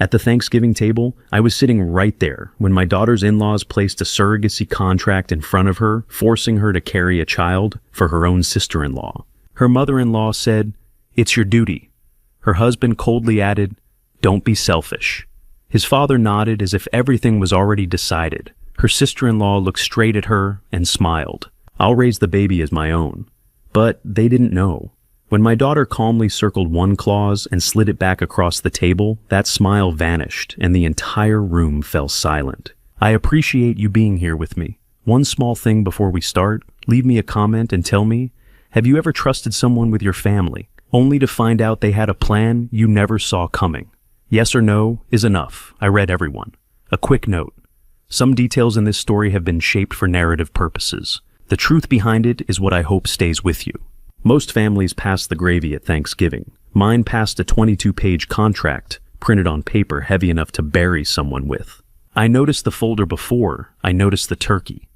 At the Thanksgiving table, I was sitting right there when my daughter's in-laws placed a surrogacy contract in front of her, forcing her to carry a child for her own sister-in-law. Her mother-in-law said, "It's your duty." Her husband coldly added, "Don't be selfish." His father nodded as if everything was already decided. Her sister-in-law looked straight at her and smiled. "I'll raise the baby as my own." But they didn't know. When my daughter calmly circled one clause and slid it back across the table, that smile vanished and the entire room fell silent. "I appreciate you being here with me. One small thing before we start, leave me a comment and tell me, have you ever trusted someone with your family, only to find out they had a plan you never saw coming? Yes or no is enough. I read everyone." A quick note. Some details in this story have been shaped for narrative purposes. The truth behind it is what I hope stays with you. Most families pass the gravy at Thanksgiving. Mine passed a 22-page contract, printed on paper heavy enough to bury someone with. I noticed the folder before I noticed the turkey.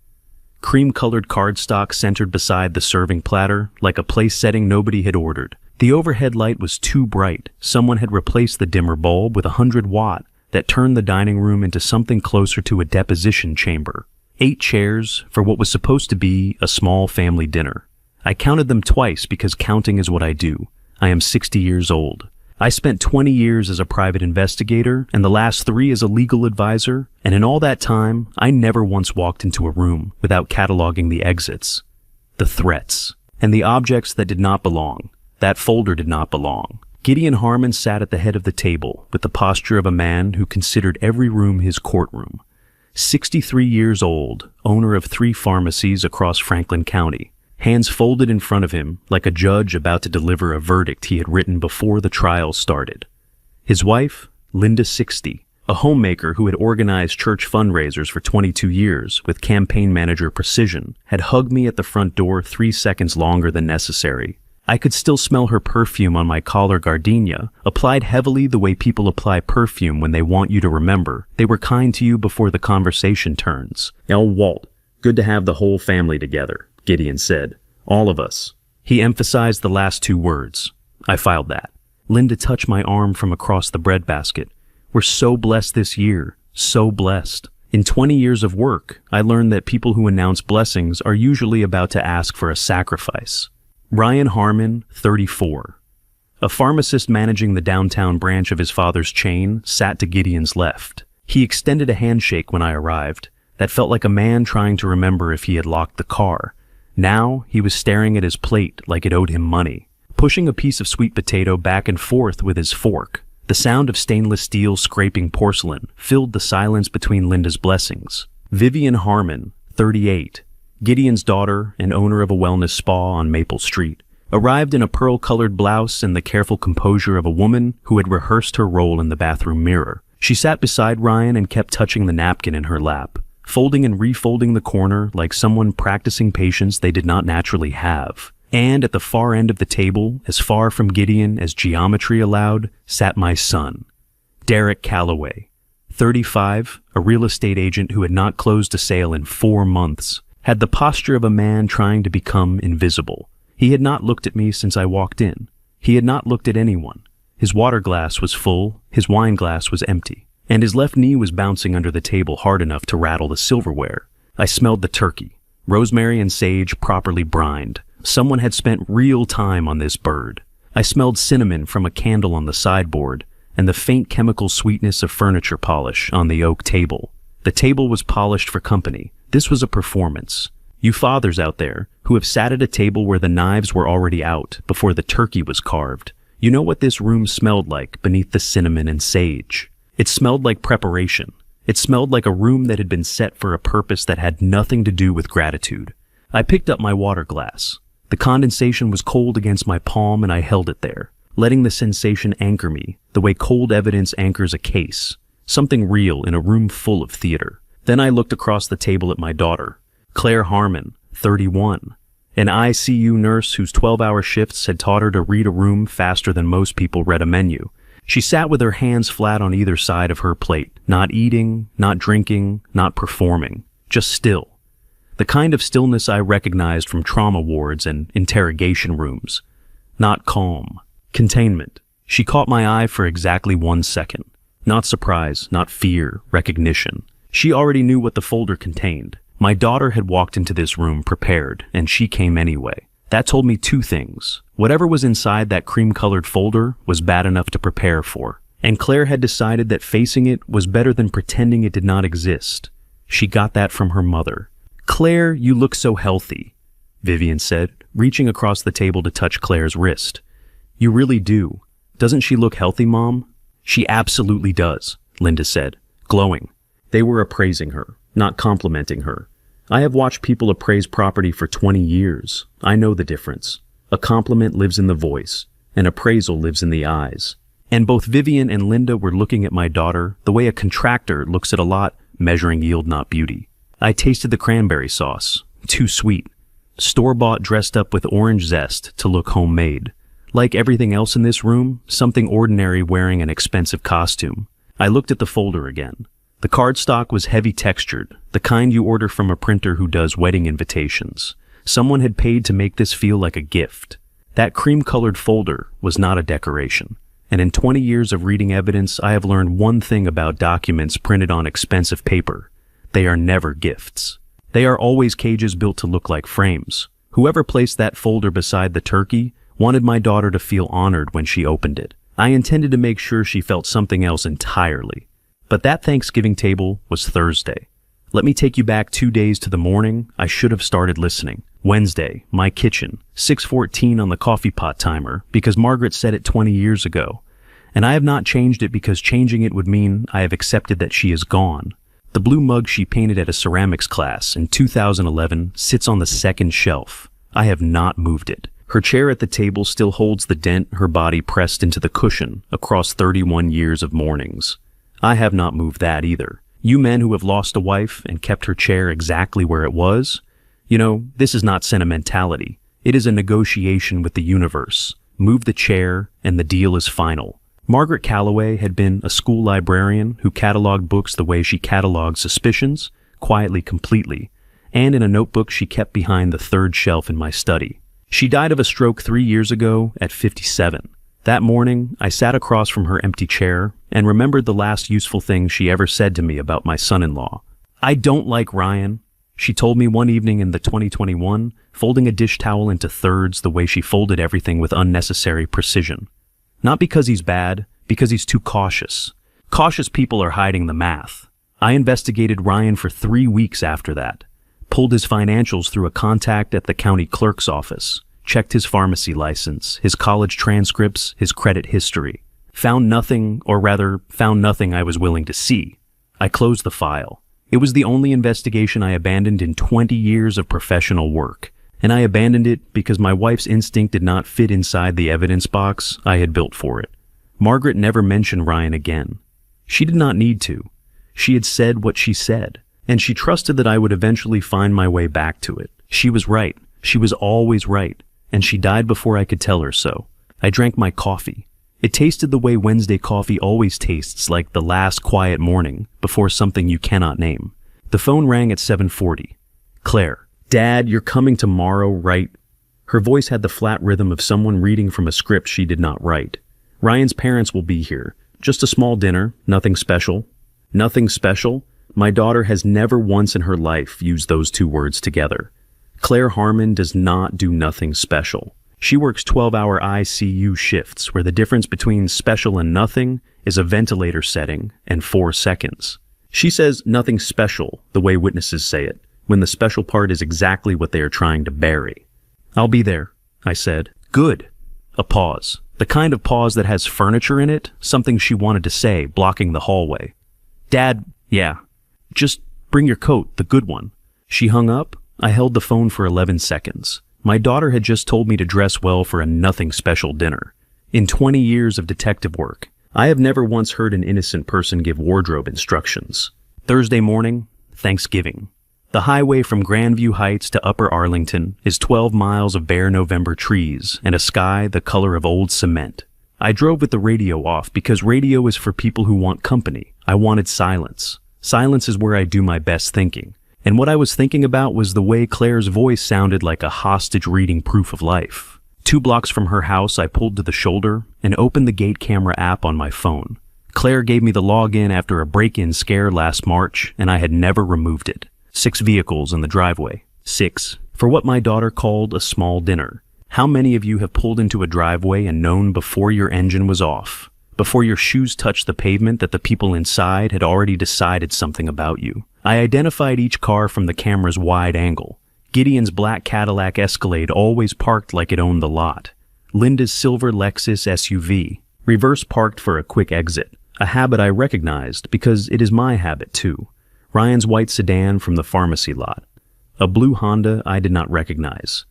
Cream-colored cardstock centered beside the serving platter, like a place setting nobody had ordered. The overhead light was too bright. Someone had replaced the dimmer bulb with a 100-watt that turned the dining room into something closer to a deposition chamber. 8 chairs for what was supposed to be a small family dinner. I counted them twice because counting is what I do. I am 60 years old. I spent 20 years as a private investigator and the last 3 as a legal advisor, and in all that time, I never once walked into a room without cataloging the exits, the threats, and the objects that did not belong. That folder did not belong. Gideon Harmon sat at the head of the table with the posture of a man who considered every room his courtroom. 63 years old, owner of 3 pharmacies across Franklin County. Hands folded in front of him like a judge about to deliver a verdict he had written before the trial started. His wife, Linda 60, a homemaker who had organized church fundraisers for 22 years with campaign manager precision, had hugged me at the front door 3 seconds longer than necessary. I could still smell her perfume on my collar gardenia, applied heavily the way people apply perfume when they want you to remember they were kind to you before the conversation turns. "El Walt, good to have the whole family together," Gideon said. "All of us." He emphasized the last 2 words. I filed that. Linda touched my arm from across the breadbasket. "We're so blessed this year, so blessed." In 20 years of work, I learned that people who announce blessings are usually about to ask for a sacrifice. Ryan Harmon, 34. A pharmacist managing the downtown branch of his father's chain sat to Gideon's left. He extended a handshake when I arrived. That felt like a man trying to remember if he had locked the car. Now he was staring at his plate like it owed him money, pushing a piece of sweet potato back and forth with his fork. The sound of stainless steel scraping porcelain filled the silence between Linda's blessings. Vivian Harmon, 38. Gideon's daughter and owner of a wellness spa on Maple Street, arrived in a pearl-colored blouse and the careful composure of a woman who had rehearsed her role in the bathroom mirror. She sat beside Ryan and kept touching the napkin in her lap, folding and refolding the corner like someone practicing patience they did not naturally have. And at the far end of the table, as far from Gideon as geometry allowed, sat my son, Derek Calloway, 35, a real estate agent who had not closed a sale in 4 months. Had the posture of a man trying to become invisible. He had not looked at me since I walked in. He had not looked at anyone. His water glass was full, his wine glass was empty, and his left knee was bouncing under the table hard enough to rattle the silverware. I smelled the turkey, rosemary and sage properly brined. Someone had spent real time on this bird. I smelled cinnamon from a candle on the sideboard, and the faint chemical sweetness of furniture polish on the oak table. The table was polished for company. This was a performance. You fathers out there, who have sat at a table where the knives were already out before the turkey was carved, you know what this room smelled like beneath the cinnamon and sage. It smelled like preparation. It smelled like a room that had been set for a purpose that had nothing to do with gratitude. I picked up my water glass. The condensation was cold against my palm and I held it there, letting the sensation anchor me, the way cold evidence anchors a case, something real in a room full of theater. Then I looked across the table at my daughter, Claire Harmon, 31, an ICU nurse whose 12-hour shifts had taught her to read a room faster than most people read a menu. She sat with her hands flat on either side of her plate, not eating, not drinking, not performing, just still. The kind of stillness I recognized from trauma wards and interrogation rooms. Not calm. Containment. She caught my eye for exactly 1 second. Not surprise, not fear, recognition. She already knew what the folder contained. My daughter had walked into this room prepared, and she came anyway. That told me two things. Whatever was inside that cream-colored folder was bad enough to prepare for. And Claire had decided that facing it was better than pretending it did not exist. She got that from her mother. "Claire, you look so healthy," Vivian said, reaching across the table to touch Claire's wrist. "You really do. Doesn't she look healthy, Mom?" "She absolutely does," Linda said, glowing. They were appraising her, not complimenting her. I have watched people appraise property for 20 years. I know the difference. A compliment lives in the voice. An appraisal lives in the eyes. And both Vivian and Linda were looking at my daughter the way a contractor looks at a lot, measuring yield, not beauty. I tasted the cranberry sauce. Too sweet. Store-bought, dressed up with orange zest to look homemade. Like everything else in this room, something ordinary wearing an expensive costume. I looked at the folder again. The cardstock was heavy textured, the kind you order from a printer who does wedding invitations. Someone had paid to make this feel like a gift. That cream-colored folder was not a decoration. And in 20 years of reading evidence, I have learned one thing about documents printed on expensive paper. They are never gifts. They are always cages built to look like frames. Whoever placed that folder beside the turkey wanted my daughter to feel honored when she opened it. I intended to make sure she felt something else entirely. But that Thanksgiving table was Thursday. Let me take you back 2 days to the morning I should have started listening. Wednesday, my kitchen, 6:14 on the coffee pot timer because Margaret said it 20 years ago. And I have not changed it because changing it would mean I have accepted that she is gone. The blue mug she painted at a ceramics class in 2011 sits on the second shelf. I have not moved it. Her chair at the table still holds the dent her body pressed into the cushion across 31 years of mornings. I have not moved that either. You men who have lost a wife and kept her chair exactly where it was, you know, this is not sentimentality. It is a negotiation with the universe. Move the chair and the deal is final. Margaret Calloway had been a school librarian who cataloged books the way she cataloged suspicions, quietly, completely, and in a notebook she kept behind the third shelf in my study. She died of a stroke 3 years ago at 57. That morning, I sat across from her empty chair and remembered the last useful thing she ever said to me about my son-in-law. "I don't like Ryan," she told me one evening in the 2021, folding a dish towel into thirds the way she folded everything with unnecessary precision. Not because he's bad, because he's too cautious. Cautious people are hiding the math. I investigated Ryan for 3 weeks after that, pulled his financials through a contact at the county clerk's office, checked his pharmacy license, his college transcripts, his credit history. Found nothing I was willing to see. I closed the file. It was the only investigation I abandoned in 20 years of professional work. And I abandoned it because my wife's instinct did not fit inside the evidence box I had built for it. Margaret never mentioned Ryan again. She did not need to. She had said what she said, and she trusted that I would eventually find my way back to it. She was right. She was always right. And she died before I could tell her so. I drank my coffee. It tasted the way Wednesday coffee always tastes, like the last quiet morning before something you cannot name. The phone rang at 7:40. "Claire, Dad, you're coming tomorrow, right?" Her voice had the flat rhythm of someone reading from a script she did not write. "Ryan's parents will be here. Just a small dinner, nothing special." Nothing special? My daughter has never once in her life used those two words together. Claire Harmon does not do nothing special. She works 12-hour ICU shifts where the difference between special and nothing is a ventilator setting and 4 seconds. She says nothing special the way witnesses say it, when the special part is exactly what they are trying to bury. "I'll be there," I said. "Good." A pause. The kind of pause that has furniture in it, something she wanted to say, blocking the hallway. "Dad, yeah. Just bring your coat, the good one." She hung up. I held the phone for 11 seconds. My daughter had just told me to dress well for a nothing special dinner. In 20 years of detective work, I have never once heard an innocent person give wardrobe instructions. Thursday morning, Thanksgiving. The highway from Grandview Heights to Upper Arlington is 12 miles of bare November trees and a sky the color of old cement. I drove with the radio off because radio is for people who want company. I wanted silence. Silence is where I do my best thinking. And what I was thinking about was the way Claire's voice sounded like a hostage reading proof of life. 2 blocks from her house, I pulled to the shoulder and opened the gate camera app on my phone. Claire gave me the login after a break-in scare last March, and I had never removed it. 6 vehicles in the driveway. 6. For what my daughter called a small dinner. How many of you have pulled into a driveway and known before your engine was off, before your shoes touched the pavement, that the people inside had already decided something about you? I identified each car from the camera's wide angle. Gideon's black Cadillac Escalade always parked like it owned the lot. Linda's silver Lexus SUV, reverse parked for a quick exit, a habit I recognized because it is my habit too. Ryan's white sedan from the pharmacy lot. A blue Honda I did not recognize.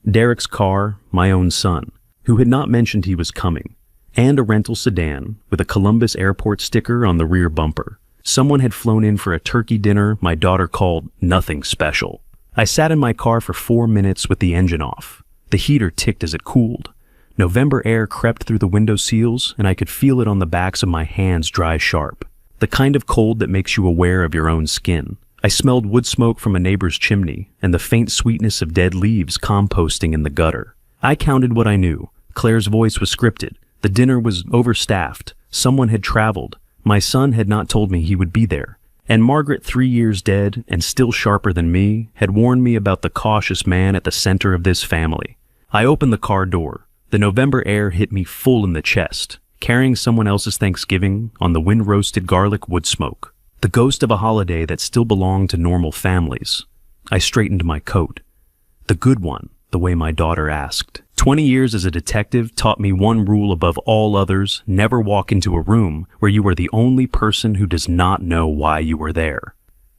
Derek's car, my own son, who had not mentioned he was coming, and a rental sedan with a Columbus Airport sticker on the rear bumper. Someone had flown in for a turkey dinner my daughter called nothing special. I sat in my car for 4 minutes with the engine off. The heater ticked as it cooled. November air crept through the window seals, and I could feel it on the backs of my hands dry sharp. The kind of cold that makes you aware of your own skin. I smelled wood smoke from a neighbor's chimney and the faint sweetness of dead leaves composting in the gutter. I counted what I knew. Claire's voice was scripted. The dinner was overstaffed. Someone had traveled. My son had not told me he would be there. And Margaret, 3 years dead and still sharper than me, had warned me about the cautious man at the center of this family. I opened the car door. The November air hit me full in the chest, carrying someone else's Thanksgiving on the wind-roasted garlic wood smoke. The ghost of a holiday that still belonged to normal families. I straightened my coat. The good one, the way my daughter asked. 20 years as a detective taught me one rule above all others: never walk into a room where you are the only person who does not know why you are there.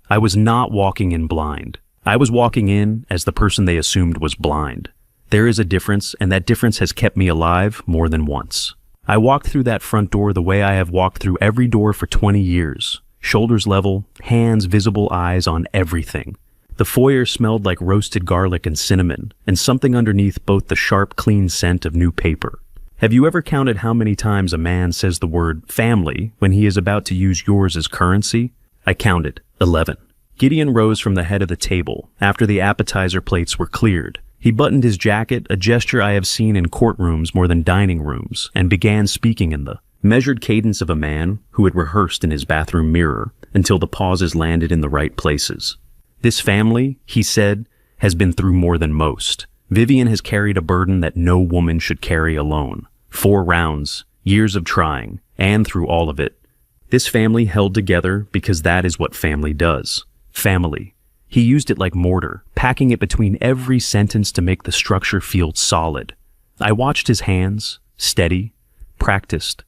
I was not walking in blind. I was walking in as the person they assumed was blind. There is a difference, and that difference has kept me alive more than once. I walked through that front door the way I have walked through every door for 20 years. Shoulders level, hands visible, eyes on everything. The foyer smelled like roasted garlic and cinnamon, and something underneath both the sharp, clean scent of new paper. Have you ever counted how many times a man says the word family when he is about to use yours as currency? I counted 11. Gideon rose from the head of the table after the appetizer plates were cleared. He buttoned his jacket, a gesture I have seen in courtrooms more than dining rooms, and began speaking in the measured cadence of a man who had rehearsed in his bathroom mirror until the pauses landed in the right places. This family, he said, has been through more than most. Vivian has carried a burden that no woman should carry alone. 4 rounds, years of trying, and through all of it, this family held together because that is what family does. Family. He used it like mortar, packing it between every sentence to make the structure feel solid. I watched his hands, steady, practiced.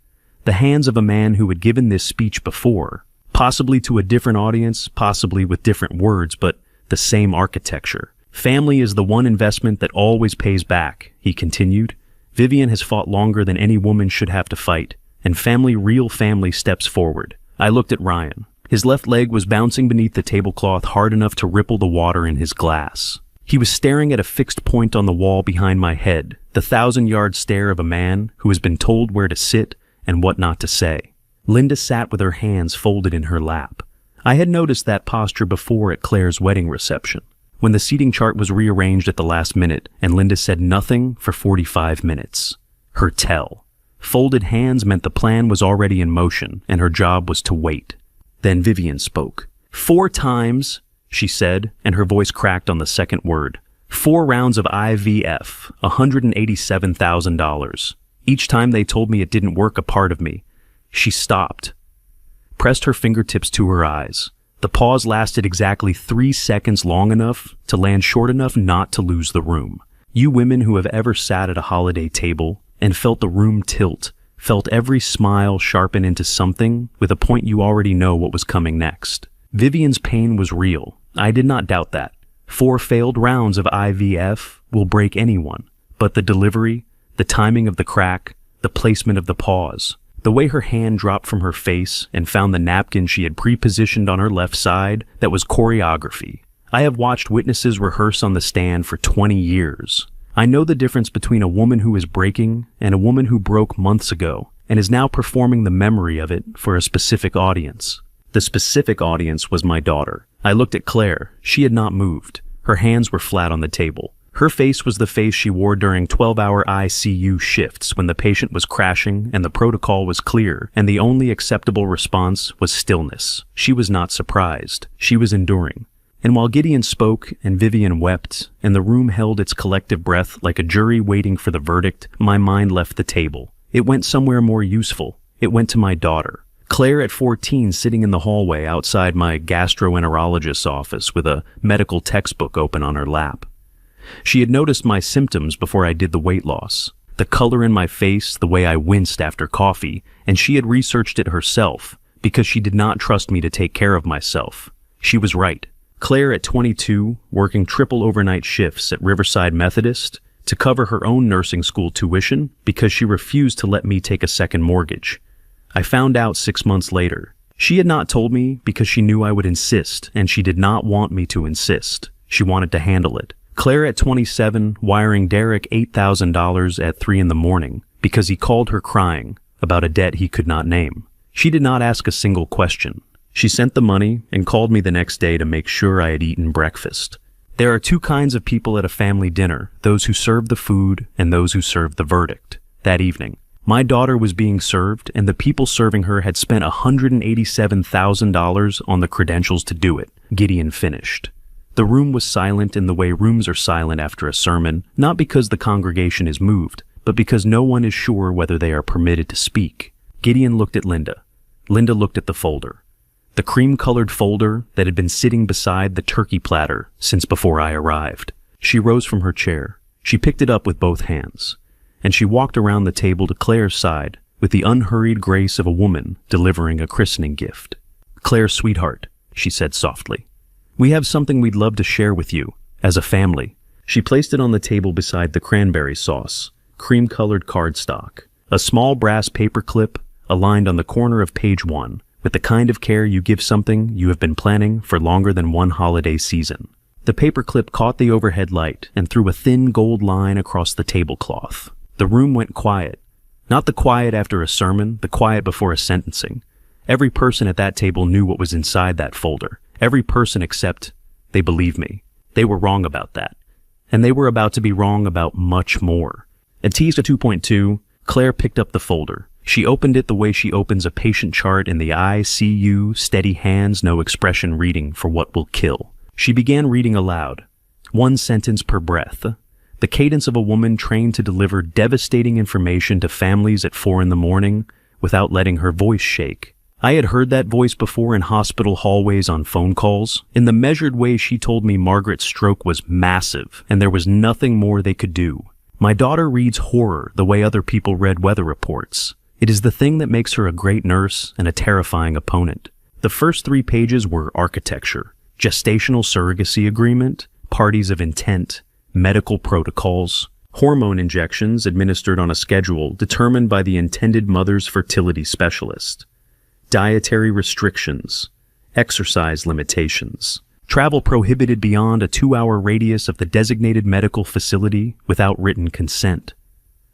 The hands of a man who had given this speech before, possibly to a different audience, possibly with different words, but the same architecture. Family is the one investment that always pays back, he continued. Vivian has fought longer than any woman should have to fight, and real family steps forward. I looked at Ryan. His left leg was bouncing beneath the tablecloth hard enough to ripple the water in his glass. He was staring at a fixed point on the wall behind my head, the 1,000-yard stare of a man who has been told where to sit and what not to say. Linda sat with her hands folded in her lap. I had noticed that posture before at Claire's wedding reception, when the seating chart was rearranged at the last minute and Linda said nothing for 45 minutes. Her tell. Folded hands meant the plan was already in motion and her job was to wait. Then Vivian spoke. 4 times, she said, and her voice cracked on the second word. 4 rounds of IVF, $187,000. Each time they told me it didn't work a part of me. She stopped, pressed her fingertips to her eyes. The pause lasted exactly 3 seconds, long enough to land short enough not to lose the room. You women who have ever sat at a holiday table and felt the room tilt, felt every smile sharpen into something with a point you already know what was coming next. Vivian's pain was real. I did not doubt that. 4 failed rounds of IVF will break anyone. But the delivery, the timing of the crack, the placement of the pause, the way her hand dropped from her face and found the napkin she had pre-positioned on her left side, that was choreography. I have watched witnesses rehearse on the stand for 20 years. I know the difference between a woman who is breaking and a woman who broke months ago and is now performing the memory of it for a specific audience. The specific audience was my daughter. I looked at Claire. She had not moved. Her hands were flat on the table. Her face was the face she wore during 12-hour ICU shifts when the patient was crashing and the protocol was clear, and the only acceptable response was stillness. She was not surprised. She was enduring. And while Gideon spoke and Vivian wept, and the room held its collective breath like a jury waiting for the verdict, my mind left the table. It went somewhere more useful. It went to my daughter. Claire at 14 sitting in the hallway outside my gastroenterologist's office with a medical textbook open on her lap. She had noticed my symptoms before I did the weight loss, the color in my face, the way I winced after coffee, and she had researched it herself because she did not trust me to take care of myself. She was right. Claire at 22, working triple overnight shifts at Riverside Methodist to cover her own nursing school tuition because she refused to let me take a second mortgage. I found out 6 months later. She had not told me because she knew I would insist, and she did not want me to insist. She wanted to handle it. Claire at 27, wiring Derek $8,000 at 3 a.m. because he called her crying about a debt he could not name. She did not ask a single question. She sent the money and called me the next day to make sure I had eaten breakfast. There are two kinds of people at a family dinner, those who serve the food and those who serve the verdict. That evening, my daughter was being served, and the people serving her had spent $187,000 on the credentials to do it. Gideon finished. The room was silent in the way rooms are silent after a sermon, not because the congregation is moved, but because no one is sure whether they are permitted to speak. Gideon looked at Linda. Linda looked at the folder. The cream-colored folder that had been sitting beside the turkey platter since before I arrived. She rose from her chair. She picked it up with both hands, and she walked around the table to Claire's side with the unhurried grace of a woman delivering a christening gift. "Claire, sweetheart," she said softly. "We have something we'd love to share with you, as a family." She placed it on the table beside the cranberry sauce, cream-colored cardstock, a small brass paperclip aligned on the corner of page 1, with the kind of care you give something you have been planning for longer than one holiday season. The paperclip caught the overhead light and threw a thin gold line across the tablecloth. The room went quiet. Not the quiet after a sermon, the quiet before a sentencing. Every person at that table knew what was inside that folder. Every person except, they believed me. They were wrong about that. And they were about to be wrong about much more. At TISA 2.2, Claire picked up the folder. She opened it the way she opens a patient chart in the ICU, steady hands, no expression reading for what will kill. She began reading aloud, one sentence per breath, the cadence of a woman trained to deliver devastating information to families at 4 a.m. without letting her voice shake. I had heard that voice before in hospital hallways on phone calls. In the measured way she told me Margaret's stroke was massive, and there was nothing more they could do. My daughter reads horror the way other people read weather reports. It is the thing that makes her a great nurse and a terrifying opponent. The first 3 pages were architecture, gestational surrogacy agreement, parties of intent, medical protocols, hormone injections administered on a schedule determined by the intended mother's fertility specialist, dietary restrictions, exercise limitations, travel prohibited beyond a 2-hour radius of the designated medical facility without written consent.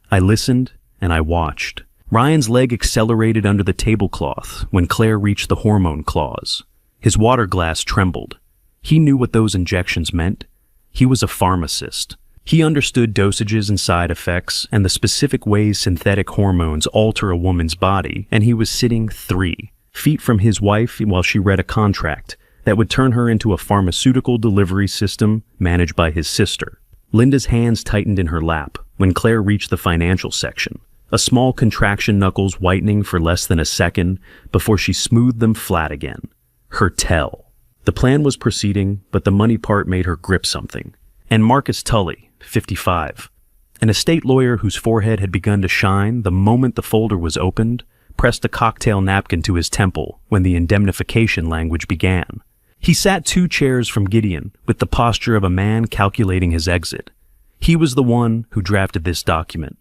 I listened and I watched. Ryan's leg accelerated under the tablecloth when Claire reached the hormone clause. His water glass trembled. He knew what those injections meant. He was a pharmacist. He understood dosages and side effects and the specific ways synthetic hormones alter a woman's body, and he was sitting 3 feet from his wife while she read a contract that would turn her into a pharmaceutical delivery system managed by his sister. Linda's hands tightened in her lap when Claire reached the financial section, a small contraction knuckles whitening for less than a second before she smoothed them flat again. Her tell. The plan was proceeding, but the money part made her grip something. And Marcus Tully, 55, an estate lawyer whose forehead had begun to shine the moment the folder was opened, pressed a cocktail napkin to his temple when the indemnification language began. He sat 2 chairs from Gideon with the posture of a man calculating his exit. He was the one who drafted this document.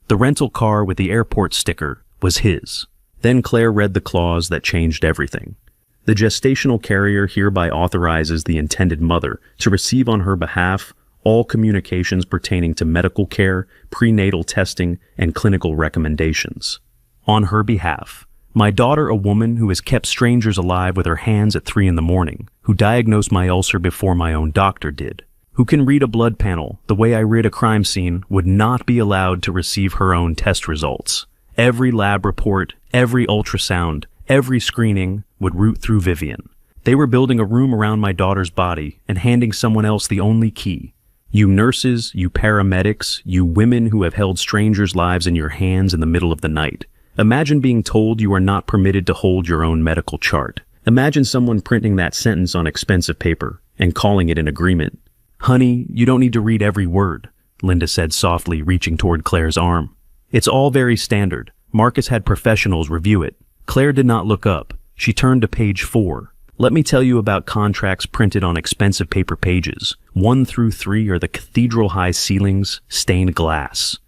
The rental car with the airport sticker was his. Then Claire read the clause that changed everything. The gestational carrier hereby authorizes the intended mother to receive on her behalf all communications pertaining to medical care, prenatal testing, and clinical recommendations. On her behalf, my daughter, a woman who has kept strangers alive with her hands at 3 a.m, who diagnosed my ulcer before my own doctor did, who can read a blood panel the way I read a crime scene, would not be allowed to receive her own test results. Every lab report, every ultrasound, every screening would route through Vivian. They were building a room around my daughter's body and handing someone else the only key. You nurses, you paramedics, you women who have held strangers' lives in your hands in the middle of the night. Imagine being told you are not permitted to hold your own medical chart. Imagine someone printing that sentence on expensive paper and calling it an agreement. "Honey, you don't need to read every word," Linda said softly, reaching toward Claire's arm. "It's all very standard. Marcus had professionals review it." Claire did not look up. She turned to page 4. "Let me tell you about contracts printed on expensive paper pages. 1 through 3 are the cathedral-high ceilings, stained glass.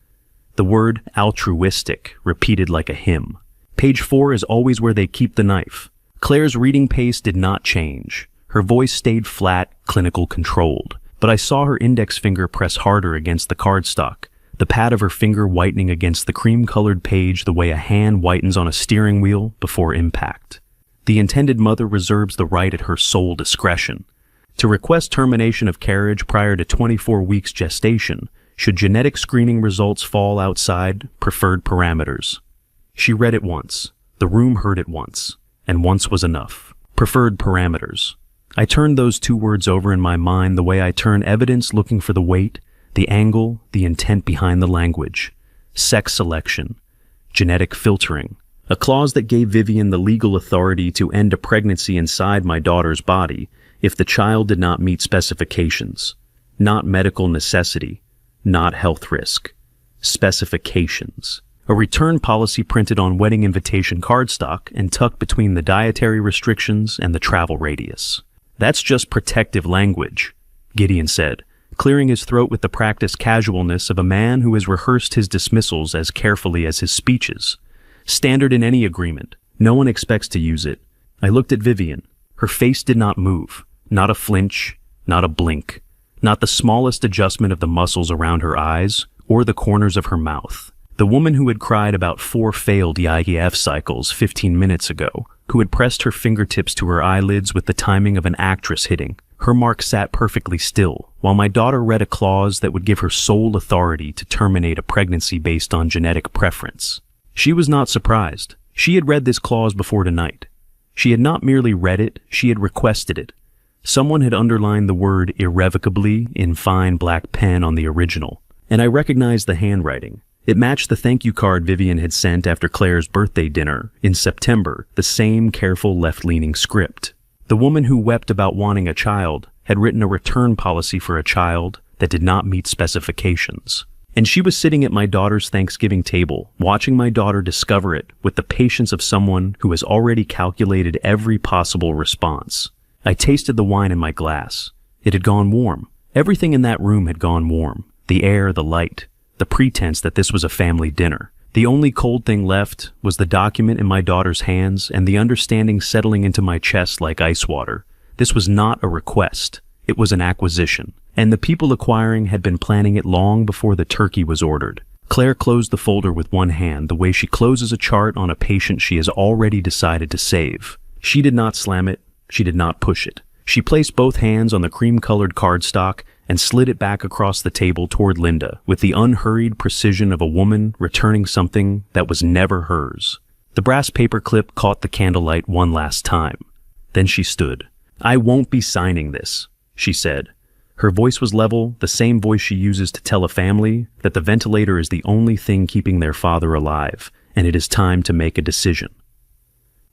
The word altruistic repeated like a hymn. Page 4 is always where they keep the knife." Claire's reading pace did not change. Her voice stayed flat, clinical, controlled. But I saw her index finger press harder against the cardstock, the pad of her finger whitening against the cream-colored page the way a hand whitens on a steering wheel before impact. The intended mother reserves the right at her sole discretion to request termination of carriage prior to 24 weeks gestation should genetic screening results fall outside preferred parameters. She read it once. The room heard it once. And once was enough. Preferred parameters. I turned those 2 words over in my mind the way I turn evidence looking for the weight, the angle, the intent behind the language. Sex selection. Genetic filtering. A clause that gave Vivian the legal authority to end a pregnancy inside my daughter's body if the child did not meet specifications. Not medical necessity. Not health risk. Specifications. A return policy printed on wedding invitation cardstock and tucked between the dietary restrictions and the travel radius. "That's just protective language," Gideon said, clearing his throat with the practiced casualness of a man who has rehearsed his dismissals as carefully as his speeches. "Standard in any agreement. No one expects to use it." I looked at Vivian. Her face did not move. Not a flinch, not a blink, not the smallest adjustment of the muscles around her eyes or the corners of her mouth. The woman who had cried about 4 failed IVF cycles 15 minutes ago, who had pressed her fingertips to her eyelids with the timing of an actress hitting. Her mark sat perfectly still, while my daughter read a clause that would give her sole authority to terminate a pregnancy based on genetic preference. She was not surprised. She had read this clause before tonight. She had not merely read it, she had requested it. Someone had underlined the word irrevocably in fine black pen on the original, and I recognized the handwriting. It matched the thank you card Vivian had sent after Claire's birthday dinner in September, the same careful left-leaning script. The woman who wept about wanting a child had written a return policy for a child that did not meet specifications. And she was sitting at my daughter's Thanksgiving table, watching my daughter discover it with the patience of someone who has already calculated every possible response. I tasted the wine in my glass. It had gone warm. Everything in that room had gone warm. The air, the light. The pretense that this was a family dinner. The only cold thing left was the document in my daughter's hands and the understanding settling into my chest like ice water. This was not a request. It was an acquisition. And the people acquiring had been planning it long before the turkey was ordered. Claire closed the folder with one hand the way she closes a chart on a patient she has already decided to save. She did not slam it. She did not push it. She placed both hands on the cream-colored cardstock and slid it back across the table toward Linda with the unhurried precision of a woman returning something that was never hers. The brass paperclip caught the candlelight one last time. Then she stood. "I won't be signing this," she said. Her voice was level, the same voice she uses to tell a family that the ventilator is the only thing keeping their father alive, and it is time to make a decision.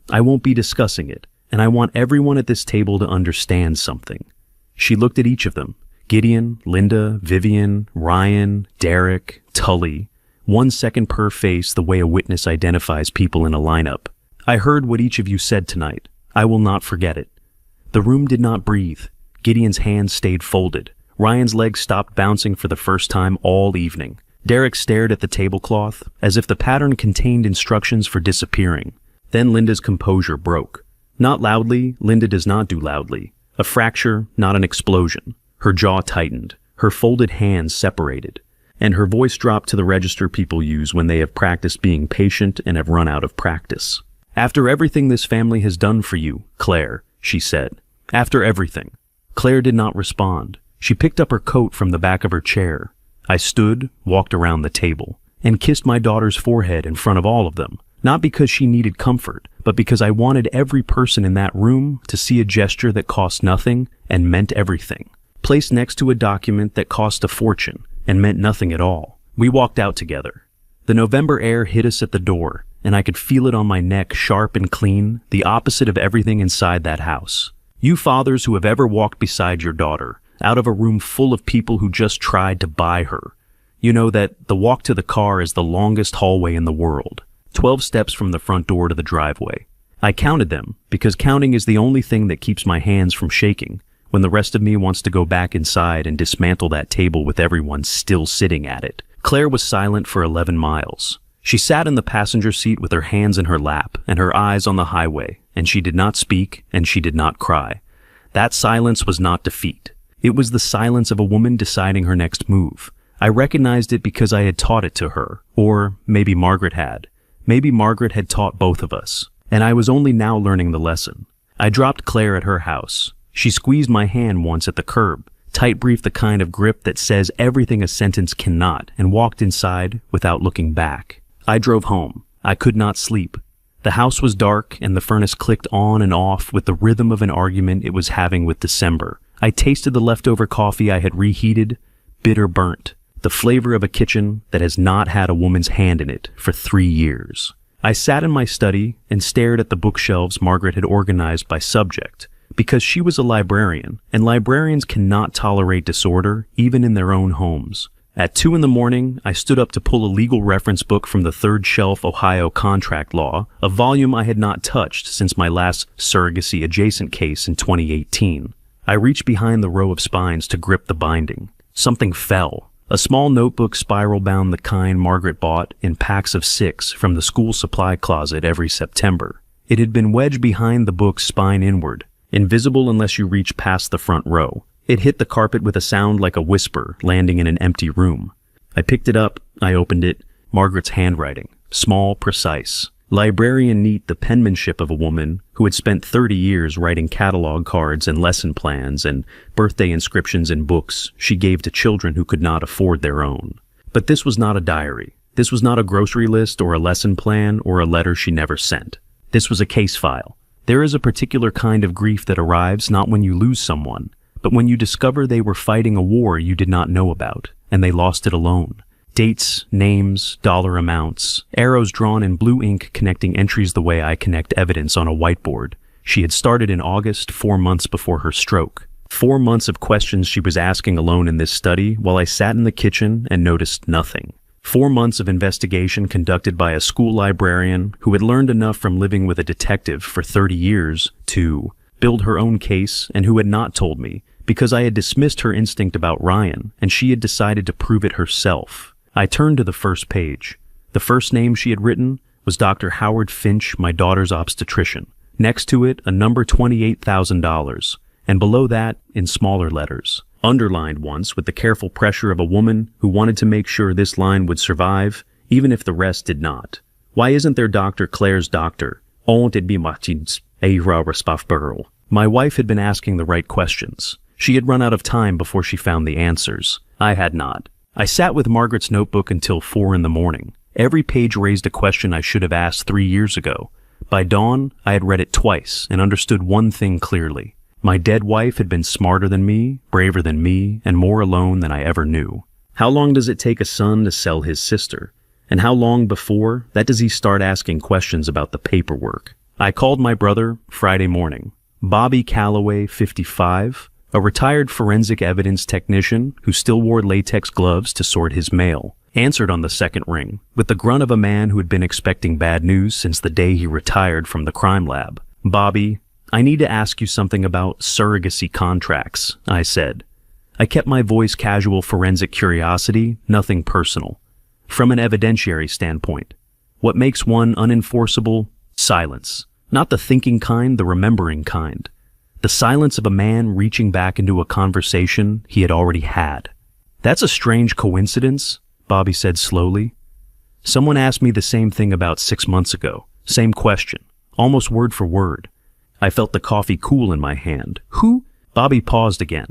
"I won't be discussing it, and I want everyone at this table to understand something." She looked at each of them. Gideon, Linda, Vivian, Ryan, Derek, Tully. 1 second per face the way a witness identifies people in a lineup. "I heard what each of you said tonight. I will not forget it." The room did not breathe. Gideon's hands stayed folded. Ryan's legs stopped bouncing for the first time all evening. Derek stared at the tablecloth, as if the pattern contained instructions for disappearing. Then Linda's composure broke. Not loudly, Linda does not do loudly. A fracture, not an explosion. Her jaw tightened, her folded hands separated, and her voice dropped to the register people use when they have practiced being patient and have run out of practice. "After everything this family has done for you, Claire," she said. "After everything." Claire did not respond. She picked up her coat from the back of her chair. I stood, walked around the table, and kissed my daughter's forehead in front of all of them, not because she needed comfort, but because I wanted every person in that room to see a gesture that cost nothing and meant everything, placed next to a document that cost a fortune and meant nothing at all. We walked out together. The November air hit us at the door, and I could feel it on my neck, sharp and clean, the opposite of everything inside that house. You fathers who have ever walked beside your daughter, out of a room full of people who just tried to buy her, you know that the walk to the car is the longest hallway in the world, 12 steps from the front door to the driveway. I counted them, because counting is the only thing that keeps my hands from shaking when the rest of me wants to go back inside and dismantle that table with everyone still sitting at it. Claire was silent for 11 miles. She sat in the passenger seat with her hands in her lap and her eyes on the highway, and she did not speak and she did not cry. That silence was not defeat. It was the silence of a woman deciding her next move. I recognized it because I had taught it to her, or maybe Margaret had. Maybe Margaret had taught both of us, and I was only now learning the lesson. I dropped Claire at her house. She squeezed my hand once at the curb, tight briefed the kind of grip that says everything a sentence cannot, and walked inside without looking back. I drove home. I could not sleep. The house was dark, and the furnace clicked on and off with the rhythm of an argument it was having with December. I tasted the leftover coffee I had reheated, bitter burnt, the flavor of a kitchen that has not had a woman's hand in it for 3 years. I sat in my study and stared at the bookshelves Margaret had organized by subject, because she was a librarian, and librarians cannot tolerate disorder, even in their own homes. At 2 a.m, I stood up to pull a legal reference book from the third shelf Ohio contract law, a volume I had not touched since my last surrogacy adjacent case in 2018. I reached behind the row of spines to grip the binding. Something fell. A small notebook spiral-bound, the kind Margaret bought in packs of 6 from the school supply closet every September. It had been wedged behind the book's spine inward, invisible unless you reached past the front row. It hit the carpet with a sound like a whisper landing in an empty room. I picked it up, I opened it. Margaret's handwriting, small, precise. Librarian neat, the penmanship of a woman who had spent 30 years writing catalog cards and lesson plans and birthday inscriptions in books she gave to children who could not afford their own. But this was not a diary. This was not a grocery list or a lesson plan or a letter she never sent. This was a case file. There is a particular kind of grief that arrives not when you lose someone, but when you discover they were fighting a war you did not know about, and they lost it alone. Dates, names, dollar amounts, arrows drawn in blue ink connecting entries the way I connect evidence on a whiteboard. She had started in August, 4 months before her stroke. 4 months of questions she was asking alone in this study while I sat in the kitchen and noticed nothing. 4 months of investigation conducted by a school librarian who had learned enough from living with a detective for 30 years to build her own case and who had not told me because I had dismissed her instinct about Ryan and she had decided to prove it herself. I turned to the first page. The first name she had written was Dr. Howard Finch, my daughter's obstetrician. Next to it, a number $28,000, and below that, in smaller letters, underlined once with the careful pressure of a woman who wanted to make sure this line would survive, even if the rest did not. Why isn't there Dr. Claire's doctor? Ont it be Martins, Eira Raspafburl. My wife had been asking the right questions. She had run out of time before she found the answers. I had not. I sat with Margaret's notebook until 4 a.m. Every page raised a question I should have asked 3 years ago. By dawn, I had read it twice and understood one thing clearly. My dead wife had been smarter than me, braver than me, and more alone than I ever knew. How long does it take a son to sell his sister? And how long before that does he start asking questions about the paperwork? I called my brother Friday morning. Bobby Calloway, 55, a retired forensic evidence technician who still wore latex gloves to sort his mail, answered on the second ring, with the grunt of a man who had been expecting bad news since the day he retired from the crime lab. Bobby, I need to ask you something about surrogacy contracts, I said. I kept my voice casual forensic curiosity, nothing personal. From an evidentiary standpoint, what makes one unenforceable? Silence. Not the thinking kind, the remembering kind. The silence of a man reaching back into a conversation he had already had. That's a strange coincidence, Bobby said slowly. Someone asked me the same thing about 6 months ago. Same question, almost word for word. I felt the coffee cool in my hand. Who? Bobby paused again.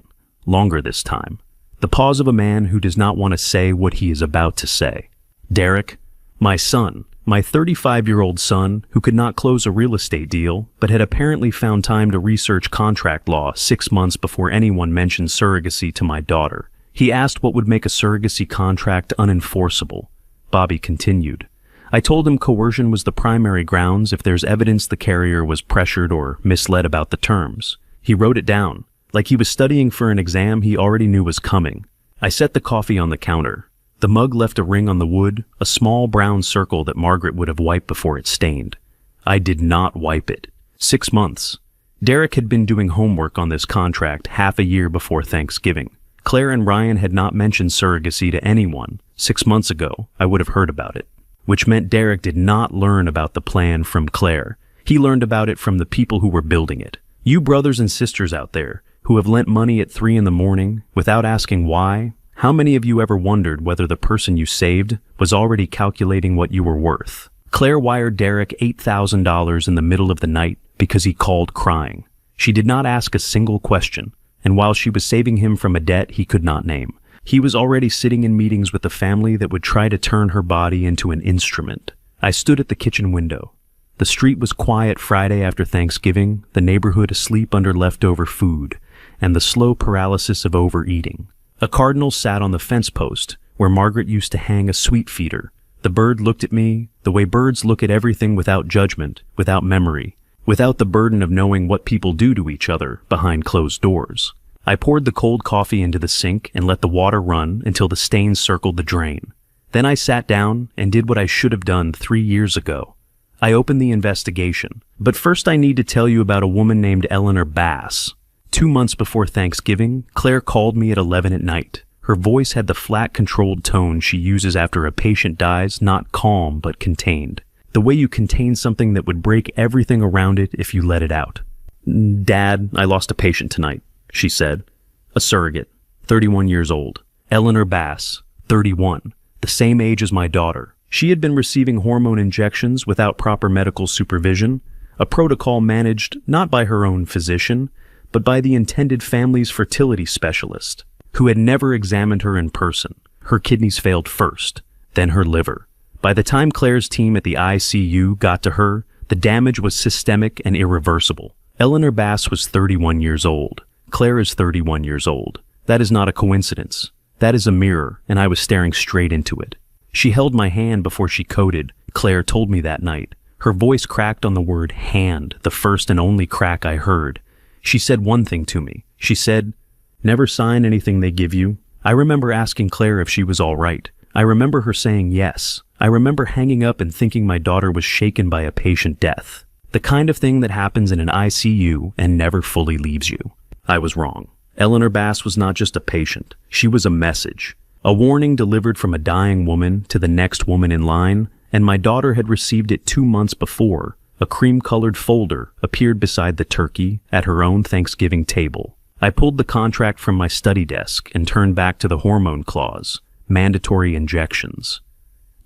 longer this time. The pause of a man who does not want to say what he is about to say. Derek, my son, my 35-year-old son, who could not close a real estate deal, but had apparently found time to research contract law 6 months before anyone mentioned surrogacy to my daughter. He asked what would make a surrogacy contract unenforceable. Bobby continued. I told him coercion was the primary grounds if there's evidence the carrier was pressured or misled about the terms. He wrote it down, like he was studying for an exam he already knew was coming. I set the coffee on the counter. The mug left a ring on the wood, a small brown circle that Margaret would have wiped before it stained. I did not wipe it. 6 months. Derek had been doing homework on this contract half a year before Thanksgiving. Claire and Ryan had not mentioned surrogacy to anyone. 6 months ago, I would have heard about it. Which meant Derek did not learn about the plan from Claire. He learned about it from the people who were building it. You brothers and sisters out there, who have lent money at 3 a.m. without asking why, how many of you ever wondered whether the person you saved was already calculating what you were worth? Claire wired Derek $8,000 in the middle of the night because he called crying. She did not ask a single question, and while she was saving him from a debt he could not name, he was already sitting in meetings with a family that would try to turn her body into an instrument. I stood at the kitchen window. The street was quiet Friday after Thanksgiving, the neighborhood asleep under leftover food, and the slow paralysis of overeating. A cardinal sat on the fence post, where Margaret used to hang a sweet feeder. The bird looked at me, the way birds look at everything without judgment, without memory, without the burden of knowing what people do to each other behind closed doors. I poured the cold coffee into the sink and let the water run until the stains circled the drain. Then I sat down and did what I should have done 3 years ago. I opened the investigation. But first I need to tell you about a woman named Eleanor Bass. 2 months before Thanksgiving, Claire called me at 11 at night. Her voice had the flat, controlled tone she uses after a patient dies, not calm but contained. The way you contain something that would break everything around it if you let it out. Dad, I lost a patient tonight, she said. A surrogate, 31 years old. Eleanor Bass, 31, the same age as my daughter. She had been receiving hormone injections without proper medical supervision, a protocol managed not by her own physician, but by the intended family's fertility specialist, who had never examined her in person. Her kidneys failed first, then her liver. By the time Claire's team at the ICU got to her, the damage was systemic and irreversible. Eleanor Bass was 31 years old. Claire is 31 years old. That is not a coincidence. That is a mirror, and I was staring straight into it. She held my hand before she coded. Claire told me that night. Her voice cracked on the word hand, the first and only crack I heard. She said one thing to me. She said, "Never sign anything they give you." I remember asking Claire if she was all right. I remember her saying yes. I remember hanging up and thinking my daughter was shaken by a patient death. The kind of thing that happens in an ICU and never fully leaves you. I was wrong. Eleanor Bass was not just a patient. She was a message. A warning delivered from a dying woman to the next woman in line, and my daughter had received it 2 months before. A cream-colored folder appeared beside the turkey at her own Thanksgiving table. I pulled the contract from my study desk and turned back to the hormone clause, mandatory injections.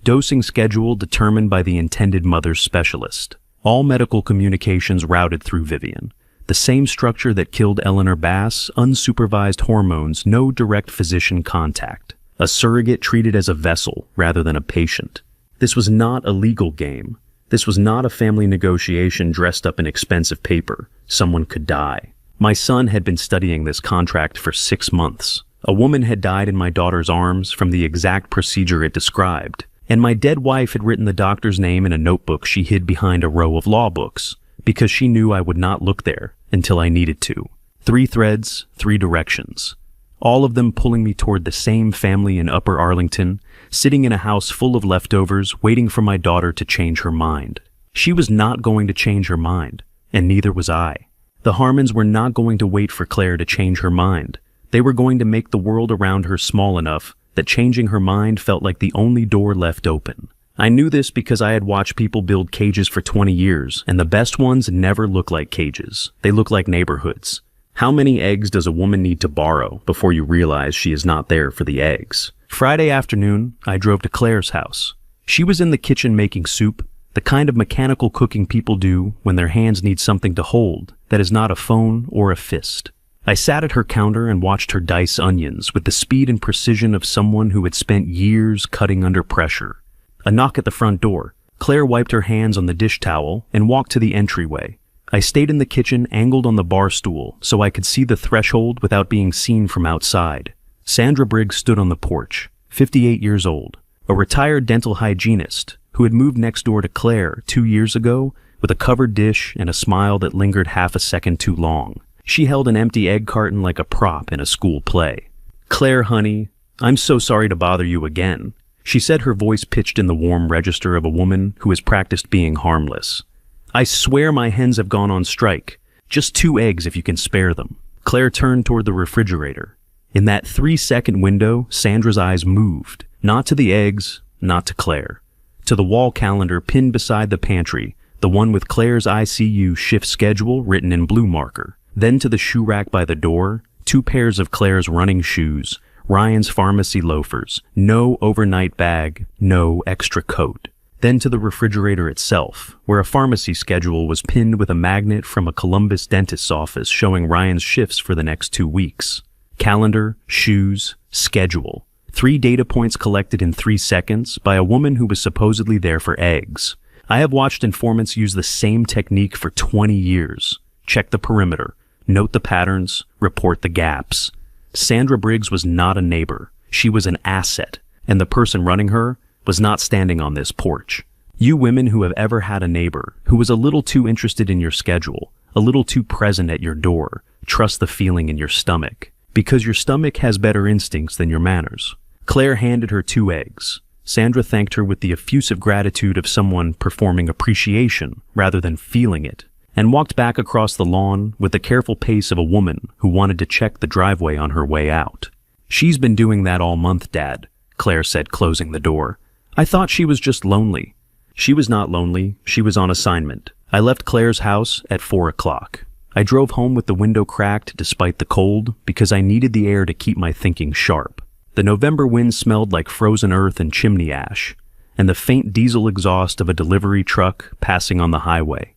Dosing schedule determined by the intended mother's specialist. All medical communications routed through Vivian. The same structure that killed Eleanor Bass, unsupervised hormones, no direct physician contact. A surrogate treated as a vessel rather than a patient. This was not a legal game. This was not a family negotiation dressed up in expensive paper. Someone could die. My son had been studying this contract for 6 months. A woman had died in my daughter's arms from the exact procedure it described, and my dead wife had written the doctor's name in a notebook she hid behind a row of law books, because she knew I would not look there until I needed to. 3 threads, 3 directions. All of them pulling me toward the same family in Upper Arlington, sitting in a house full of leftovers, waiting for my daughter to change her mind. She was not going to change her mind, and neither was I. The Harmons were not going to wait for Claire to change her mind. They were going to make the world around her small enough that changing her mind felt like the only door left open. I knew this because I had watched people build cages for 20 years, and the best ones never look like cages. They look like neighborhoods. How many eggs does a woman need to borrow before you realize she is not there for the eggs? Friday afternoon, I drove to Claire's house. She was in the kitchen making soup, the kind of mechanical cooking people do when their hands need something to hold that is not a phone or a fist. I sat at her counter and watched her dice onions with the speed and precision of someone who had spent years cutting under pressure. A knock at the front door. Claire wiped her hands on the dish towel and walked to the entryway. I stayed in the kitchen, angled on the bar stool, so I could see the threshold without being seen from outside. Sandra Briggs stood on the porch, 58 years old, a retired dental hygienist who had moved next door to Claire 2 years ago with a covered dish and a smile that lingered half a second too long. She held an empty egg carton like a prop in a school play. "Claire, honey, I'm so sorry to bother you again," she said, her voice pitched in the warm register of a woman who has practiced being harmless. "I swear my hens have gone on strike. Just 2 eggs if you can spare them." Claire turned toward the refrigerator. In that 3-second window, Sandra's eyes moved, not to the eggs, not to Claire, to the wall calendar pinned beside the pantry, the one with Claire's ICU shift schedule written in blue marker. Then to the shoe rack by the door, 2 pairs of Claire's running shoes, Ryan's pharmacy loafers, no overnight bag, no extra coat. Then to the refrigerator itself, where a pharmacy schedule was pinned with a magnet from a Columbus dentist's office showing Ryan's shifts for the next 2 weeks. Calendar, shoes, schedule. 3 data points collected in 3 seconds by a woman who was supposedly there for eggs. I have watched informants use the same technique for 20 years. Check the perimeter. Note the patterns, report the gaps. Sandra Briggs was not a neighbor. She was an asset, and the person running her was not standing on this porch. You women who have ever had a neighbor who was a little too interested in your schedule, a little too present at your door, trust the feeling in your stomach, because your stomach has better instincts than your manners. Claire handed her 2 eggs. Sandra thanked her with the effusive gratitude of someone performing appreciation rather than feeling it, and walked back across the lawn with the careful pace of a woman who wanted to check the driveway on her way out. "She's been doing that all month, Dad," Claire said, closing the door. "I thought she was just lonely." She was not lonely. She was on assignment. I left Claire's house at 4 o'clock. I drove home with the window cracked despite the cold because I needed the air to keep my thinking sharp. The November wind smelled like frozen earth and chimney ash, and the faint diesel exhaust of a delivery truck passing on the highway.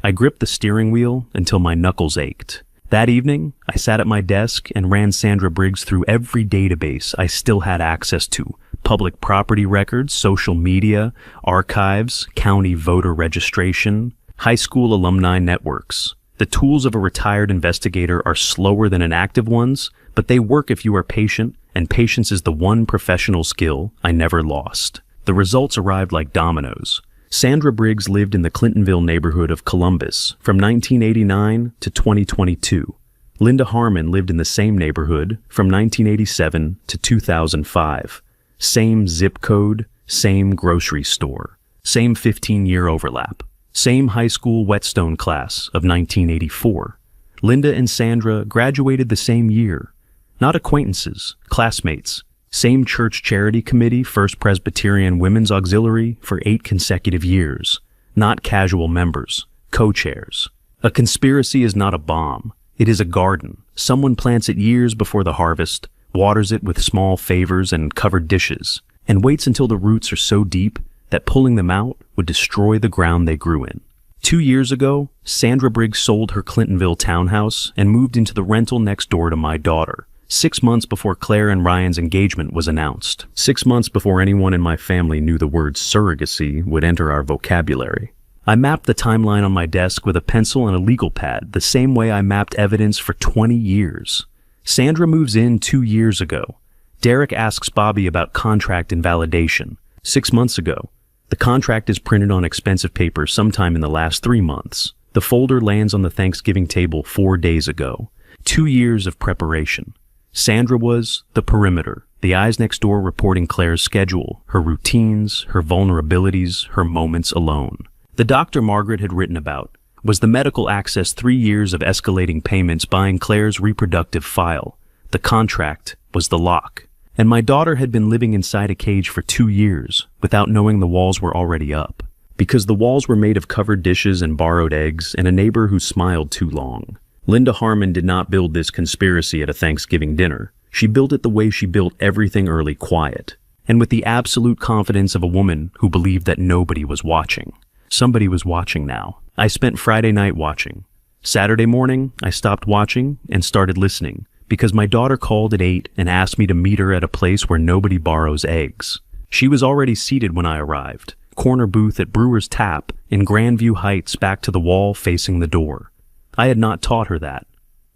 I gripped the steering wheel until my knuckles ached. That evening, I sat at my desk and ran Sandra Briggs through every database I still had access to: public property records, social media, archives, county voter registration, high school alumni networks. The tools of a retired investigator are slower than an active one's, but they work if you are patient, and patience is the one professional skill I never lost. The results arrived like dominoes. Sandra Briggs lived in the Clintonville neighborhood of Columbus from 1989 to 2022. Linda Harmon lived in the same neighborhood from 1987 to 2005. Same zip code, same grocery store, same 15-year overlap, same high school Whetstone class of 1984. Linda and Sandra graduated the same year. Not acquaintances, classmates. Same church charity committee, First Presbyterian Women's Auxiliary, for 8 consecutive years. Not casual members, co-chairs. A conspiracy is not a bomb. It is a garden. Someone plants it years before the harvest, waters it with small favors and covered dishes, and waits until the roots are so deep that pulling them out would destroy the ground they grew in. 2 years ago, Sandra Briggs sold her Clintonville townhouse and moved into the rental next door to my daughter. 6 months before Claire and Ryan's engagement was announced. 6 months before anyone in my family knew the word surrogacy would enter our vocabulary. I mapped the timeline on my desk with a pencil and a legal pad, the same way I mapped evidence for 20 years. Sandra moves in 2 years ago. Derek asks Bobby about contract invalidation. 6 months ago. The contract is printed on expensive paper sometime in the last 3 months. The folder lands on the Thanksgiving table 4 days ago. 2 years of preparation. Sandra was the perimeter, the eyes next door reporting Claire's schedule, her routines, her vulnerabilities, her moments alone. The doctor Margaret had written about was the medical access 3 years of escalating payments buying Claire's reproductive file. The contract was the lock. And my daughter had been living inside a cage for 2 years without knowing the walls were already up, because the walls were made of covered dishes and borrowed eggs and a neighbor who smiled too long. Linda Harmon did not build this conspiracy at a Thanksgiving dinner. She built it the way she built everything early, quiet, and with the absolute confidence of a woman who believed that nobody was watching. Somebody was watching now. I spent Friday night watching. Saturday morning, I stopped watching and started listening because my daughter called at 8 and asked me to meet her at a place where nobody borrows eggs. She was already seated when I arrived, corner booth at Brewer's Tap in Grandview Heights, back to the wall facing the door. I had not taught her that.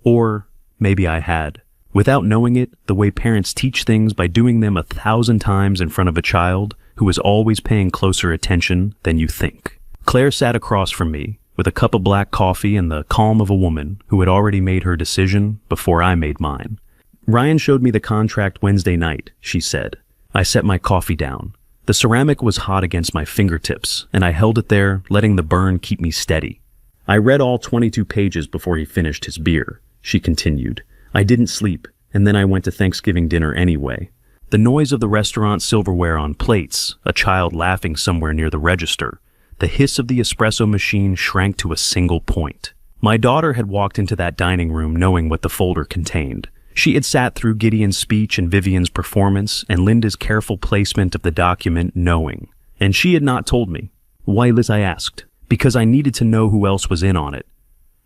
Or maybe I had. Without knowing it, the way parents teach things by doing them 1,000 times in front of a child who is always paying closer attention than you think. Claire sat across from me with a cup of black coffee and the calm of a woman who had already made her decision before I made mine. Ryan showed me the contract Wednesday night, she said. I set my coffee down. The ceramic was hot against my fingertips, and I held it there, letting the burn keep me steady. I read all 22 pages before he finished his beer, she continued. I didn't sleep, and then I went to Thanksgiving dinner anyway. The noise of the restaurant silverware on plates, a child laughing somewhere near the register, the hiss of the espresso machine shrank to a single point. My daughter had walked into that dining room knowing what the folder contained. She had sat through Gideon's speech and Vivian's performance and Linda's careful placement of the document knowing. And she had not told me. Why, Liz, I asked, because I needed to know who else was in on it.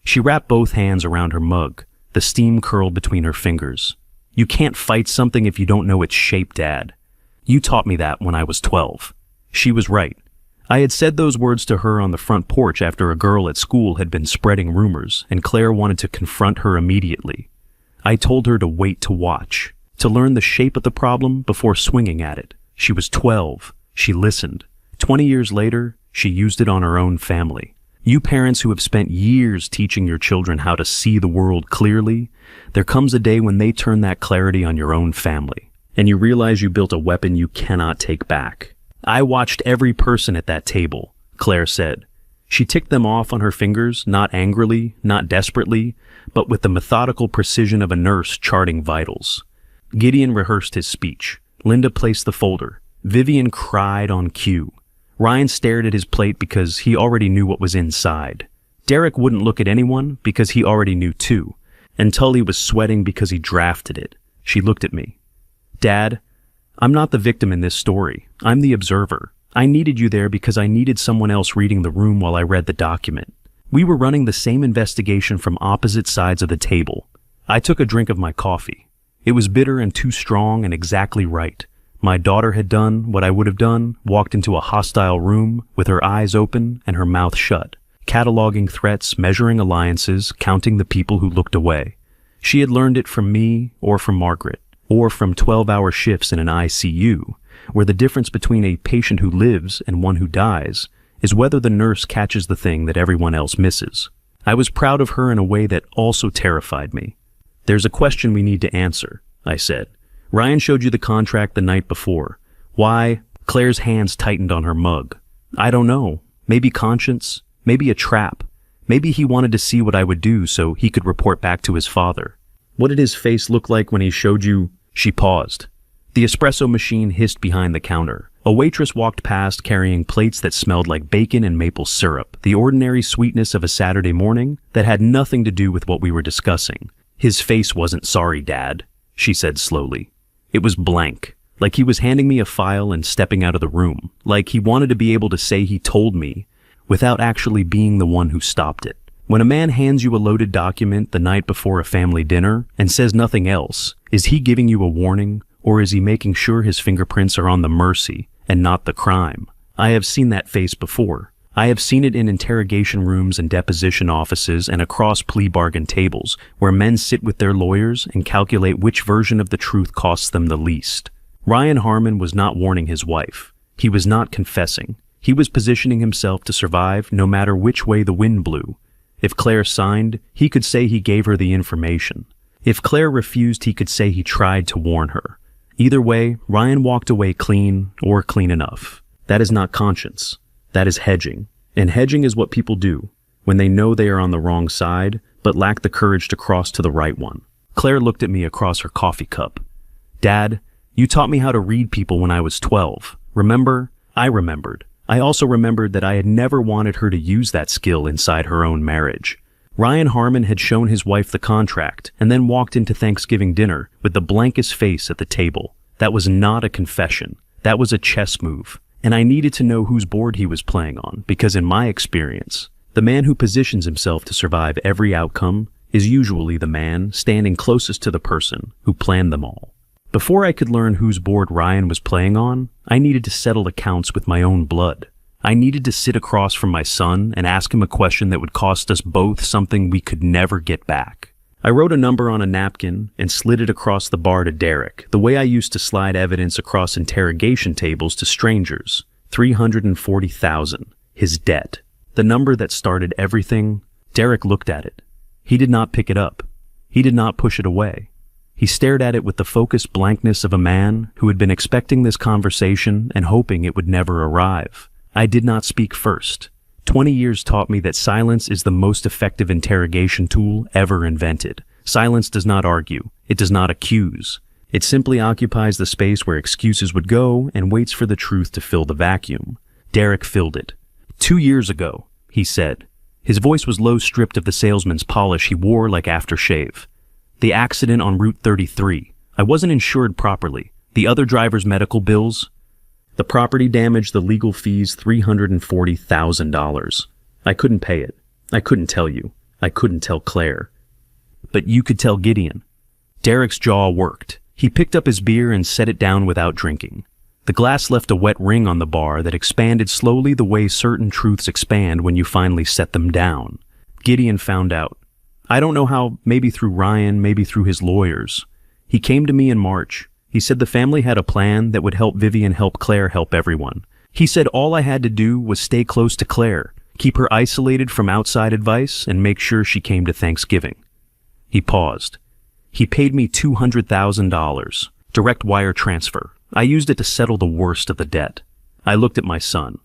She wrapped both hands around her mug. The steam curled between her fingers. You can't fight something if you don't know its shape, Dad. You taught me that when I was 12. She was right. I had said those words to her on the front porch after a girl at school had been spreading rumors, and Claire wanted to confront her immediately. I told her to wait to watch, to learn the shape of the problem before swinging at it. She was 12. She listened. 20 years later, she used it on her own family. You parents who have spent years teaching your children how to see the world clearly, there comes a day when they turn that clarity on your own family, and you realize you built a weapon you cannot take back. I watched every person at that table, Claire said. She ticked them off on her fingers, not angrily, not desperately, but with the methodical precision of a nurse charting vitals. Gideon rehearsed his speech. Linda placed the folder. Vivian cried on cue. Ryan stared at his plate because he already knew what was inside. Derek wouldn't look at anyone because he already knew too. And Tully was sweating because he drafted it. She looked at me. Dad, I'm not the victim in this story. I'm the observer. I needed you there because I needed someone else reading the room while I read the document. We were running the same investigation from opposite sides of the table. I took a drink of my coffee. It was bitter and too strong and exactly right. My daughter had done what I would have done, walked into a hostile room with her eyes open and her mouth shut, cataloging threats, measuring alliances, counting the people who looked away. She had learned it from me or from Margaret, or from 12-hour shifts in an ICU, where the difference between a patient who lives and one who dies is whether the nurse catches the thing that everyone else misses. I was proud of her in a way that also terrified me. There's a question we need to answer, I said. Ryan showed you the contract the night before. Why? Claire's hands tightened on her mug. I don't know. Maybe conscience. Maybe a trap. Maybe he wanted to see what I would do so he could report back to his father. What did his face look like when he showed you? She paused. The espresso machine hissed behind the counter. A waitress walked past carrying plates that smelled like bacon and maple syrup, the ordinary sweetness of a Saturday morning that had nothing to do with what we were discussing. His face wasn't sorry, Dad, she said slowly. It was blank, like he was handing me a file and stepping out of the room, like he wanted to be able to say he told me without actually being the one who stopped it. When a man hands you a loaded document the night before a family dinner and says nothing else, is he giving you a warning, or is he making sure his fingerprints are on the mercy and not the crime? I have seen that face before. I have seen it in interrogation rooms and deposition offices and across plea bargain tables, where men sit with their lawyers and calculate which version of the truth costs them the least. Ryan Harmon was not warning his wife. He was not confessing. He was positioning himself to survive no matter which way the wind blew. If Claire signed, he could say he gave her the information. If Claire refused, he could say he tried to warn her. Either way, Ryan walked away clean or clean enough. That is not conscience. That is hedging. And hedging is what people do when they know they are on the wrong side, but lack the courage to cross to the right one. Claire looked at me across her coffee cup. Dad, you taught me how to read people when I was 12. Remember? I remembered. I also remembered that I had never wanted her to use that skill inside her own marriage. Ryan Harmon had shown his wife the contract and then walked into Thanksgiving dinner with the blankest face at the table. That was not a confession. That was a chess move. And I needed to know whose board he was playing on, because in my experience, The man who positions himself to survive every outcome is usually the man standing closest to the person who planned them all. Before I could learn whose board Ryan was playing on, I needed to settle accounts with my own blood. I needed to sit across from my son and ask him a question that would cost us both something we could never get back. I wrote a number on a napkin and slid it across the bar to Derek, the way I used to slide evidence across interrogation tables to strangers. 340,000. His debt. The number that started everything. Derek looked at it. He did not pick it up. He did not push it away. He stared at it with the focused blankness of a man who had been expecting this conversation and hoping it would never arrive. I did not speak first. 20 years taught me that silence is the most effective interrogation tool ever invented. Silence does not argue. It does not accuse. It simply occupies the space where excuses would go and waits for the truth to fill the vacuum. Derek filled it. 2 years ago, he said. His voice was low, stripped of the salesman's polish he wore like aftershave. The accident on Route 33. I wasn't insured properly. The other driver's medical bills. The property damage, the legal fees, $340,000. I couldn't pay it. I couldn't tell you. I couldn't tell Claire. But you could tell Gideon. Derek's jaw worked. He picked up his beer and set it down without drinking. The glass left a wet ring on the bar that expanded slowly the way certain truths expand when you finally set them down. Gideon found out. I don't know how, maybe through Ryan, maybe through his lawyers. He came to me in March. He said the family had a plan that would help Vivian help Claire help everyone. He said all I had to do was stay close to Claire, keep her isolated from outside advice, and make sure she came to Thanksgiving. He paused. He paid me $200,000, direct wire transfer. I used it to settle the worst of the debt. I looked at my son,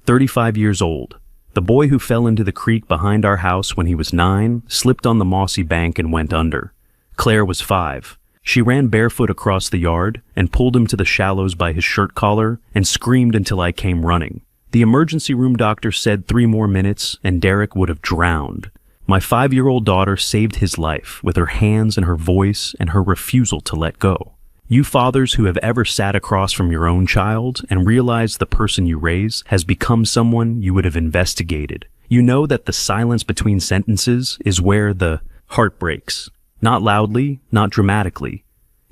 35 years old. The boy who fell into the creek behind our house when he was 9, slipped on the mossy bank and went under. Claire was 5. She ran barefoot across the yard and pulled him to the shallows by his shirt collar and screamed until I came running. The emergency room doctor said 3 more minutes and Derek would have drowned. My 5-year-old daughter saved his life with her hands and her voice and her refusal to let go. You fathers who have ever sat across from your own child and realized the person you raise has become someone you would have investigated. You know that the silence between sentences is where the heart breaks. Not loudly, not dramatically.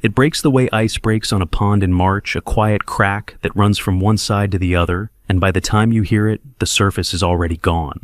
It breaks the way ice breaks on a pond in March, a quiet crack that runs from one side to the other, and by the time you hear it, the surface is already gone.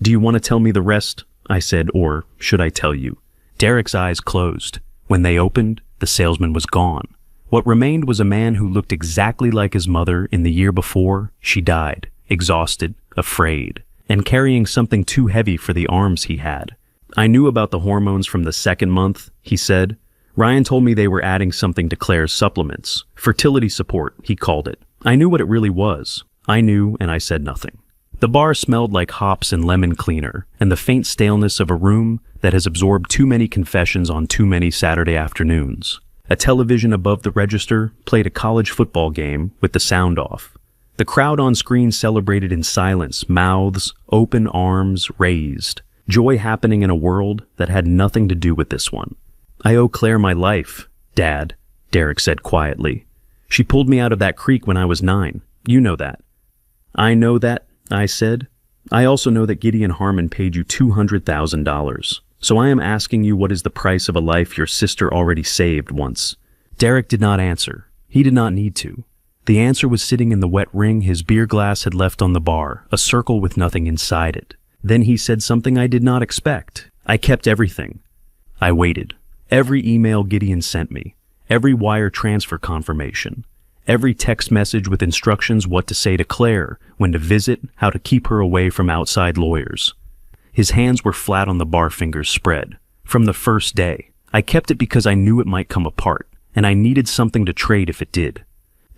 Do you want to tell me the rest? I said, or should I tell you? Derek's eyes closed. When they opened, the salesman was gone. What remained was a man who looked exactly like his mother in the year before she died, exhausted, afraid, and carrying something too heavy for the arms he had. I knew about the hormones from the 2nd month, he said. Ryan told me they were adding something to Claire's supplements. Fertility support, he called it. I knew what it really was. I knew, and I said nothing. The bar smelled like hops and lemon cleaner, and the faint staleness of a room that has absorbed too many confessions on too many Saturday afternoons. A television above the register played a college football game with the sound off. The crowd on screen celebrated in silence, mouths, open arms, raised. Joy happening in a world that had nothing to do with this one. I owe Claire my life, Dad, Derek said quietly. She pulled me out of that creek when I was 9. You know that. I know that, I said. I also know that Gideon Harmon paid you $200,000. So I am asking you, what is the price of a life your sister already saved once? Derek did not answer. He did not need to. The answer was sitting in the wet ring his beer glass had left on the bar, a circle with nothing inside it. Then he said something I did not expect. I kept everything. I waited. Every email Gideon sent me. Every wire transfer confirmation. Every text message with instructions what to say to Claire, when to visit, how to keep her away from outside lawyers. His hands were flat on the bar, fingers spread. From the first day, I kept it because I knew it might come apart, and I needed something to trade if it did.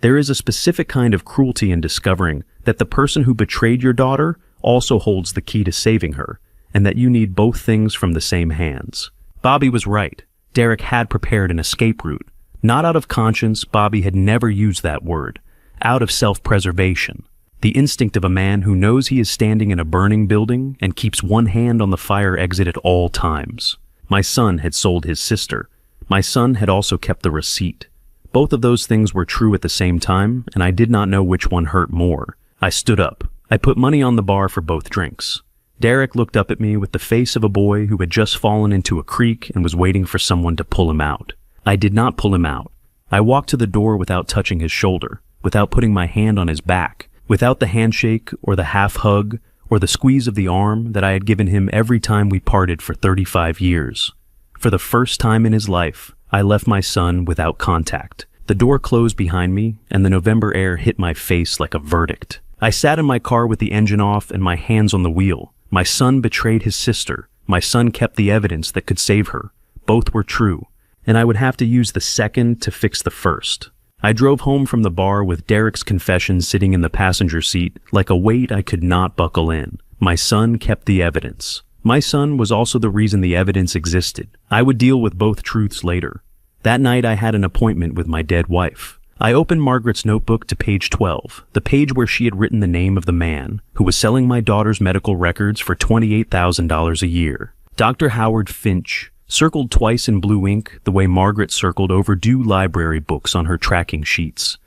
There is a specific kind of cruelty in discovering that the person who betrayed your daughter also holds the key to saving her, and that you need both things from the same hands. Bobby was right. Derek had prepared an escape route. Not out of conscience, Bobby had never used that word. Out of self-preservation. The instinct of a man who knows he is standing in a burning building and keeps one hand on the fire exit at all times. My son had sold his sister. My son had also kept the receipt. Both of those things were true at the same time, and I did not know which one hurt more. I stood up. I put money on the bar for both drinks. Derek looked up at me with the face of a boy who had just fallen into a creek and was waiting for someone to pull him out. I did not pull him out. I walked to the door without touching his shoulder, without putting my hand on his back, without the handshake or the half hug or the squeeze of the arm that I had given him every time we parted for 35 years. For the first time in his life, I left my son without contact. The door closed behind me, and the November air hit my face like a verdict. I sat in my car with the engine off and my hands on the wheel. My son betrayed his sister. My son kept the evidence that could save her. Both were true, and I would have to use the second to fix the first. I drove home from the bar with Derek's confession sitting in the passenger seat like a weight I could not buckle in. My son kept the evidence. My son was also the reason the evidence existed. I would deal with both truths later. That night I had an appointment with my dead wife. I opened Margaret's notebook to page 12, the page where she had written the name of the man who was selling my daughter's medical records for $28,000 a year. Dr. Howard Finch, circled twice in blue ink the way Margaret circled overdue library books on her tracking sheets.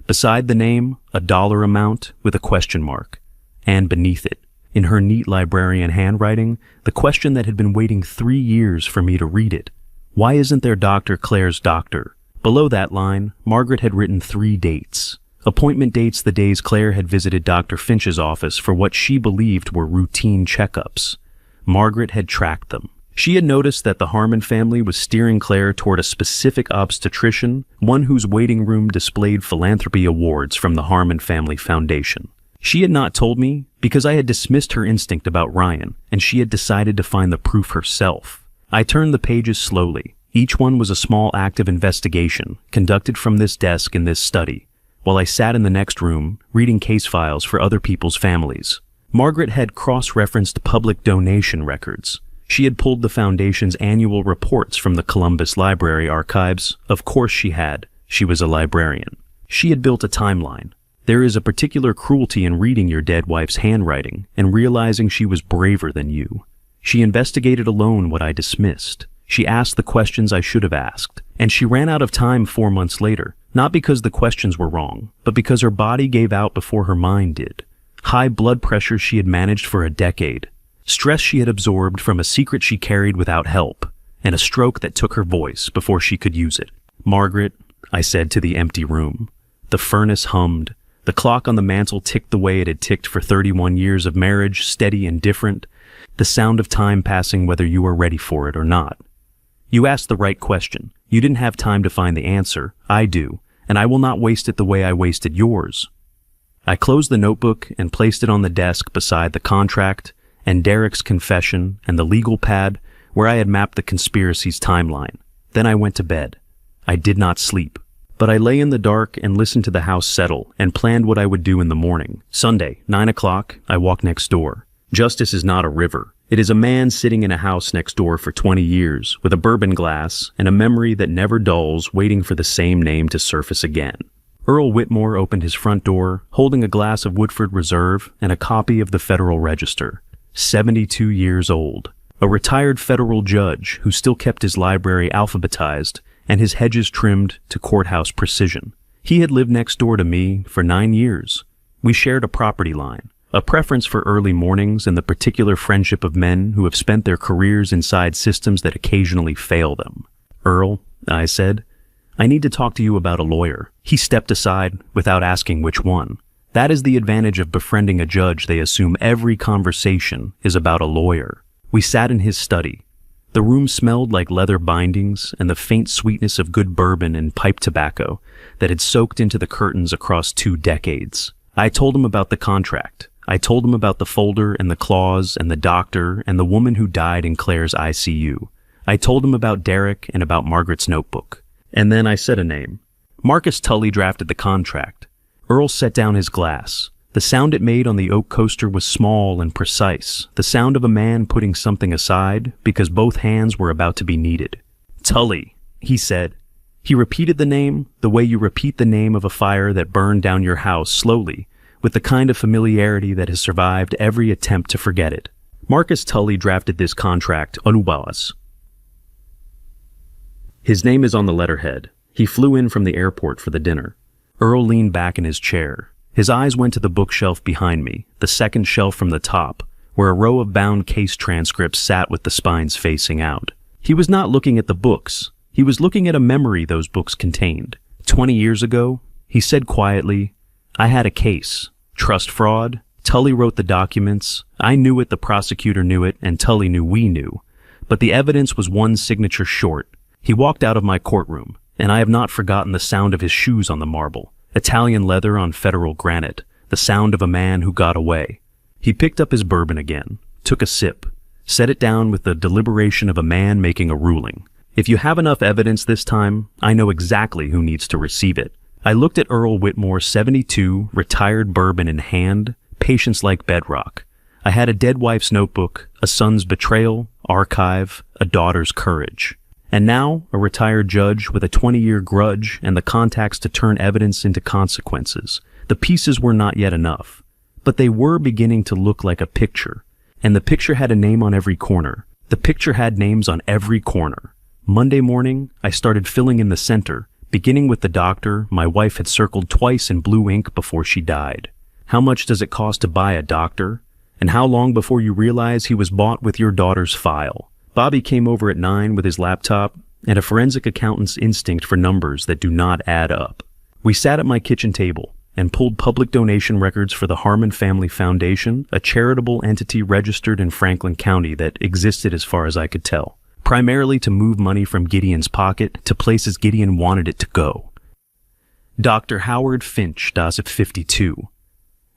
Beside the name, a dollar amount with a question mark. And beneath it, in her neat librarian handwriting, the question that had been waiting 3 years for me to read it. Why isn't there Dr. Claire's doctor? Below that line, Margaret had written 3 dates. Appointment dates the days Claire had visited Dr. Finch's office for what she believed were routine checkups. Margaret had tracked them. She had noticed that the Harmon family was steering Claire toward a specific obstetrician, one whose waiting room displayed philanthropy awards from the Harmon Family Foundation. She had not told me because I had dismissed her instinct about Ryan, and she had decided to find the proof herself. I turned the pages slowly. Each one was a small act of investigation, conducted from this desk in this study, while I sat in the next room, reading case files for other people's families. Margaret had cross-referenced public donation records. She had pulled the Foundation's annual reports from the Columbus Library archives. Of course she had. She was a librarian. She had built a timeline. There is a particular cruelty in reading your dead wife's handwriting and realizing she was braver than you. She investigated alone what I dismissed. She asked the questions I should have asked, and she ran out of time 4 months later, not because the questions were wrong, but because her body gave out before her mind did. High blood pressure she had managed for a decade, stress she had absorbed from a secret she carried without help, and a stroke that took her voice before she could use it. "Margaret," I said to the empty room. The furnace hummed. The clock on the mantel ticked the way it had ticked for 31 years of marriage, steady and different, the sound of time passing whether you were ready for it or not. You asked the right question. You didn't have time to find the answer. I do, and I will not waste it the way I wasted yours. I closed the notebook and placed it on the desk beside the contract and Derek's confession and the legal pad where I had mapped the conspiracy's timeline. Then I went to bed. I did not sleep, but I lay in the dark and listened to the house settle and planned what I would do in the morning. Sunday, 9 o'clock, I walked next door. Justice is not a river. It is a man sitting in a house next door for 20 years with a bourbon glass and a memory that never dulls, waiting for the same name to surface again. Earl Whitmore opened his front door, holding a glass of Woodford Reserve and a copy of the Federal Register. 72 years old. A retired federal judge who still kept his library alphabetized and his hedges trimmed to courthouse precision. He had lived next door to me for 9 years. We shared a property line. A preference for early mornings and the particular friendship of men who have spent their careers inside systems that occasionally fail them. "Earl," I said, "I need to talk to you about a lawyer." He stepped aside without asking which one. That is the advantage of befriending a judge. They assume every conversation is about a lawyer. We sat in his study. The room smelled like leather bindings and the faint sweetness of good bourbon and pipe tobacco that had soaked into the curtains across 2 decades. I told him about the contract. I told him about the folder and the clause and the doctor and the woman who died in Claire's ICU. I told him about Derek and about Margaret's notebook. And then I said a name. Marcus Tully drafted the contract. Earl set down his glass. The sound it made on the oak coaster was small and precise, the sound of a man putting something aside because both hands were about to be needed. "Tully," he said. He repeated the name the way you repeat the name of a fire that burned down your house slowly, with the kind of familiarity that has survived every attempt to forget it. Marcus Tully drafted this contract Onubas. His name is on the letterhead. He flew in from the airport for the dinner. Earl leaned back in his chair. His eyes went to the bookshelf behind me, the second shelf from the top, where a row of bound case transcripts sat with the spines facing out. He was not looking at the books. He was looking at a memory those books contained. 20 years ago, he said quietly, "I had a case. Trust fraud. Tully wrote the documents. I knew it, the prosecutor knew it, and Tully knew we knew. But the evidence was one signature short." He walked out of my courtroom, and I have not forgotten the sound of his shoes on the marble, Italian leather on federal granite, the sound of a man who got away. He picked up his bourbon again, took a sip, set it down with the deliberation of a man making a ruling. "If you have enough evidence this time, I know exactly who needs to receive it." I looked at Earl Whitmore, 72, retired, bourbon in hand, patience like bedrock. I had a dead wife's notebook, a son's betrayal, archive, a daughter's courage. And now, a retired judge with a 20-year grudge and the contacts to turn evidence into consequences. The pieces were not yet enough, but they were beginning to look like a picture. And the picture had a name on every corner. The picture had names on every corner. Monday morning, I started filling in the center, beginning with the doctor my wife had circled twice in blue ink before she died. How much does it cost to buy a doctor? And how long before you realize he was bought with your daughter's file? Bobby came over at 9 with his laptop and a forensic accountant's instinct for numbers that do not add up. We sat at my kitchen table and pulled public donation records for the Harmon Family Foundation, a charitable entity registered in Franklin County that existed as far as I could tell, primarily to move money from Gideon's pocket to places Gideon wanted it to go. Dr. Howard Finch, das 52.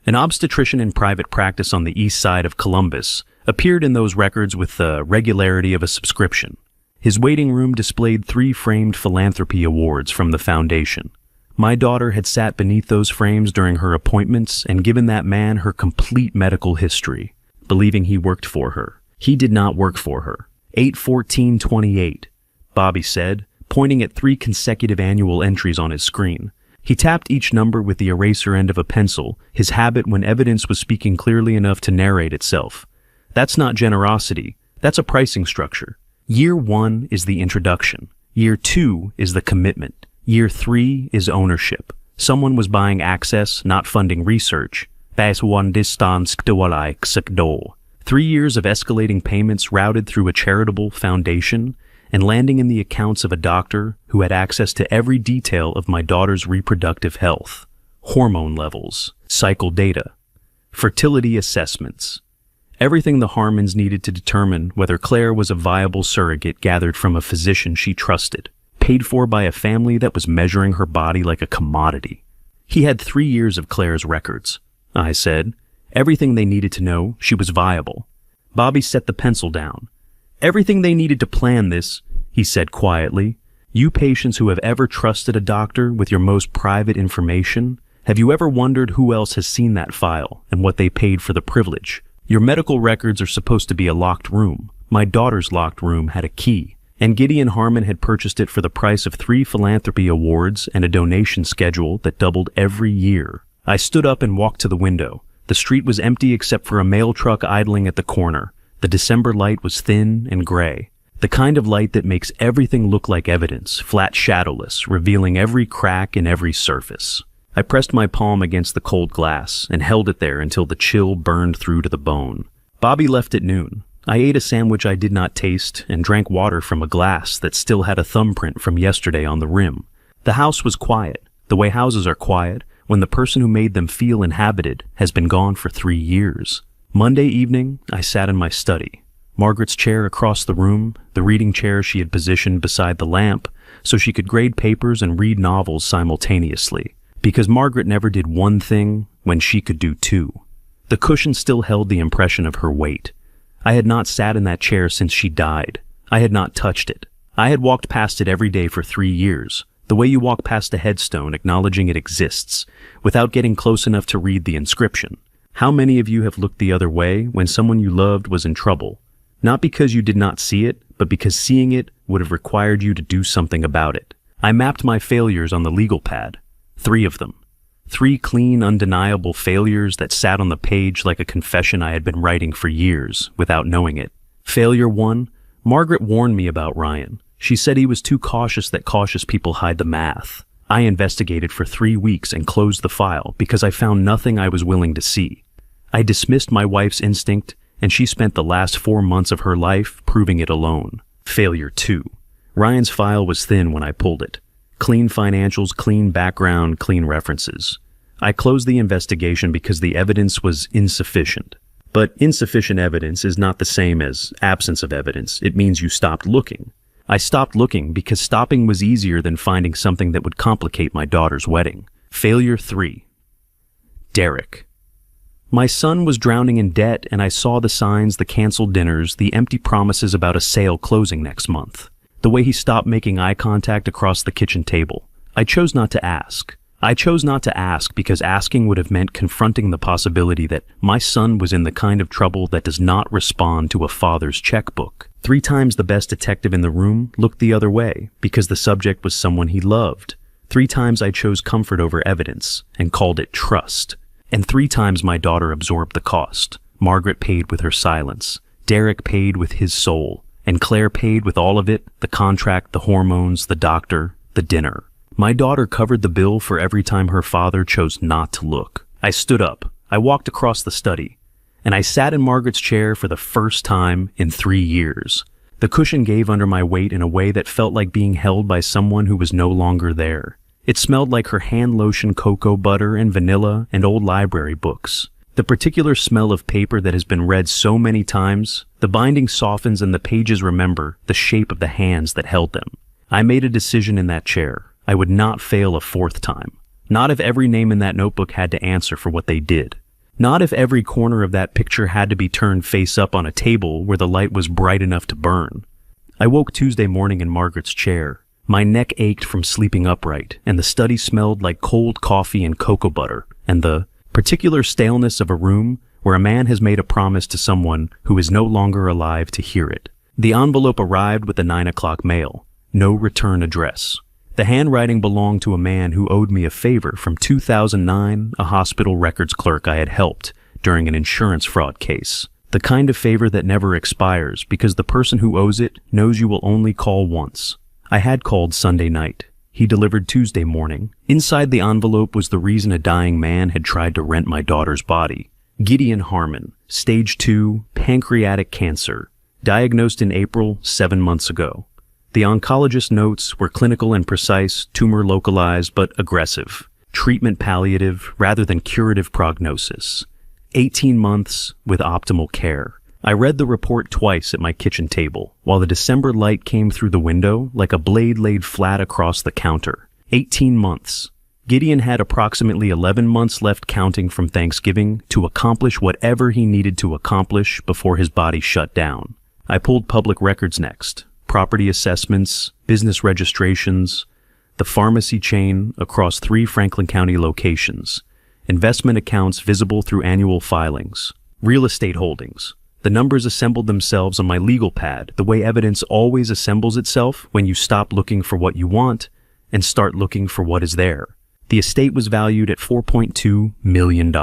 An obstetrician in private practice on the east side of Columbus, appeared in those records with the regularity of a subscription. His waiting room displayed 3 framed philanthropy awards from the foundation. My daughter had sat beneath those frames during her appointments and given that man her complete medical history, believing he worked for her. He did not work for her. 8/14/28, Bobby said, pointing at 3 consecutive annual entries on his screen. He tapped each number with the eraser end of a pencil, his habit when evidence was speaking clearly enough to narrate itself. That's not generosity. That's a pricing structure. Year 1 is the introduction. Year 2 is the commitment. Year 3 is ownership. Someone was buying access, not funding research. 3 years of escalating payments routed through a charitable foundation and landing in the accounts of a doctor who had access to every detail of my daughter's reproductive health, hormone levels, cycle data, fertility assessments, everything the Harmons needed to determine whether Claire was a viable surrogate gathered from a physician she trusted, paid for by a family that was measuring her body like a commodity. He had 3 years of Claire's records, I said. Everything they needed to know she was viable. Bobby set the pencil down. Everything they needed to plan this, he said quietly. You patients who have ever trusted a doctor with your most private information, have you ever wondered who else has seen that file and what they paid for the privilege? Your medical records are supposed to be a locked room. My daughter's locked room had a key, and Gideon Harmon had purchased it for the price of 3 philanthropy awards and a donation schedule that doubled every year. I stood up and walked to the window. The street was empty except for a mail truck idling at the corner. The December light was thin and gray, the kind of light that makes everything look like evidence, flat shadowless, revealing every crack in every surface. I pressed my palm against the cold glass and held it there until the chill burned through to the bone. Bobby left at noon. I ate a sandwich I did not taste and drank water from a glass that still had a thumbprint from yesterday on the rim. The house was quiet, the way houses are quiet when the person who made them feel inhabited has been gone for 3 years. Monday evening, I sat in my study. Margaret's chair across the room, the reading chair she had positioned beside the lamp, so she could grade papers and read novels simultaneously, because Margaret never did one thing when she could do 2. The cushion still held the impression of her weight. I had not sat in that chair since she died. I had not touched it. I had walked past it every day for 3 years, the way you walk past a headstone acknowledging it exists, without getting close enough to read the inscription. How many of you have looked the other way when someone you loved was in trouble? Not because you did not see it, but because seeing it would have required you to do something about it. I mapped my failures on the legal pad. 3 of them. 3 clean, undeniable failures that sat on the page like a confession I had been writing for years, without knowing it. Failure 1, Margaret warned me about Ryan. She said he was too cautious that cautious people hide the math. I investigated for 3 weeks and closed the file because I found nothing I was willing to see. I dismissed my wife's instinct and she spent the last 4 months of her life proving it alone. Failure 2. Ryan's file was thin when I pulled it. Clean financials, clean background, clean references. I closed the investigation because the evidence was insufficient. But insufficient evidence is not the same as absence of evidence. It means you stopped looking. I stopped looking because stopping was easier than finding something that would complicate my daughter's wedding. Failure 3. Derek. My son was drowning in debt, and I saw the signs, the canceled dinners, the empty promises about a sale closing next month. The way he stopped making eye contact across the kitchen table. I chose not to ask. I chose not to ask because asking would have meant confronting the possibility that my son was in the kind of trouble that does not respond to a father's checkbook. 3 times the best detective in the room looked the other way because the subject was someone he loved. 3 times I chose comfort over evidence and called it trust. And 3 times my daughter absorbed the cost. Margaret paid with her silence. Derek paid with his soul. And Claire paid with all of it, the contract, the hormones, the doctor, the dinner. My daughter covered the bill for every time her father chose not to look. I stood up. I walked across the study. And I sat in Margaret's chair for the first time in 3 years. The cushion gave under my weight in a way that felt like being held by someone who was no longer there. It smelled like her hand lotion, cocoa butter, and vanilla, and old library books. The particular smell of paper that has been read so many times, the binding softens and the pages remember the shape of the hands that held them. I made a decision in that chair. I would not fail a 4th time. Not if every name in that notebook had to answer for what they did. Not if every corner of that picture had to be turned face up on a table where the light was bright enough to burn. I woke Tuesday morning in Margaret's chair. My neck ached from sleeping upright, and the study smelled like cold coffee and cocoa butter, and the particular staleness of a room where a man has made a promise to someone who is no longer alive to hear it. The envelope arrived with the 9 o'clock mail. No return address. The handwriting belonged to a man who owed me a favor from 2009, a hospital records clerk I had helped during an insurance fraud case. The kind of favor that never expires because the person who owes it knows you will only call once. I had called Sunday night. He delivered Tuesday morning. Inside the envelope was the reason a dying man had tried to rent my daughter's body. Gideon Harmon, stage 2, pancreatic cancer, diagnosed in April 7 months ago. The oncologist notes were clinical and precise, tumor localized but aggressive. Treatment palliative rather than curative prognosis. 18 months with optimal care. I read the report twice at my kitchen table, while the December light came through the window like a blade laid flat across the counter. 18 months. Gideon had approximately 11 months left counting from Thanksgiving to accomplish whatever he needed to accomplish before his body shut down. I pulled public records next. Property assessments, business registrations, the pharmacy chain across 3 Franklin County locations, investment accounts visible through annual filings, real estate holdings. The numbers assembled themselves on my legal pad, the way evidence always assembles itself when you stop looking for what you want and start looking for what is there. The estate was valued at $4.2 million.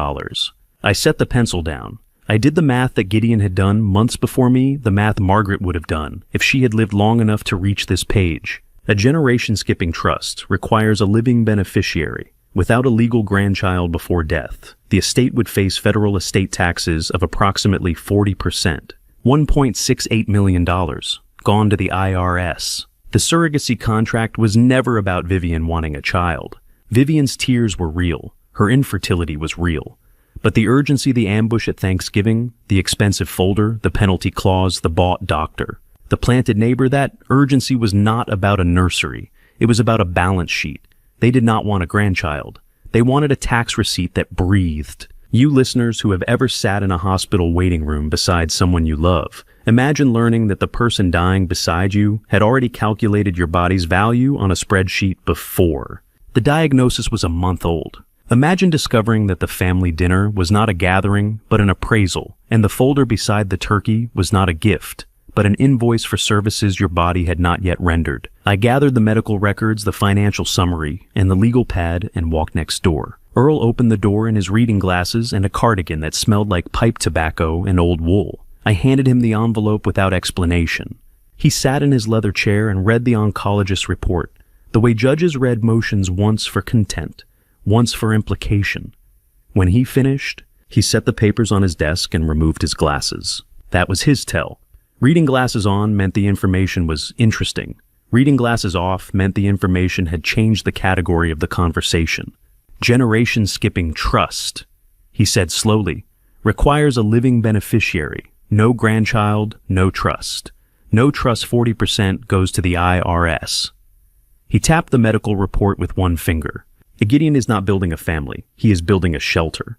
I set the pencil down. I did the math that Gideon had done months before me, the math Margaret would have done if she had lived long enough to reach this page. A generation-skipping trust requires a living beneficiary. Without a legal grandchild before death, the estate would face federal estate taxes of approximately 40%. $1.68 million gone to the IRS. The surrogacy contract was never about Vivian wanting a child. Vivian's tears were real. Her infertility was real. But the urgency, the ambush at Thanksgiving, the expensive folder, the penalty clause, the bought doctor, the planted neighbor, that urgency was not about a nursery. It was about a balance sheet. They did not want a grandchild. They wanted a tax receipt that breathed. You listeners who have ever sat in a hospital waiting room beside someone you love, imagine learning that the person dying beside you had already calculated your body's value on a spreadsheet before. The diagnosis was a month old. Imagine discovering that the family dinner was not a gathering, but an appraisal, and the folder beside the turkey was not a gift, but an invoice for services your body had not yet rendered. I gathered the medical records, the financial summary, and the legal pad and walked next door. Earl opened the door in his reading glasses and a cardigan that smelled like pipe tobacco and old wool. I handed him the envelope without explanation. He sat in his leather chair and read the oncologist's report, the way judges read motions once for contempt, once for implication. When he finished, He set the papers on his desk and removed his glasses. That was his tell. Reading glasses on meant the information was interesting. Reading glasses off meant the information had changed the category of the conversation. Generation-skipping trust, he said slowly, requires a living beneficiary. No grandchild, no trust. No trust 40% goes to the IRS. He tapped the medical report with one finger. Gideon is not building a family. He is building a shelter.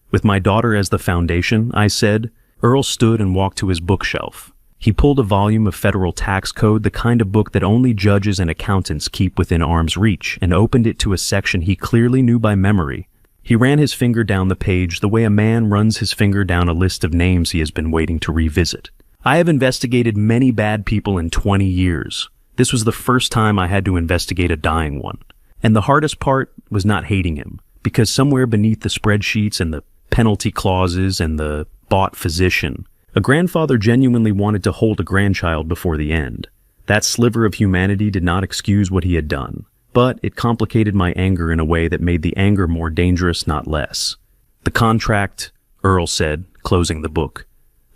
With my daughter as the foundation, I said. Earl stood and walked to his bookshelf. He pulled a volume of federal tax code, the kind of book that only judges and accountants keep within arm's reach, and opened it to a section he clearly knew by memory. He ran his finger down the page the way a man runs his finger down a list of names he has been waiting to revisit. I have investigated many bad people in 20 years. This was the first time I had to investigate a dying one. And the hardest part was not hating him, because somewhere beneath the spreadsheets and the penalty clauses and the bought physician, a grandfather genuinely wanted to hold a grandchild before the end. That sliver of humanity did not excuse what he had done, but it complicated my anger in a way that made the anger more dangerous, not less. The contract, Earl said, closing the book.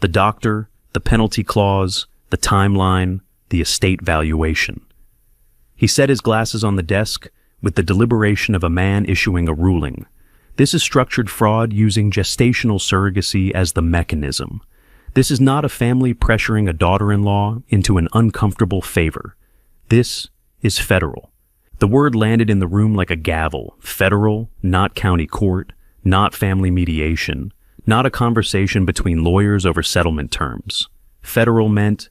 The doctor, the penalty clause, the timeline, the estate valuation. He set his glasses on the desk with the deliberation of a man issuing a ruling. This is structured fraud using gestational surrogacy as the mechanism. This is not a family pressuring a daughter-in-law into an uncomfortable favor. This is federal. The word landed in the room like a gavel. Federal, not county court, not family mediation, not a conversation between lawyers over settlement terms. Federal meant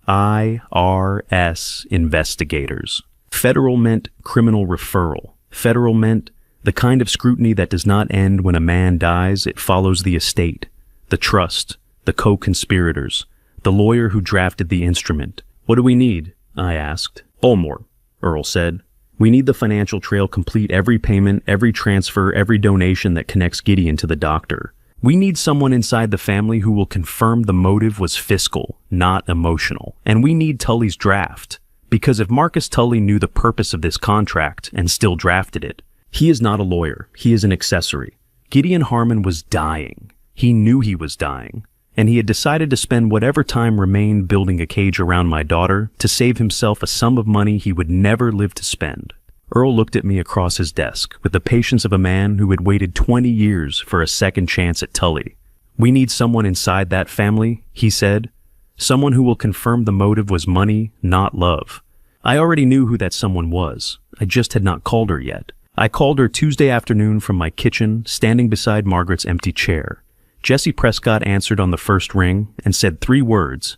IRS investigators. Federal meant criminal referral. Federal meant the kind of scrutiny that does not end when a man dies. It follows the estate, the trust, the co-conspirators, the lawyer who drafted the instrument. What do we need? I asked. Bullmore, Earl said. We need the financial trail complete, every payment, every transfer, every donation that connects Gideon to the doctor. We need someone inside the family who will confirm the motive was fiscal, not emotional. And we need Tully's draft. Because if Marcus Tully knew the purpose of this contract and still drafted it, he is not a lawyer. He is an accessory. Gideon Harmon was dying. He knew he was dying. And he had decided to spend whatever time remained building a cage around my daughter to save himself a sum of money he would never live to spend. Earl looked at me across his desk with the patience of a man who had waited 20 years for a second chance at Tully. We need someone inside that family, he said. Someone who will confirm the motive was money, not love. I already knew who that someone was. I just had not called her yet. I called her Tuesday afternoon from my kitchen, standing beside Margaret's empty chair. Jessie Prescott answered on the first ring and said 3 words.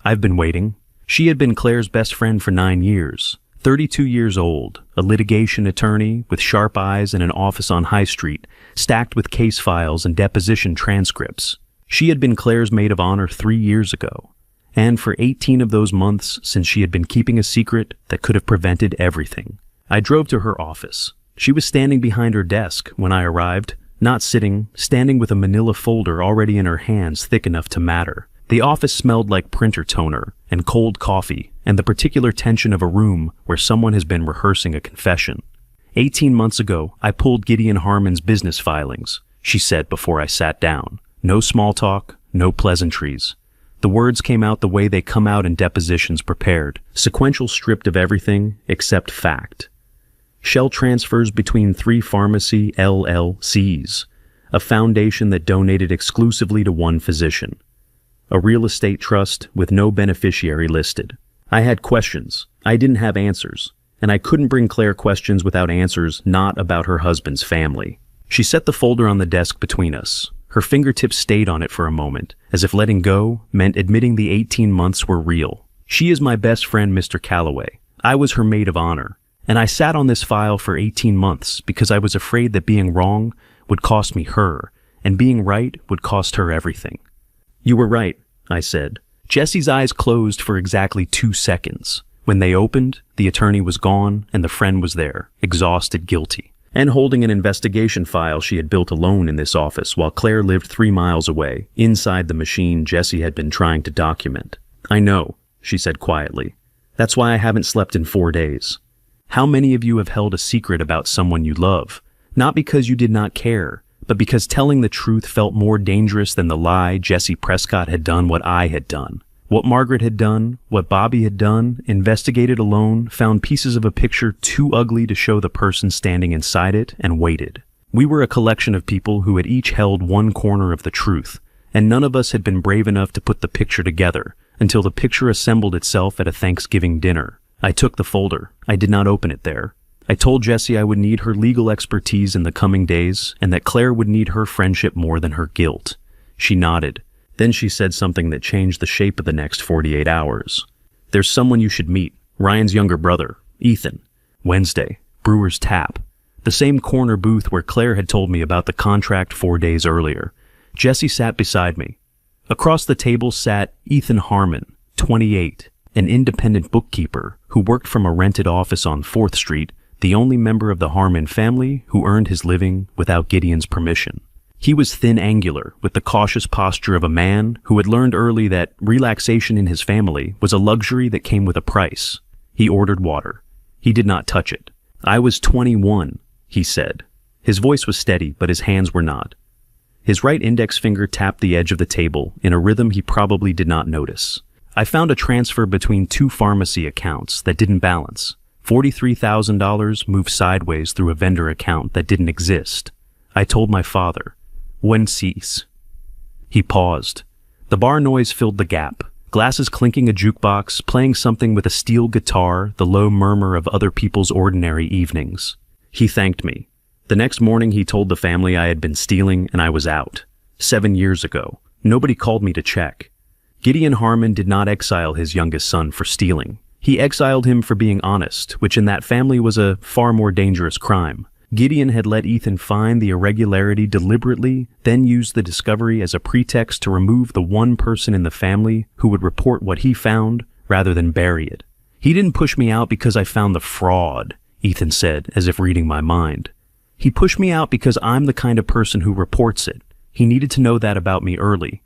I've been waiting. She had been Claire's best friend for 9 years. 32 years old, a litigation attorney with sharp eyes and an office on High Street, stacked with case files and deposition transcripts. She had been Claire's maid of honor 3 years ago. And for 18 of those months since she had been keeping a secret that could have prevented everything. I drove to her office. She was standing behind her desk when I arrived, not sitting, standing with a manila folder already in her hands thick enough to matter. The office smelled like printer toner and cold coffee and the particular tension of a room where someone has been rehearsing a confession. 18 months ago, I pulled Gideon Harmon's business filings, she said before I sat down. No small talk, no pleasantries. The words came out the way they come out in depositions prepared, sequential, stripped of everything except fact. Shell transfers between 3 pharmacy LLCs, a foundation that donated exclusively to one physician. A real estate trust with no beneficiary listed. I had questions. I didn't have answers. And I couldn't bring Claire questions without answers not about her husband's family. She set the folder on the desk between us. Her fingertips stayed on it for a moment, as if letting go meant admitting the 18 months were real. She is my best friend, Mr. Calloway. I was her maid of honor. And I sat on this file for 18 months because I was afraid that being wrong would cost me her, and being right would cost her everything. You were right, I said. Jessie's eyes closed for exactly 2 seconds. When they opened, the attorney was gone and the friend was there, exhausted, guilty, and holding an investigation file she had built alone in this office while Claire lived 3 miles away, inside the machine Jessie had been trying to document. I know, she said quietly. That's why I haven't slept in 4 days. How many of you have held a secret about someone you love? Not because you did not care, but because telling the truth felt more dangerous than the lie Jesse Prescott had done what I had done. What Margaret had done, what Bobby had done, investigated alone, found pieces of a picture too ugly to show the person standing inside it, and waited. We were a collection of people who had each held one corner of the truth, and none of us had been brave enough to put the picture together until the picture assembled itself at a Thanksgiving dinner. I took the folder. I did not open it there. I told Jessie I would need her legal expertise in the coming days, and that Claire would need her friendship more than her guilt. She nodded. Then she said something that changed the shape of the next 48 hours. There's someone you should meet. Ryan's younger brother, Ethan. Wednesday, Brewer's Tap. The same corner booth where Claire had told me about the contract 4 days earlier. Jessie sat beside me. Across the table sat Ethan Harmon, 28, an independent bookkeeper who worked from a rented office on 4th Street, the only member of the Harmon family who earned his living without Gideon's permission. He was thin-angular, with the cautious posture of a man who had learned early that relaxation in his family was a luxury that came with a price. He ordered water. He did not touch it. I was 21, he said. His voice was steady, but his hands were not. His right index finger tapped the edge of the table in a rhythm he probably did not notice. I found a transfer between 2 pharmacy accounts that didn't balance. $43,000 moved sideways through a vendor account that didn't exist. I told my father. Wences. He paused. The bar noise filled the gap. Glasses clinking a jukebox, playing something with a steel guitar, the low murmur of other people's ordinary evenings. He thanked me. The next morning he told the family I had been stealing and I was out. 7 years ago. Nobody called me to check. Gideon Harmon did not exile his youngest son for stealing. He exiled him for being honest, which in that family was a far more dangerous crime. Gideon had let Ethan find the irregularity deliberately, then used the discovery as a pretext to remove the one person in the family who would report what he found rather than bury it. He didn't push me out because I found the fraud, Ethan said, as if reading my mind. He pushed me out because I'm the kind of person who reports it. He needed to know that about me early.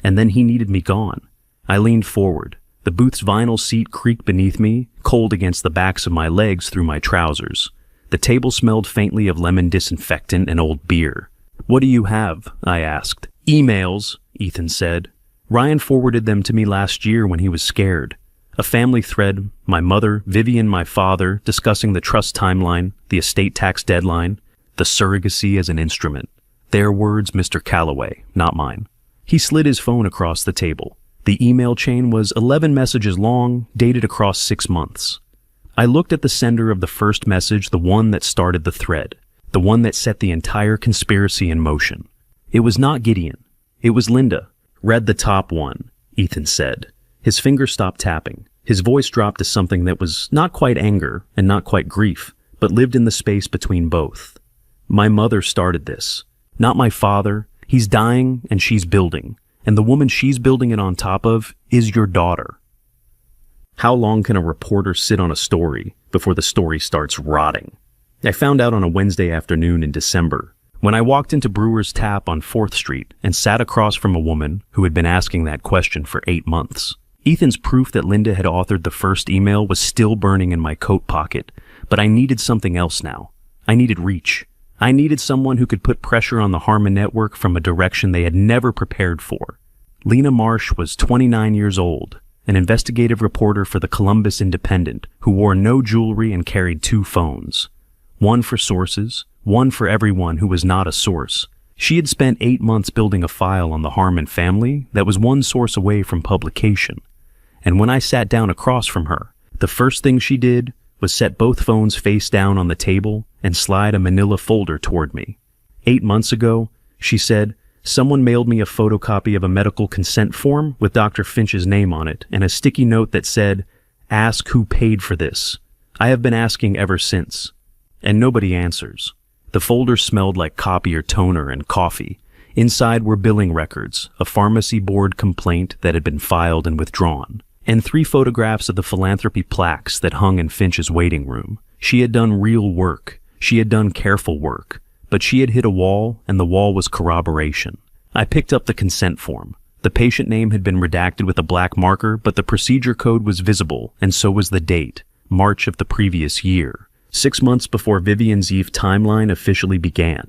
And then he needed me gone. I leaned forward. The booth's vinyl seat creaked beneath me, cold against the backs of my legs through my trousers. The table smelled faintly of lemon disinfectant and old beer. What do you have? I asked. Emails, Ethan said. Ryan forwarded them to me last year when he was scared. A family thread, my mother, Vivian, my father, discussing the trust timeline, the estate tax deadline, the surrogacy as an instrument. Their words, Mr. Calloway, not mine. He slid his phone across the table. The email chain was 11 messages long, dated across 6 months. I looked at the sender of the first message, the one that started the thread, the one that set the entire conspiracy in motion. It was not Gideon. It was Linda. Read the top one, Ethan said. His finger stopped tapping. His voice dropped to something that was not quite anger and not quite grief, but lived in the space between both. My mother started this. Not my father. He's dying and she's building. And the woman she's building it on top of is your daughter. How long can a reporter sit on a story before the story starts rotting? I found out on a Wednesday afternoon in December, when I walked into Brewer's Tap on 4th Street and sat across from a woman who had been asking that question for 8 months. Ethan's proof that Linda had authored the first email was still burning in my coat pocket, but I needed something else now. I needed reach. I needed someone who could put pressure on the Harmon network from a direction they had never prepared for. Lena Marsh was 29 years old, an investigative reporter for the Columbus Independent who wore no jewelry and carried 2 phones. One for sources, one for everyone who was not a source. She had spent 8 months building a file on the Harmon family that was one source away from publication. And when I sat down across from her, the first thing she did was set both phones face down on the table and slide a manila folder toward me. 8 months ago, she said, someone mailed me a photocopy of a medical consent form with Dr. Finch's name on it and a sticky note that said, "Ask who paid for this." I have been asking ever since. And nobody answers. The folder smelled like copier toner and coffee. Inside were billing records, a pharmacy board complaint that had been filed and withdrawn, and 3 photographs of the philanthropy plaques that hung in Finch's waiting room. She had done real work. She had done careful work. But she had hit a wall, and the wall was corroboration. I picked up the consent form. The patient name had been redacted with a black marker, but the procedure code was visible, and so was the date, March of the previous year, 6 months before Vivian's Eve timeline officially began.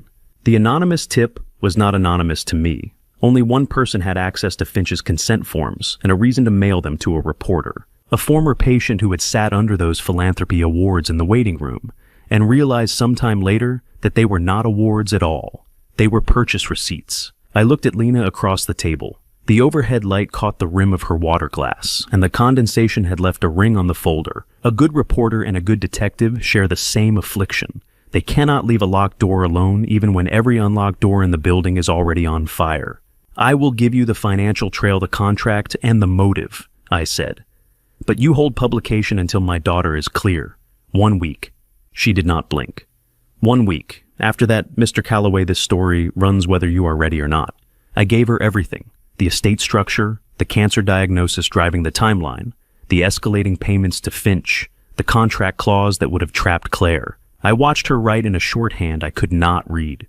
The anonymous tip was not anonymous to me. Only one person had access to Finch's consent forms and a reason to mail them to a reporter. A former patient who had sat under those philanthropy awards in the waiting room and realized sometime later that they were not awards at all. They were purchase receipts. I looked at Lena across the table. The overhead light caught the rim of her water glass, and the condensation had left a ring on the folder. A good reporter and a good detective share the same affliction. They cannot leave a locked door alone even when every unlocked door in the building is already on fire. I will give you the financial trail, the contract, and the motive, I said. But you hold publication until my daughter is clear. 1 week. She did not blink. 1 week. After that, Mr. Calloway, this story runs whether you are ready or not. I gave her everything. The estate structure, the cancer diagnosis driving the timeline, the escalating payments to Finch, the contract clause that would have trapped Claire. I watched her write in a shorthand I could not read,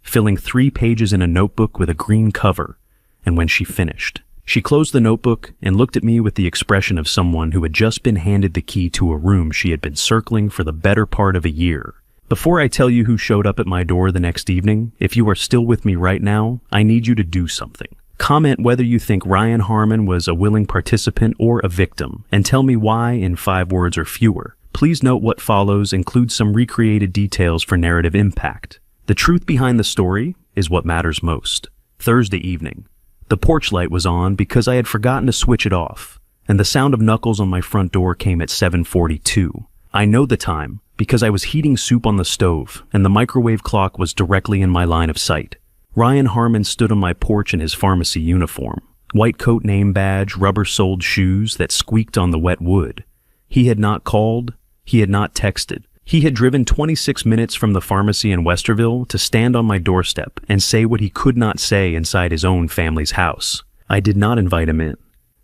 filling 3 pages in a notebook with a green cover, and when she finished, she closed the notebook and looked at me with the expression of someone who had just been handed the key to a room she had been circling for the better part of a year. Before I tell you who showed up at my door the next evening, if you are still with me right now, I need you to do something. Comment whether you think Ryan Harmon was a willing participant or a victim, and tell me why in 5 words or fewer. Please note what follows includes some recreated details for narrative impact. The truth behind the story is what matters most. Thursday evening. The porch light was on because I had forgotten to switch it off, and the sound of knuckles on my front door came at 7:42. I know the time because I was heating soup on the stove, and the microwave clock was directly in my line of sight. Ryan Harmon stood on my porch in his pharmacy uniform, white coat name badge, rubber-soled shoes that squeaked on the wet wood. He had not called, he had not texted. He had driven 26 minutes from the pharmacy in Westerville to stand on my doorstep and say what he could not say inside his own family's house. I did not invite him in.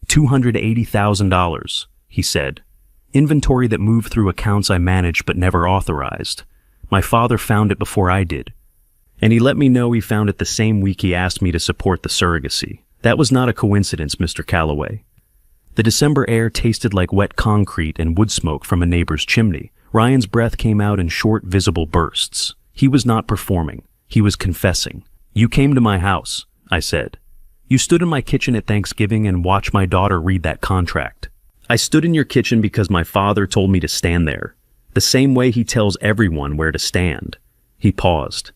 $280,000, he said. Inventory that moved through accounts I managed but never authorized. My father found it before I did. And he let me know he found it the same week he asked me to support the surrogacy. That was not a coincidence, Mr. Calloway. The December air tasted like wet concrete and wood smoke from a neighbor's chimney. Ryan's breath came out in short, visible bursts. He was not performing. He was confessing. You came to my house, I said. You stood in my kitchen at Thanksgiving and watched my daughter read that contract. I stood in your kitchen because my father told me to stand there, the same way he tells everyone where to stand. He paused.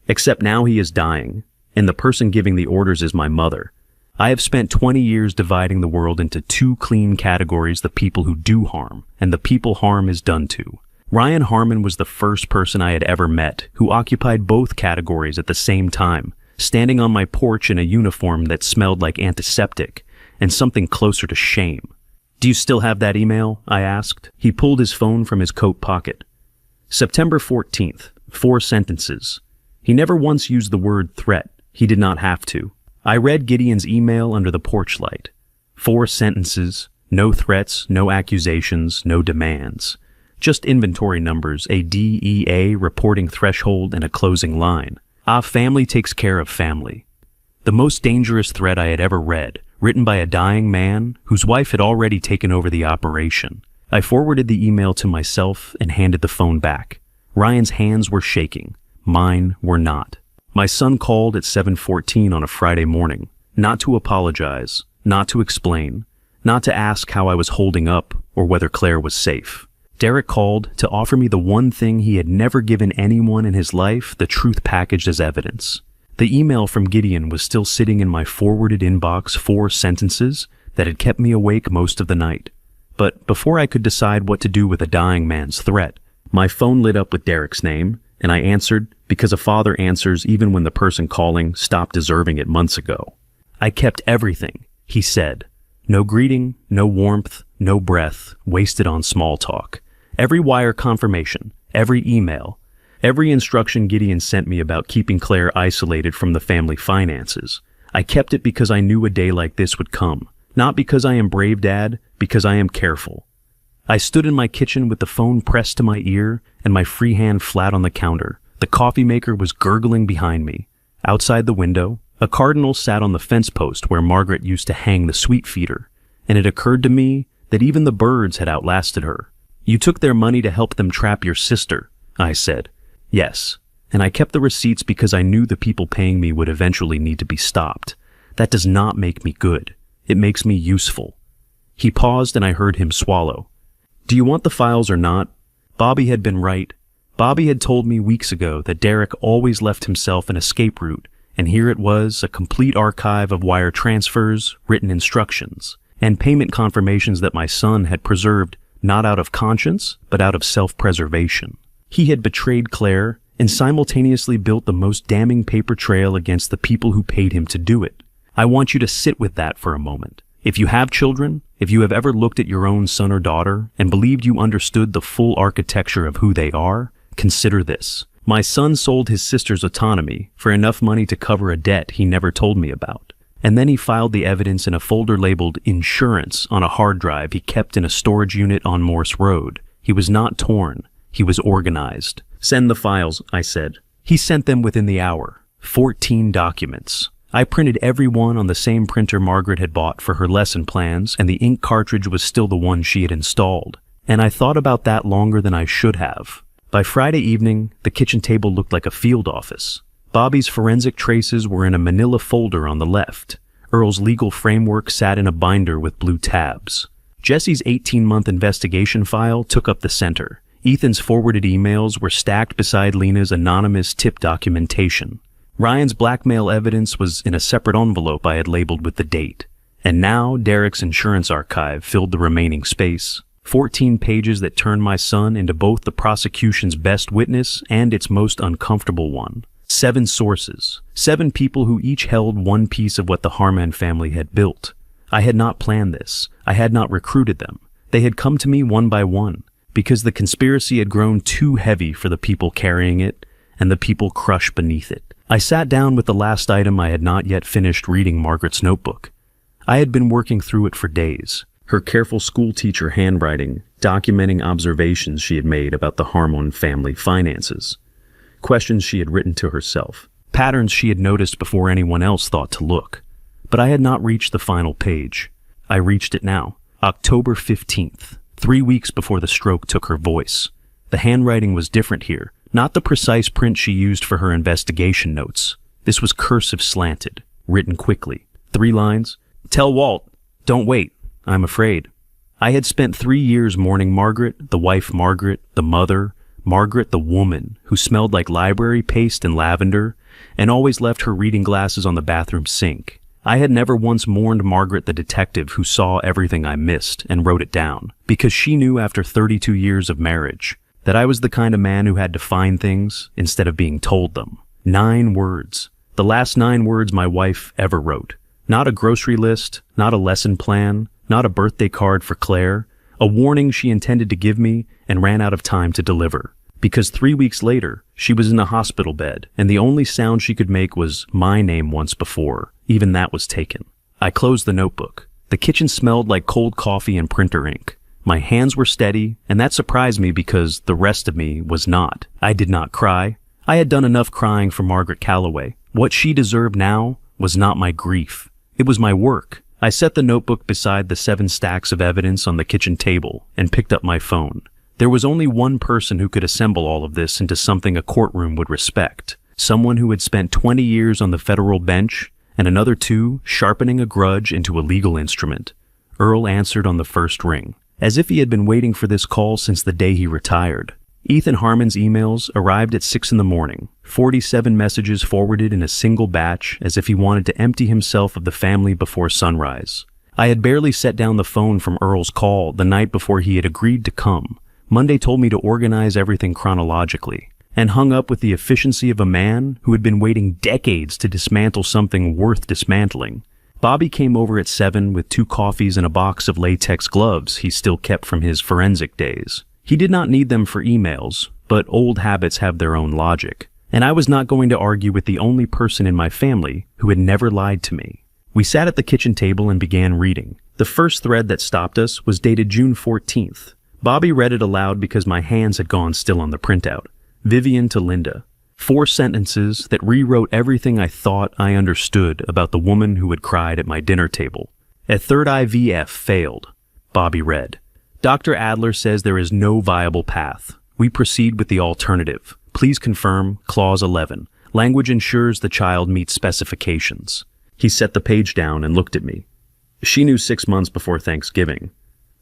Except now he is dying, and the person giving the orders is my mother. I have spent 20 years dividing the world into 2 clean categories, the people who do harm, and the people harm is done to. Ryan Harmon was the first person I had ever met who occupied both categories at the same time, standing on my porch in a uniform that smelled like antiseptic and something closer to shame. Do you still have that email? I asked. He pulled his phone from his coat pocket. September 14th, 4 sentences. He never once used the word threat. He did not have to. I read Gideon's email under the porch light. 4 sentences, no threats, no accusations, no demands. Just inventory numbers, a DEA reporting threshold, and a closing line. Family takes care of family. The most dangerous threat I had ever read, written by a dying man whose wife had already taken over the operation. I forwarded the email to myself and handed the phone back. Ryan's hands were shaking. Mine were not. My son called at 7:14 on a Friday morning, not to apologize, not to explain, not to ask how I was holding up or whether Claire was safe. Derek called to offer me the one thing he had never given anyone in his life, the truth packaged as evidence. The email from Gideon was still sitting in my forwarded inbox, 4 sentences that had kept me awake most of the night. But before I could decide what to do with a dying man's threat, my phone lit up with Derek's name, and I answered because a father answers even when the person calling stopped deserving it months ago. I kept everything, he said. No greeting, no warmth, no breath, wasted on small talk. Every wire confirmation, every email, every instruction Gideon sent me about keeping Claire isolated from the family finances. I kept it because I knew a day like this would come. Not because I am brave, Dad, because I am careful. I stood in my kitchen with the phone pressed to my ear and my free hand flat on the counter. The coffee maker was gurgling behind me. Outside the window, a cardinal sat on the fence post where Margaret used to hang the sweet feeder, and it occurred to me that even the birds had outlasted her. You took their money to help them trap your sister, I said. Yes, and I kept the receipts because I knew the people paying me would eventually need to be stopped. That does not make me good. It makes me useful." He paused and I heard him swallow. "Do you want the files or not?" Bobby had been right. Bobby had told me weeks ago that Derek always left himself an escape route, and here it was, a complete archive of wire transfers, written instructions, and payment confirmations that my son had preserved not out of conscience, but out of self-preservation. He had betrayed Claire and simultaneously built the most damning paper trail against the people who paid him to do it. I want you to sit with that for a moment. If you have children, if you have ever looked at your own son or daughter and believed you understood the full architecture of who they are, consider this. My son sold his sister's autonomy for enough money to cover a debt he never told me about. And then he filed the evidence in a folder labeled insurance on a hard drive he kept in a storage unit on Morse Road. He was not torn. He was organized. "Send the files," I said. He sent them within the hour. 14 documents. I printed every one on the same printer Margaret had bought for her lesson plans, and the ink cartridge was still the one she had installed. And I thought about that longer than I should have. By Friday evening, the kitchen table looked like a field office. Bobby's forensic traces were in a manila folder on the left. Earl's legal framework sat in a binder with blue tabs. Jesse's 18-month investigation file took up the center. Ethan's forwarded emails were stacked beside Lena's anonymous tip documentation. Ryan's blackmail evidence was in a separate envelope I had labeled with the date. And now Derek's insurance archive filled the remaining space. 14 pages that turned my son into both the prosecution's best witness and its most uncomfortable one. 7 sources. 7 people who each held one piece of what the Harman family had built. I had not planned this. I had not recruited them. They had come to me one by one, because the conspiracy had grown too heavy for the people carrying it, and the people crushed beneath it. I sat down with the last item I had not yet finished reading Margaret's notebook. I had been working through it for days. Her careful schoolteacher handwriting, documenting observations she had made about the Harmon family finances. Questions she had written to herself. Patterns she had noticed before anyone else thought to look. But I had not reached the final page. I reached it now. October 15th, 3 weeks before the stroke took her voice. The handwriting was different here. Not the precise print she used for her investigation notes. This was cursive slanted, written quickly. 3 lines. "Tell Walt, don't wait. I'm afraid." I had spent 3 years mourning Margaret, the wife Margaret, the mother, Margaret the woman, who smelled like library paste and lavender, and always left her reading glasses on the bathroom sink. I had never once mourned Margaret the detective who saw everything I missed and wrote it down, because she knew after 32 years of marriage that I was the kind of man who had to find things instead of being told them. 9 words. The last 9 words my wife ever wrote. Not a grocery list, not a lesson plan, not a birthday card for Claire, a warning she intended to give me and ran out of time to deliver. Because 3 weeks later, she was in a hospital bed, and the only sound she could make was my name once before. Even that was taken. I closed the notebook. The kitchen smelled like cold coffee and printer ink. My hands were steady, and that surprised me because the rest of me was not. I did not cry. I had done enough crying for Margaret Calloway. What she deserved now was not my grief. It was my work. I set the notebook beside the 7 stacks of evidence on the kitchen table and picked up my phone. There was only one person who could assemble all of this into something a courtroom would respect. Someone who had spent 20 years on the federal bench and another 2 sharpening a grudge into a legal instrument. Earl answered on the first ring, as if he had been waiting for this call since the day he retired. Ethan Harmon's emails arrived at 6 in the morning, 47 messages forwarded in a single batch as if he wanted to empty himself of the family before sunrise. I had barely set down the phone from Earl's call the night before he had agreed to come. Monday told me to organize everything chronologically, and hung up with the efficiency of a man who had been waiting decades to dismantle something worth dismantling. Bobby came over at 7 with 2 coffees and a box of latex gloves he still kept from his forensic days. He did not need them for emails, but old habits have their own logic, and I was not going to argue with the only person in my family who had never lied to me. We sat at the kitchen table and began reading. The first thread that stopped us was dated June 14th. Bobby read it aloud because my hands had gone still on the printout. Vivian to Linda. 4 sentences that rewrote everything I thought I understood about the woman who had cried at my dinner table. A 3rd IVF failed. Bobby read, Dr. Adler says there is no viable path. We proceed with the alternative. Please confirm Clause 11. Language ensures the child meets specifications. He set the page down and looked at me. She knew 6 months before Thanksgiving.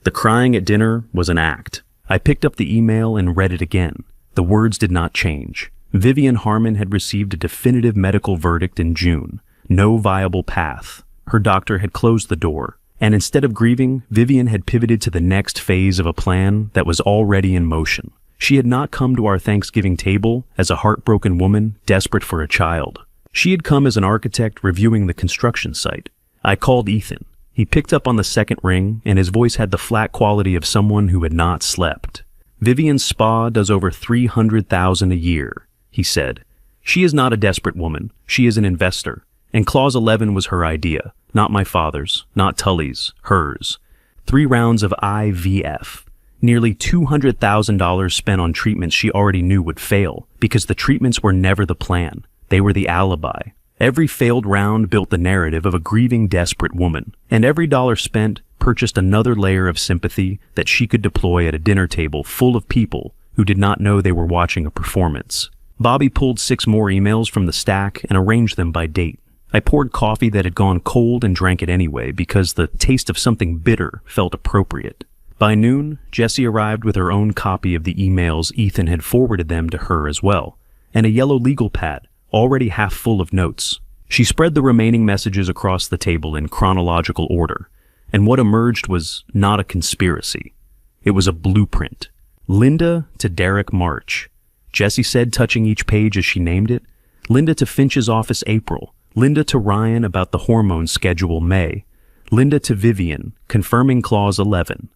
The crying at dinner was an act. I picked up the email and read it again. The words did not change. Vivian Harmon had received a definitive medical verdict in June. No viable path. Her doctor had closed the door. And instead of grieving, Vivian had pivoted to the next phase of a plan that was already in motion. She had not come to our Thanksgiving table as a heartbroken woman desperate for a child. She had come as an architect reviewing the construction site. I called Ethan. He picked up on the second ring, and his voice had the flat quality of someone who had not slept. Vivian's spa does over $300,000 a year, he said. She is not a desperate woman. She is an investor. And Clause 11 was her idea. Not my father's, not Tully's, hers. 3 rounds of IVF. Nearly $200,000 spent on treatments she already knew would fail, because the treatments were never the plan. They were the alibi. Every failed round built the narrative of a grieving, desperate woman, and every dollar spent purchased another layer of sympathy that she could deploy at a dinner table full of people who did not know they were watching a performance. Bobby pulled 6 more emails from the stack and arranged them by date. I poured coffee that had gone cold and drank it anyway because the taste of something bitter felt appropriate. By noon, Jessie arrived with her own copy of the emails. Ethan had forwarded them to her as well, and a yellow legal pad, already half full of notes. She spread the remaining messages across the table in chronological order, and what emerged was not a conspiracy. It was a blueprint. Linda to Derek March. Jessie said, touching each page as she named it. Linda to Finch's office April. Linda to Ryan about the hormone schedule May. Linda to Vivian, confirming Clause 11.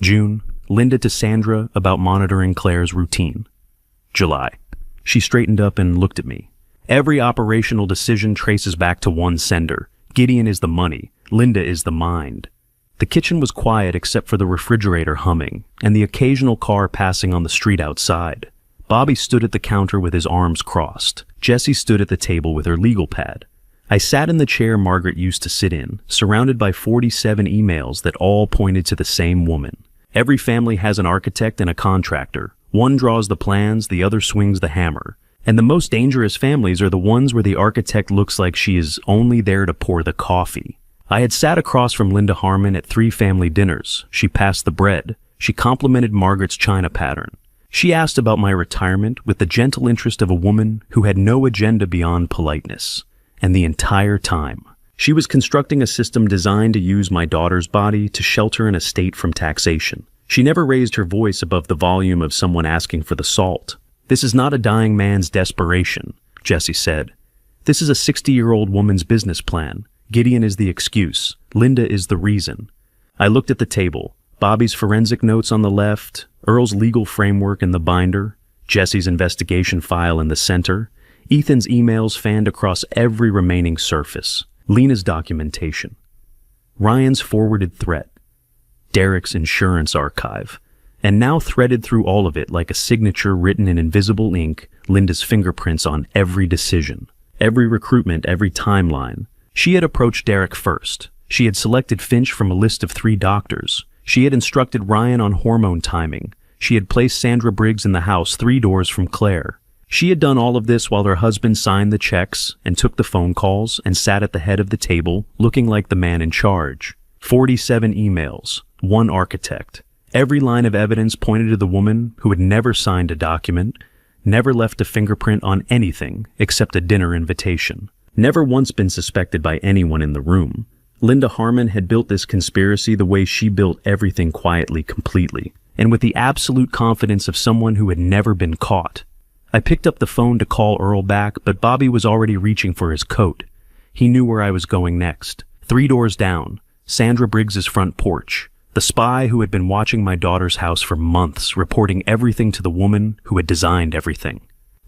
June. Linda to Sandra about monitoring Claire's routine. July. She straightened up and looked at me. Every operational decision traces back to one sender. Gideon is the money. Linda is the mind. The kitchen was quiet except for the refrigerator humming and the occasional car passing on the street outside. Bobby stood at the counter with his arms crossed. Jessie stood at the table with her legal pad. I sat in the chair Margaret used to sit in, surrounded by 47 emails that all pointed to the same woman. Every family has an architect and a contractor. One draws the plans, the other swings the hammer. And the most dangerous families are the ones where the architect looks like she is only there to pour the coffee. I had sat across from Linda Harmon at 3 family dinners. She passed the bread. She complimented Margaret's china pattern. She asked about my retirement with the gentle interest of a woman who had no agenda beyond politeness. And the entire time, she was constructing a system designed to use my daughter's body to shelter an estate from taxation. She never raised her voice above the volume of someone asking for the salt. This is not a dying man's desperation, Jessie said. This is a 60-year-old woman's business plan. Gideon is the excuse. Linda is the reason. I looked at the table. Bobby's forensic notes on the left, Earl's legal framework in the binder, Jessie's investigation file in the center, Ethan's emails fanned across every remaining surface, Lena's documentation, Ryan's forwarded threat, Derek's insurance archive, and now threaded through all of it like a signature written in invisible ink, Linda's fingerprints on every decision, every recruitment, every timeline. She had approached Derek first. She had selected Finch from a list of 3 doctors. She had instructed Ryan on hormone timing. She had placed Sandra Briggs in the house 3 doors from Claire. She had done all of this while her husband signed the checks and took the phone calls and sat at the head of the table looking like the man in charge. 47 emails, 1 architect. Every line of evidence pointed to the woman who had never signed a document, never left a fingerprint on anything except a dinner invitation, never once been suspected by anyone in the room. Linda Harmon had built this conspiracy the way she built everything, quietly, completely, and with the absolute confidence of someone who had never been caught. I picked up the phone to call Earl back, but Bobby was already reaching for his coat. He knew where I was going next. 3 doors down, Sandra Briggs's front porch. The spy who had been watching my daughter's house for months, reporting everything to the woman who had designed everything.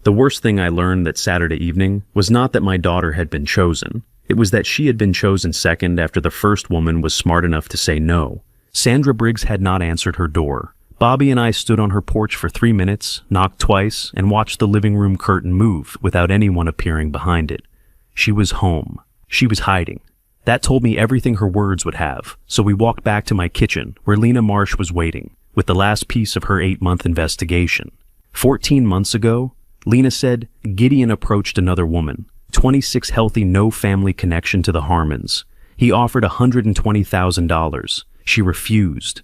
The worst thing I learned that Saturday evening was not that my daughter had been chosen. It was that she had been chosen second after the first woman was smart enough to say no. Sandra Briggs had not answered her door. Bobby and I stood on her porch for 3 minutes, knocked twice, and watched the living room curtain move without anyone appearing behind it. She was home. She was hiding. That told me everything her words would have, so we walked back to my kitchen, where Lena Marsh was waiting, with the last piece of her 8-month investigation. 14 months ago, Lena said Gideon approached another woman, 26 healthy, no family connection to the Harmons. He offered $120,000. She refused.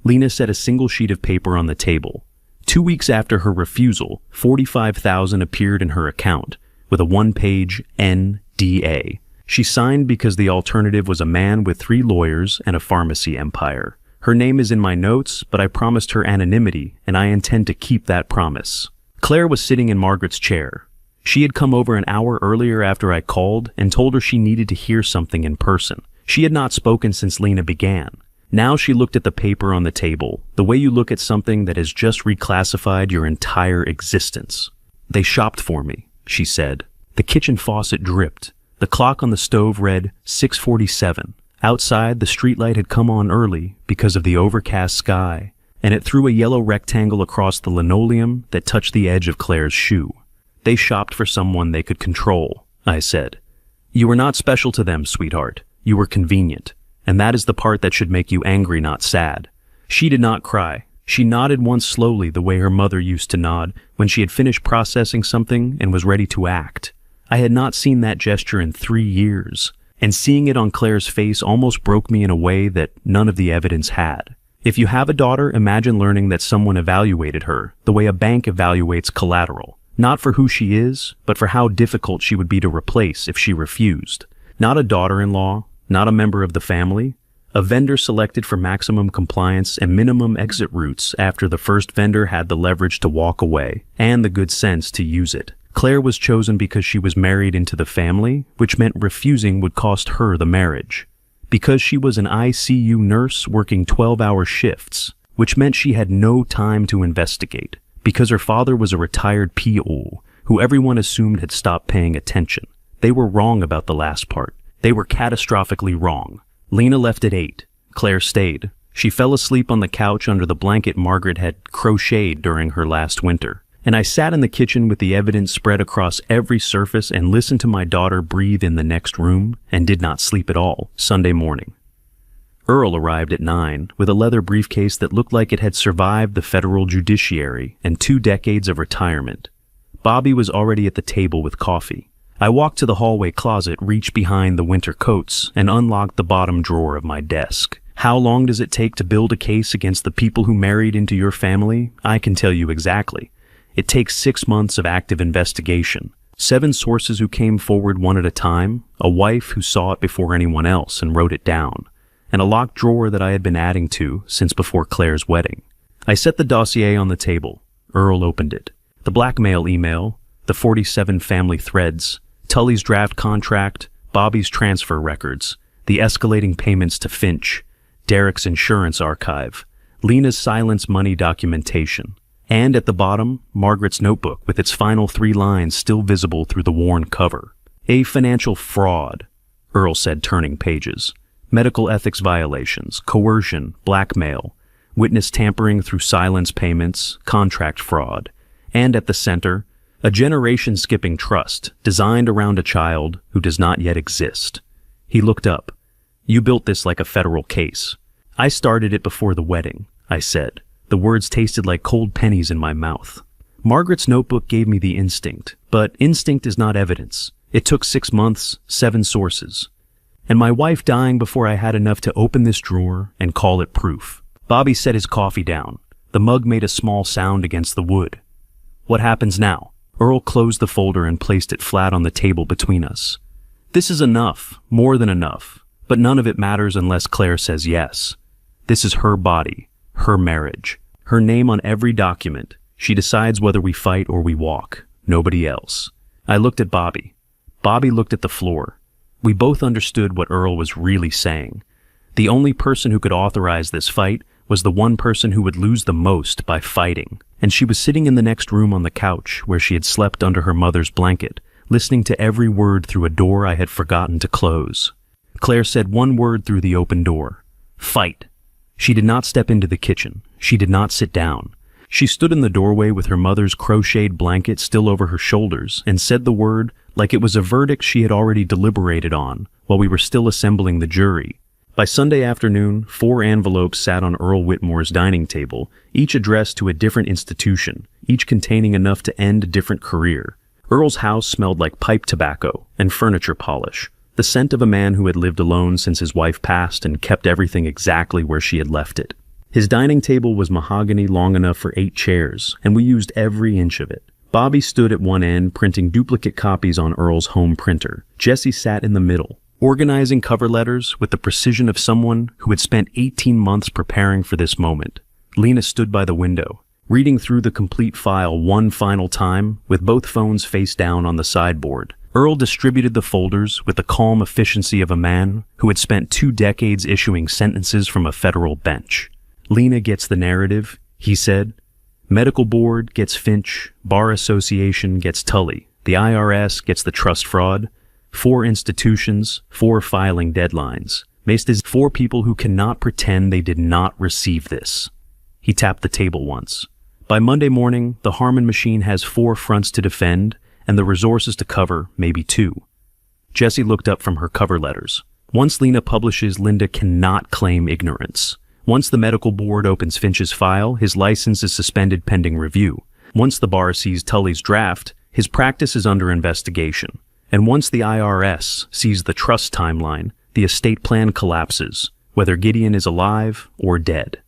Lena set a single sheet of paper on the table. 2 weeks after her refusal, $45,000 appeared in her account with a one-page NDA. She signed because the alternative was a man with 3 lawyers and a pharmacy empire. Her name is in my notes, but I promised her anonymity, and I intend to keep that promise. Claire was sitting in Margaret's chair. She had come over an hour earlier after I called and told her she needed to hear something in person. She had not spoken since Lena began. Now she looked at the paper on the table, the way you look at something that has just reclassified your entire existence. They shopped for me, she said. The kitchen faucet dripped. The clock on the stove read 6:47. Outside, the streetlight had come on early because of the overcast sky, and it threw a yellow rectangle across the linoleum that touched the edge of Claire's shoe. They shopped for someone they could control, I said. You were not special to them, sweetheart. You were convenient, and that is the part that should make you angry, not sad. She did not cry. She nodded once slowly the way her mother used to nod when she had finished processing something and was ready to act. I had not seen that gesture in 3 years, and seeing it on Claire's face almost broke me in a way that none of the evidence had. If you have a daughter, imagine learning that someone evaluated her the way a bank evaluates collateral, not for who she is, but for how difficult she would be to replace if she refused. Not a daughter-in-law, not a member of the family, a vendor selected for maximum compliance and minimum exit routes after the first vendor had the leverage to walk away and the good sense to use it. Claire was chosen because she was married into the family, which meant refusing would cost her the marriage. Because she was an ICU nurse working 12-hour shifts, which meant she had no time to investigate. Because her father was a retired PO, who everyone assumed had stopped paying attention. They were wrong about the last part. They were catastrophically wrong. Lena left at 8. Claire stayed. She fell asleep on the couch under the blanket Margaret had crocheted during her last winter. And I sat in the kitchen with the evidence spread across every surface and listened to my daughter breathe in the next room and did not sleep at all Sunday morning. Earl arrived at 9 with a leather briefcase that looked like it had survived the federal judiciary and 2 decades of retirement. Bobby was already at the table with coffee. I walked to the hallway closet, reached behind the winter coats, and unlocked the bottom drawer of my desk. How long does it take to build a case against the people who married into your family? I can tell you exactly. It takes 6 months of active investigation, 7 sources who came forward one at a time, a wife who saw it before anyone else and wrote it down, and a locked drawer that I had been adding to since before Claire's wedding. I set the dossier on the table. Earl opened it. The blackmail email, the 47 family threads, Tully's draft contract, Bobby's transfer records, the escalating payments to Finch, Derek's insurance archive, Lena's silence money documentation, and at the bottom, Margaret's notebook with its final 3 lines still visible through the worn cover. A financial fraud, Earl said, turning pages. Medical ethics violations, coercion, blackmail, witness tampering through silence payments, contract fraud, and at the center, a generation-skipping trust designed around a child who does not yet exist. He looked up. You built this like a federal case. I started it before the wedding, I said. The words tasted like cold pennies in my mouth. Margaret's notebook gave me the instinct, but instinct is not evidence. It took 6 months, 7 sources. And my wife dying before I had enough to open this drawer and call it proof. Bobby set his coffee down. The mug made a small sound against the wood. What happens now? Earl closed the folder and placed it flat on the table between us. This is enough, more than enough, but none of it matters unless Claire says yes. This is her body, her marriage, her name on every document. She decides whether we fight or we walk, nobody else. I looked at Bobby. Bobby looked at the floor. We both understood what Earl was really saying. The only person who could authorize this fight was the one person who would lose the most by fighting, and she was sitting in the next room on the couch where she had slept under her mother's blanket, listening to every word through a door I had forgotten to close. Claire said one word through the open door. Fight. She did not step into the kitchen. She did not sit down. She stood in the doorway with her mother's crocheted blanket still over her shoulders and said the word like it was a verdict she had already deliberated on while we were still assembling the jury. By Sunday afternoon, 4 envelopes sat on Earl Whitmore's dining table, each addressed to a different institution, each containing enough to end a different career. Earl's house smelled like pipe tobacco and furniture polish, the scent of a man who had lived alone since his wife passed and kept everything exactly where she had left it. His dining table was mahogany long enough for 8 chairs, and we used every inch of it. Bobby stood at one end, printing duplicate copies on Earl's home printer. Jessie sat in the middle, organizing cover letters with the precision of someone who had spent 18 months preparing for this moment. Lena stood by the window, reading through the complete file one final time with both phones face down on the sideboard. Earl distributed the folders with the calm efficiency of a man who had spent 2 decades issuing sentences from a federal bench. Lena gets the narrative, he said. Medical board gets Finch, Bar Association gets Tully, the IRS gets the trust fraud, 4 institutions, 4 filing deadlines. Maced is 4 people who cannot pretend they did not receive this. He tapped the table once. By Monday morning, the Harmon machine has 4 fronts to defend and the resources to cover maybe 2. Jessie looked up from her cover letters. Once Lena publishes, Linda cannot claim ignorance. Once the medical board opens Finch's file, his license is suspended pending review. Once the bar sees Tully's draft, his practice is under investigation. And once the IRS sees the trust timeline, the estate plan collapses, whether Gideon is alive or dead.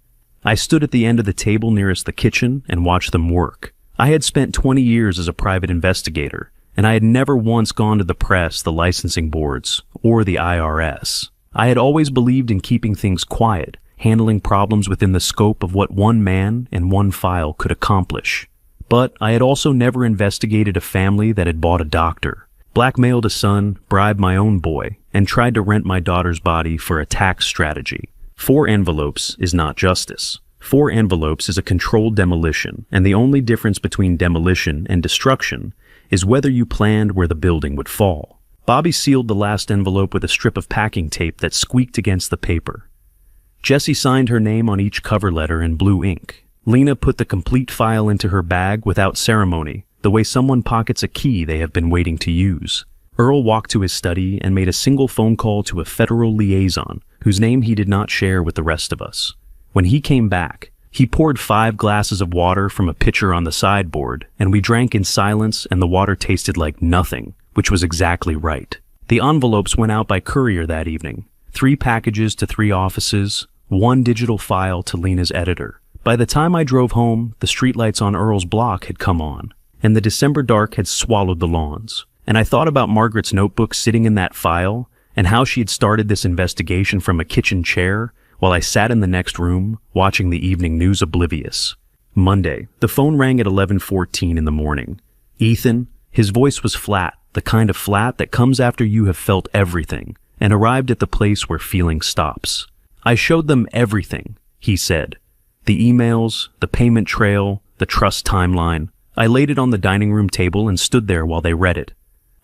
I stood at the end of the table nearest the kitchen and watched them work. I had spent 20 years as a private investigator, and I had never once gone to the press, the licensing boards, or the IRS. I had always believed in keeping things quiet, handling problems within the scope of what one man and one file could accomplish. But I had also never investigated a family that had bought a doctor, blackmailed a son, bribed my own boy, and tried to rent my daughter's body for a tax strategy. 4 envelopes is not justice. 4 envelopes is a controlled demolition, and the only difference between demolition and destruction is whether you planned where the building would fall. Bobby sealed the last envelope with a strip of packing tape that squeaked against the paper. Jessie signed her name on each cover letter in blue ink. Lena put the complete file into her bag without ceremony, the way someone pockets a key they have been waiting to use. Earl walked to his study and made a single phone call to a federal liaison, whose name he did not share with the rest of us. When he came back, he poured 5 glasses of water from a pitcher on the sideboard, and we drank in silence, and the water tasted like nothing, which was exactly right. The envelopes went out by courier that evening. 3 packages to 3 offices, 1 digital file to Lena's editor. By the time I drove home, the streetlights on Earl's block had come on, and the December dark had swallowed the lawns. And I thought about Margaret's notebook sitting in that file, and how she had started this investigation from a kitchen chair, while I sat in the next room, watching the evening news oblivious. Monday, the phone rang at 11:14 in the morning. Ethan, his voice was flat, the kind of flat that comes after you have felt everything, and arrived at the place where feeling stops. I showed them everything, he said. The emails, the payment trail, the trust timeline. I laid it on the dining room table and stood there while they read it.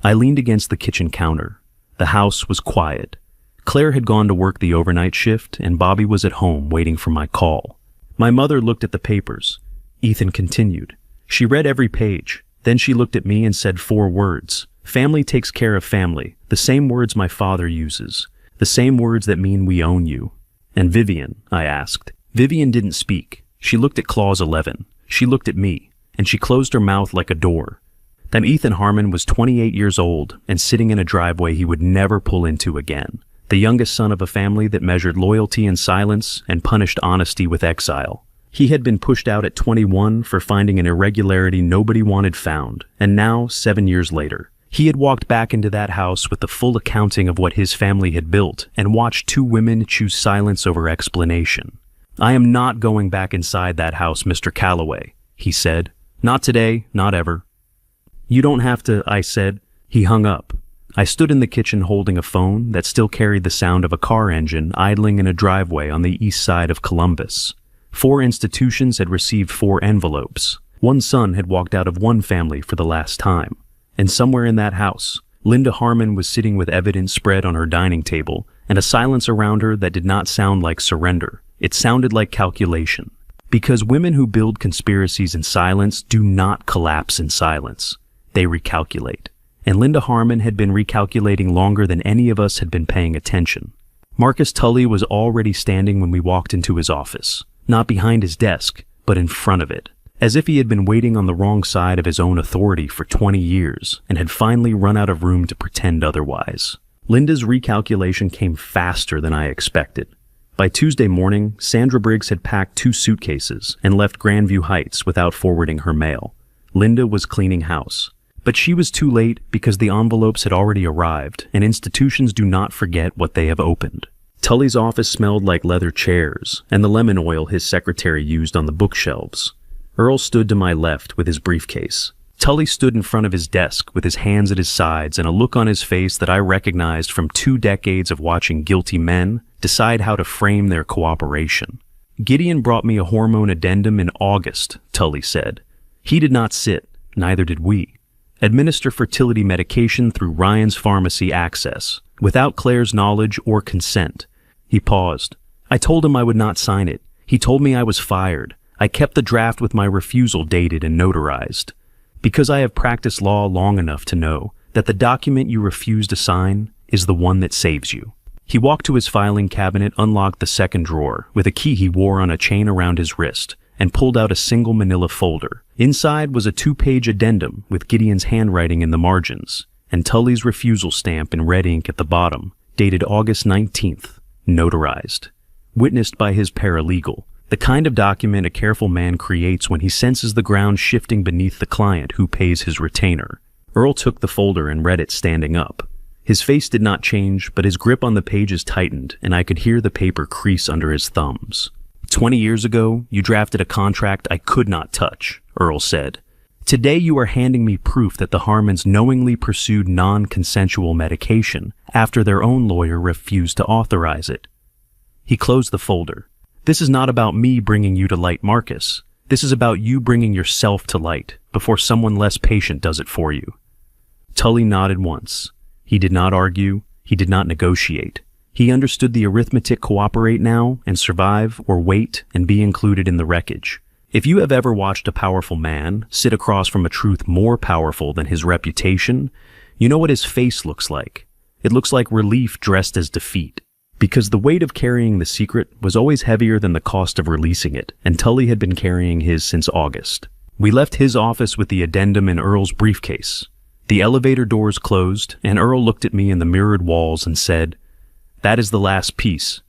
I leaned against the kitchen counter. The house was quiet. Claire had gone to work the overnight shift, and Bobby was at home waiting for my call. My mother looked at the papers. Ethan continued. She read every page. Then she looked at me and said 4 words. Family takes care of family. The same words my father uses. The same words that mean we own you. And Vivian, I asked. Vivian didn't speak. She looked at Clause 11. She looked at me, and she closed her mouth like a door. Then Ethan Harmon was 28 years old and sitting in a driveway he would never pull into again. The youngest son of a family that measured loyalty in silence and punished honesty with exile. He had been pushed out at 21 for finding an irregularity nobody wanted found, and now, 7 years later, he had walked back into that house with the full accounting of what his family had built and watched 2 women choose silence over explanation. I am not going back inside that house, Mr. Calloway, he said. Not today, not ever. You don't have to, I said. He hung up. I stood in the kitchen holding a phone that still carried the sound of a car engine idling in a driveway on the east side of Columbus. 4 institutions had received 4 envelopes. One son had walked out of one family for the last time. And somewhere in that house, Linda Harmon was sitting with evidence spread on her dining table and a silence around her that did not sound like surrender. It sounded like calculation. Because women who build conspiracies in silence do not collapse in silence. They recalculate. And Linda Harmon had been recalculating longer than any of us had been paying attention. Marcus Tully was already standing when we walked into his office, not behind his desk, but in front of it, as if he had been waiting on the wrong side of his own authority for 20 years and had finally run out of room to pretend otherwise. Linda's recalculation came faster than I expected. By Tuesday morning, Sandra Briggs had packed 2 suitcases and left Grandview Heights without forwarding her mail. Linda was cleaning house. But she was too late because the envelopes had already arrived, and institutions do not forget what they have opened. Tully's office smelled like leather chairs and the lemon oil his secretary used on the bookshelves. Earl stood to my left with his briefcase. Tully stood in front of his desk with his hands at his sides and a look on his face that I recognized from 2 decades of watching guilty men decide how to frame their cooperation. Gideon brought me a hormone addendum in August, Tully said. He did not sit, neither did we. Administer fertility medication through Ryan's Pharmacy Access, without Claire's knowledge or consent. He paused. I told him I would not sign it. He told me I was fired. I kept the draft with my refusal dated and notarized. Because I have practiced law long enough to know that the document you refuse to sign is the one that saves you. He walked to his filing cabinet, unlocked the second drawer with a key he wore on a chain around his wrist, and pulled out a single manila folder. Inside was a 2-page addendum with Gideon's handwriting in the margins, and Tully's refusal stamp in red ink at the bottom, dated August 19th, notarized. Witnessed by his paralegal, the kind of document a careful man creates when he senses the ground shifting beneath the client who pays his retainer. Earl took the folder and read it standing up. His face did not change, but his grip on the pages tightened, and I could hear the paper crease under his thumbs. 20 years ago, you drafted a contract I could not touch, Earl said. Today you are handing me proof that the Harmons knowingly pursued non-consensual medication after their own lawyer refused to authorize it. He closed the folder. This is not about me bringing you to light, Marcus. This is about you bringing yourself to light before someone less patient does it for you. Tully nodded once. He did not argue. He did not negotiate. He understood the arithmetic: cooperate now and survive, or wait and be included in the wreckage. If you have ever watched a powerful man sit across from a truth more powerful than his reputation, you know what his face looks like. It looks like relief dressed as defeat. Because the weight of carrying the secret was always heavier than the cost of releasing it, and Tully had been carrying his since August. We left his office with the addendum in Earl's briefcase. The elevator doors closed, and Earl looked at me in the mirrored walls and said, "That is the last piece.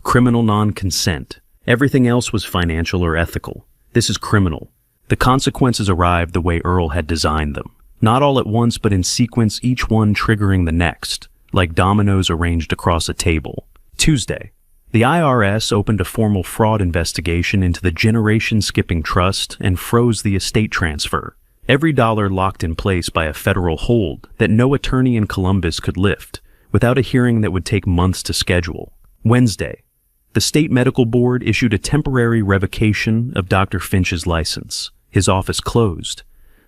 Criminal non-consent. Everything else was financial or ethical. This is criminal." The consequences arrived the way Earl had designed them. Not all at once, but in sequence, each one triggering the next, like dominoes arranged across a table. Tuesday. The IRS opened a formal fraud investigation into the generation-skipping trust and froze the estate transfer. Every dollar locked in place by a federal hold that no attorney in Columbus could lift, without a hearing that would take months to schedule. Wednesday. The state medical board issued a temporary revocation of Dr. Finch's license. His office closed.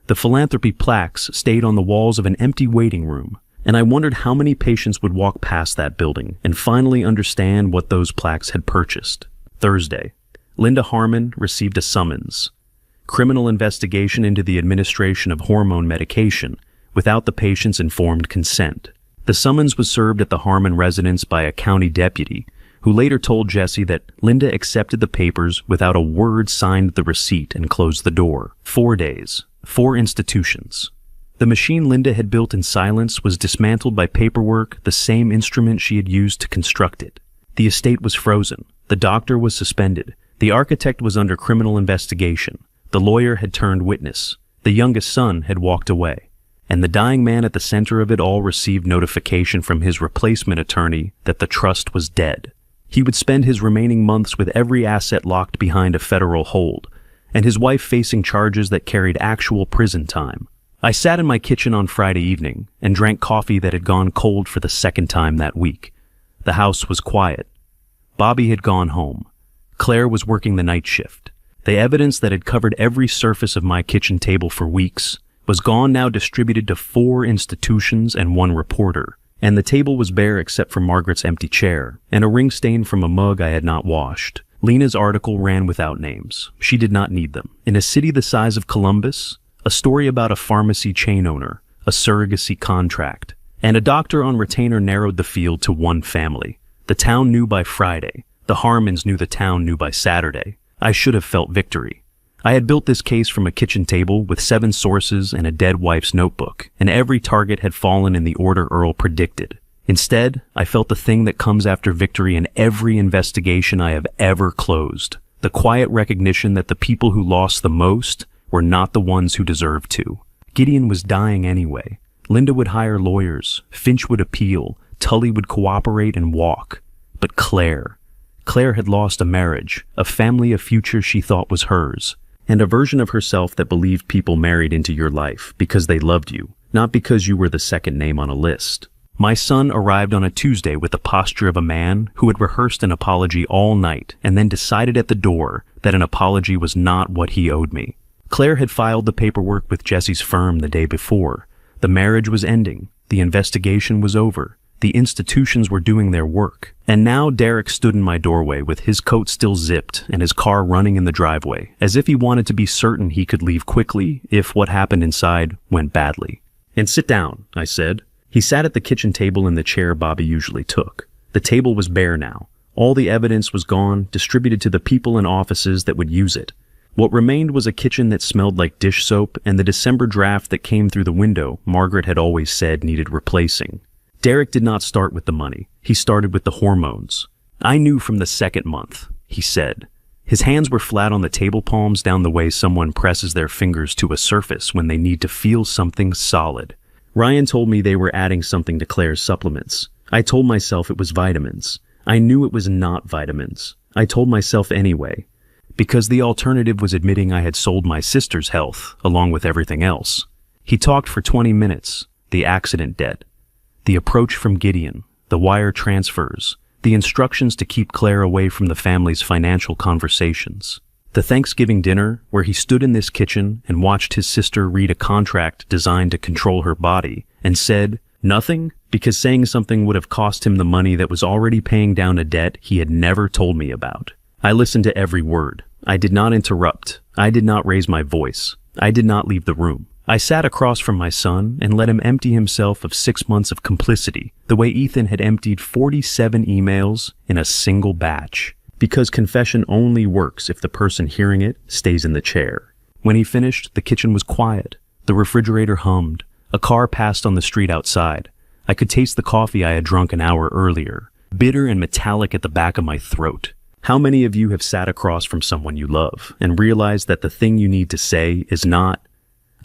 The philanthropy plaques stayed on the walls of an empty waiting room, and I wondered how many patients would walk past that building and finally understand what those plaques had purchased. Thursday. Linda Harmon received a summons. Criminal investigation into the administration of hormone medication without the patient's informed consent. The summons was served at the Harmon residence by a county deputy, who later told Jesse that Linda accepted the papers without a word, signed the receipt, and closed the door. 4 days. 4 institutions. The machine Linda had built in silence was dismantled by paperwork, the same instrument she had used to construct it. The estate was frozen. The doctor was suspended. The architect was under criminal investigation. The lawyer had turned witness. The youngest son had walked away. And the dying man at the center of it all received notification from his replacement attorney that the trust was dead. He would spend his remaining months with every asset locked behind a federal hold, and his wife facing charges that carried actual prison time. I sat in my kitchen on Friday evening and drank coffee that had gone cold for the second time that week. The house was quiet. Bobby had gone home. Claire was working the night shift. The evidence that had covered every surface of my kitchen table for weeks was gone, now distributed to 4 institutions and 1 reporter, and the table was bare except for Margaret's empty chair and a ring stain from a mug I had not washed. Lena's article ran without names. She did not need them. In a city the size of Columbus, a story about a pharmacy chain owner, a surrogacy contract, and a doctor on retainer narrowed the field to 1 family, The town knew by Friday. The Harmons knew the town knew by Saturday. I should have felt victory. I had built this case from a kitchen table with 7 sources and a dead wife's notebook, and every target had fallen in the order Earl predicted. Instead, I felt the thing that comes after victory in every investigation I have ever closed. The quiet recognition that the people who lost the most were not the ones who deserved to. Gideon was dying anyway. Linda would hire lawyers. Finch would appeal. Tully would cooperate and walk. But Claire had lost a marriage, a family, a future she thought was hers, and a version of herself that believed people married into your life because they loved you, not because you were the second name on a list. My son arrived on a Tuesday with the posture of a man who had rehearsed an apology all night and then decided at the door that an apology was not what he owed me. Claire had filed the paperwork with Jesse's firm the day before. The marriage was ending. The investigation was over. The institutions were doing their work. And now Derek stood in my doorway with his coat still zipped and his car running in the driveway, as if he wanted to be certain he could leave quickly if what happened inside went badly. "And sit down," I said. He sat at the kitchen table in the chair Bobby usually took. The table was bare now. All the evidence was gone, distributed to the people and offices that would use it. What remained was a kitchen that smelled like dish soap and the December draft that came through the window Margaret had always said needed replacing. Derek did not start with the money. He started with the hormones. "I knew from the second month," he said. His hands were flat on the table palms down the way someone presses their fingers to a surface when they need to feel something solid. Ryan told me they were adding something to Claire's supplements. I told myself it was vitamins. I knew it was not vitamins. I told myself anyway, because the alternative was admitting I had sold my sister's health along with everything else. He talked for 20 minutes, the accident debt, the approach from Gideon, the wire transfers, the instructions to keep Claire away from the family's financial conversations. The Thanksgiving dinner, where he stood in this kitchen and watched his sister read a contract designed to control her body, and said nothing because saying something would have cost him the money that was already paying down a debt he had never told me about. I listened to every word. I did not interrupt. I did not raise my voice. I did not leave the room. I sat across from my son and let him empty himself of 6 months of complicity, the way Ethan had emptied 47 emails in a single batch. Because confession only works if the person hearing it stays in the chair. When he finished, the kitchen was quiet. The refrigerator hummed. A car passed on the street outside. I could taste the coffee I had drunk an hour earlier, bitter and metallic at the back of my throat. How many of you have sat across from someone you love and realized that the thing you need to say is not,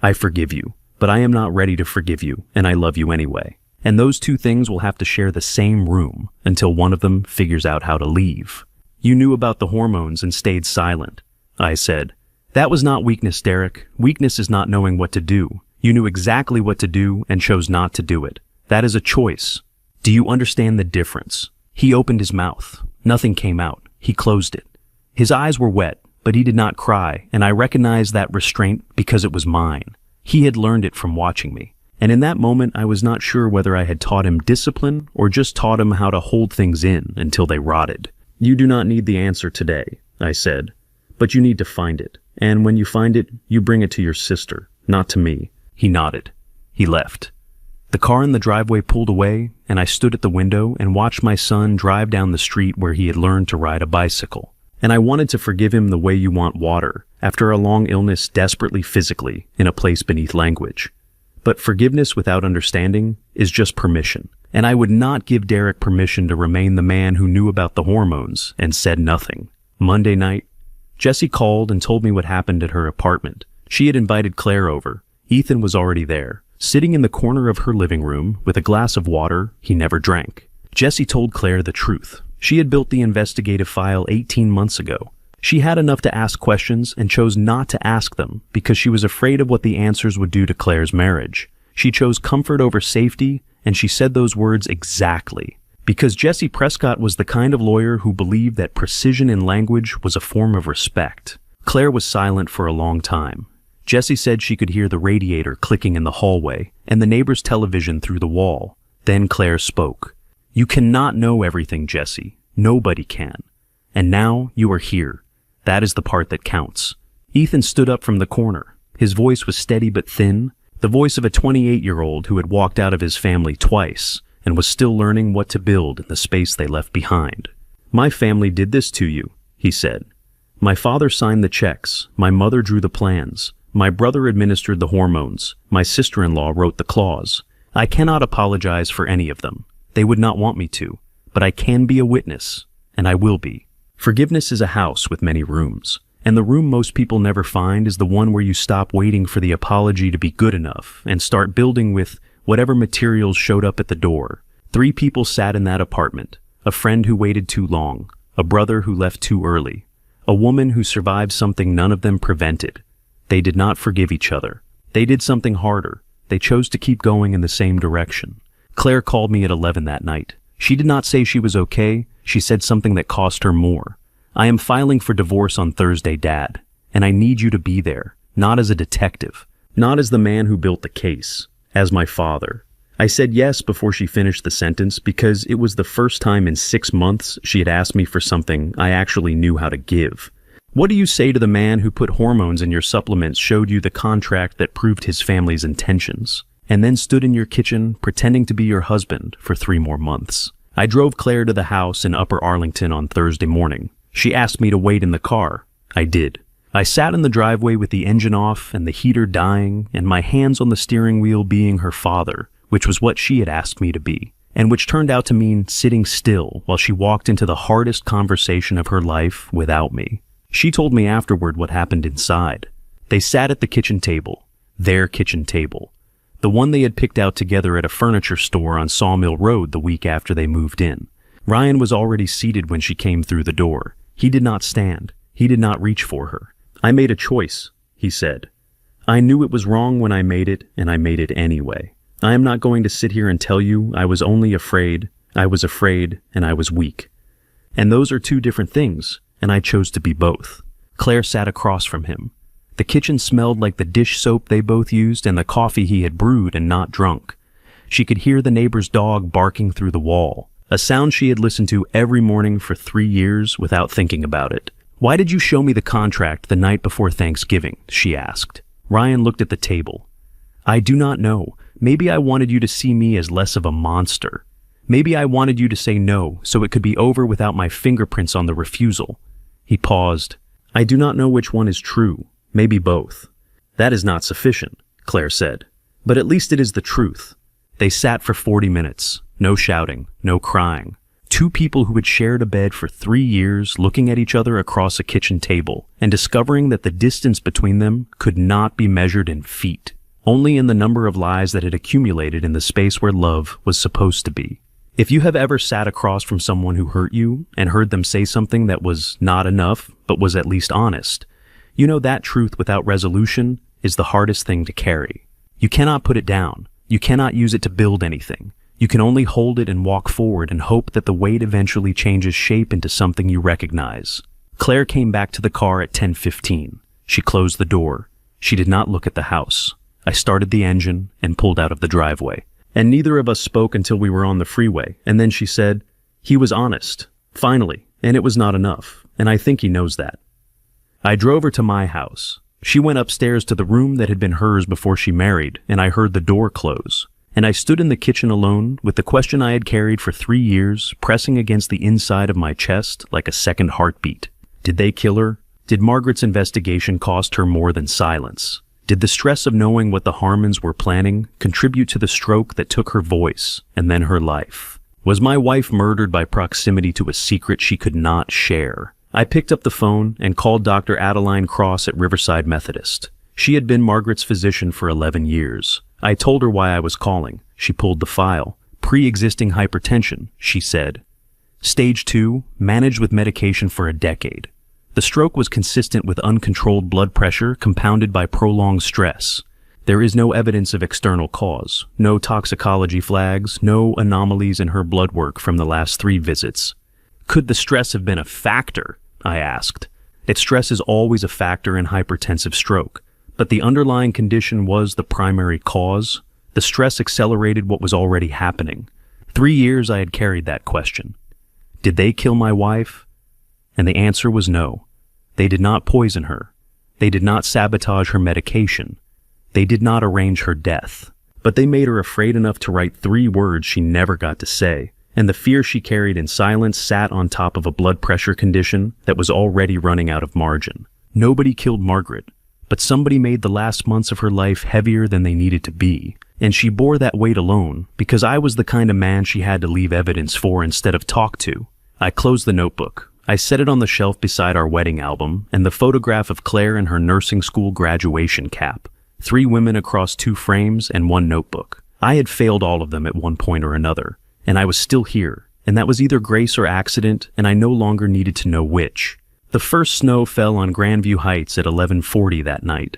"I forgive you, but I am not ready to forgive you, and I love you anyway." And those two things will have to share the same room until one of them figures out how to leave. "You knew about the hormones and stayed silent," I said. "That was not weakness, Derek. Weakness is not knowing what to do. You knew exactly what to do and chose not to do it. That is a choice. Do you understand the difference?" He opened his mouth. Nothing came out. He closed it. His eyes were wet, but he did not cry, and I recognized that restraint because it was mine. He had learned it from watching me. And in that moment, I was not sure whether I had taught him discipline or just taught him how to hold things in until they rotted. "You do not need the answer today," I said, "but you need to find it. And when you find it, you bring it to your sister, not to me." He nodded. He left. The car in the driveway pulled away, and I stood at the window and watched my son drive down the street where he had learned to ride a bicycle. And I wanted to forgive him the way you want water, after a long illness desperately physically, in a place beneath language. But forgiveness without understanding is just permission. And I would not give Derek permission to remain the man who knew about the hormones and said nothing. Monday night, Jessie called and told me what happened at her apartment. She had invited Claire over. Ethan was already there, sitting in the corner of her living room with a glass of water he never drank. Jessie told Claire the truth. She had built the investigative file 18 months ago. She had enough to ask questions and chose not to ask them because she was afraid of what the answers would do to Claire's marriage. She chose comfort over safety, and she said those words exactly. Because Jessie Prescott was the kind of lawyer who believed that precision in language was a form of respect. Claire was silent for a long time. Jessie said she could hear the radiator clicking in the hallway and the neighbor's television through the wall. Then Claire spoke. "You cannot know everything, Jessie. Nobody can. And now you are here. That is the part that counts." Ethan stood up from the corner. His voice was steady but thin, the voice of a 28-year-old who had walked out of his family twice and was still learning what to build in the space they left behind. "My family did this to you," he said. "My father signed the checks, my mother drew the plans, my brother administered the hormones, my sister-in-law wrote the clause. I cannot apologize for any of them. They would not want me to, but I can be a witness, and I will be." Forgiveness is a house with many rooms, and the room most people never find is the one where you stop waiting for the apology to be good enough and start building with whatever materials showed up at the door. 3 people sat in that apartment: a friend who waited too long, a brother who left too early, a woman who survived something none of them prevented. They did not forgive each other. They did something harder. They chose to keep going in the same direction. Claire called me at 11 that night. She did not say she was okay. She said something that cost her more. "I am filing for divorce on Thursday, Dad, and I need you to be there, not as a detective, not as the man who built the case, as my father." I said yes before she finished the sentence because it was the first time in 6 months she had asked me for something I actually knew how to give. What do you say to the man who put hormones in your supplements, showed you the contract that proved his family's intentions, and then stood in your kitchen pretending to be your husband for 3 more months? I drove Claire to the house in Upper Arlington on Thursday morning. She asked me to wait in the car. I did. I sat in the driveway with the engine off and the heater dying and my hands on the steering wheel, being her father, which was what she had asked me to be, and which turned out to mean sitting still while she walked into the hardest conversation of her life without me. She told me afterward what happened inside. They sat at the kitchen table, their kitchen table, the one they had picked out together at a furniture store on Sawmill Road the week after they moved in. Ryan was already seated when she came through the door. He did not stand. He did not reach for her. "I made a choice," he said. "I knew it was wrong when I made it, and I made it anyway. I am not going to sit here and tell you I was only afraid. I was afraid, and I was weak. And those are 2 different things, and I chose to be both." Claire sat across from him. The kitchen smelled like the dish soap they both used and the coffee he had brewed and not drunk. She could hear the neighbor's dog barking through the wall, a sound she had listened to every morning for 3 years without thinking about it. "Why did you show me the contract the night before Thanksgiving?" she asked. Ryan looked at the table. "I do not know. Maybe I wanted you to see me as less of a monster. Maybe I wanted you to say no so it could be over without my fingerprints on the refusal." He paused. "I do not know which one is true. Maybe both." "That is not sufficient," Claire said. "But at least it is the truth." They sat for 40 minutes. No shouting, no crying. 2 people who had shared a bed for 3 years, looking at each other across a kitchen table and discovering that the distance between them could not be measured in feet, only in the number of lies that had accumulated in the space where love was supposed to be. If you have ever sat across from someone who hurt you and heard them say something that was not enough but was at least honest, you know that truth without resolution is the hardest thing to carry. You cannot put it down. You cannot use it to build anything. You can only hold it and walk forward and hope that the weight eventually changes shape into something you recognize. Claire came back to the car at 10:15. She closed the door. She did not look at the house. I started the engine and pulled out of the driveway. And neither of us spoke until we were on the freeway. And then she said, "He was honest. Finally. And it was not enough. And I think he knows that." I drove her to my house. She went upstairs to the room that had been hers before she married, and I heard the door close. And I stood in the kitchen alone with the question I had carried for 3 years pressing against the inside of my chest like a second heartbeat. Did they kill her? Did Margaret's investigation cost her more than silence? Did the stress of knowing what the Harmons were planning contribute to the stroke that took her voice and then her life? Was my wife murdered by proximity to a secret she could not share? I picked up the phone and called Dr. Adeline Cross at Riverside Methodist. She had been Margaret's physician for 11 years. I told her why I was calling. She pulled the file. "Pre-existing hypertension," she said. "Stage 2, managed with medication for a decade. The stroke was consistent with uncontrolled blood pressure compounded by prolonged stress. There is no evidence of external cause, no toxicology flags, no anomalies in her blood work from the last 3 visits." Could the stress have been a factor? I asked. That stress is always a factor in hypertensive stroke, but the underlying condition was the primary cause. The stress accelerated what was already happening. 3 years I had carried that question. Did they kill my wife? And the answer was no. They did not poison her. They did not sabotage her medication. They did not arrange her death. but they made her afraid enough to write 3 words she never got to say, and the fear she carried in silence sat on top of a blood pressure condition that was already running out of margin. Nobody killed Margaret, but somebody made the last months of her life heavier than they needed to be, and she bore that weight alone because I was the kind of man she had to leave evidence for instead of talk to. I closed the notebook. I set it on the shelf beside our wedding album and the photograph of Claire in her nursing school graduation cap. 3 women across 2 frames and 1 notebook. I had failed all of them at one point or another, and I was still here, and that was either grace or accident, and I no longer needed to know which. The first snow fell on Grandview Heights at 11:40 that night.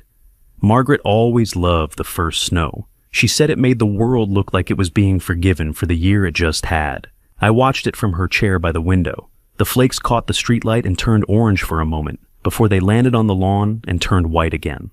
Margaret always loved the first snow. She said it made the world look like it was being forgiven for the year it just had. I watched it from her chair by the window. The flakes caught the streetlight and turned orange for a moment, before they landed on the lawn and turned white again.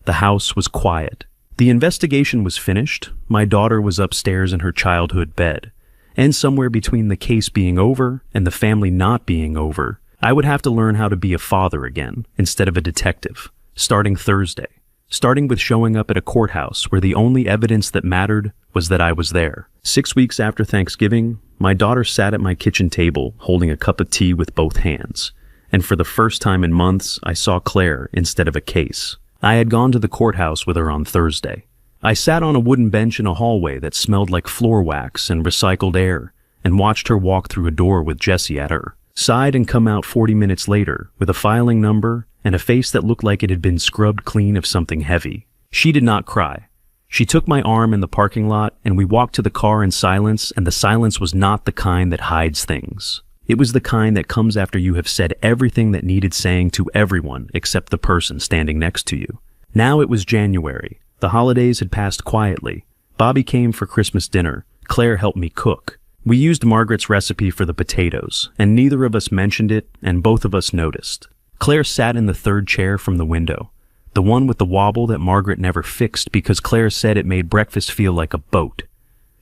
The house was quiet. The investigation was finished. My daughter was upstairs in her childhood bed. And somewhere between the case being over and the family not being over, I would have to learn how to be a father again, instead of a detective, starting Thursday. Starting with showing up at a courthouse where the only evidence that mattered was that I was there. 6 weeks after Thanksgiving, my daughter sat at my kitchen table holding a cup of tea with both hands. And for the first time in months, I saw Claire instead of a case. I had gone to the courthouse with her on Thursday. I sat on a wooden bench in a hallway that smelled like floor wax and recycled air, and watched her walk through a door with Jesse at her side and come out 40 minutes later with a filing number and a face that looked like it had been scrubbed clean of something heavy. She did not cry. She took my arm in the parking lot and we walked to the car in silence, and the silence was not the kind that hides things. It was the kind that comes after you have said everything that needed saying to everyone except the person standing next to you. Now it was January. The holidays had passed quietly. Bobby came for Christmas dinner. Claire helped me cook. We used Margaret's recipe for the potatoes, and neither of us mentioned it, and both of us noticed. Claire sat in the 3rd chair from the window, the one with the wobble that Margaret never fixed because Claire said it made breakfast feel like a boat.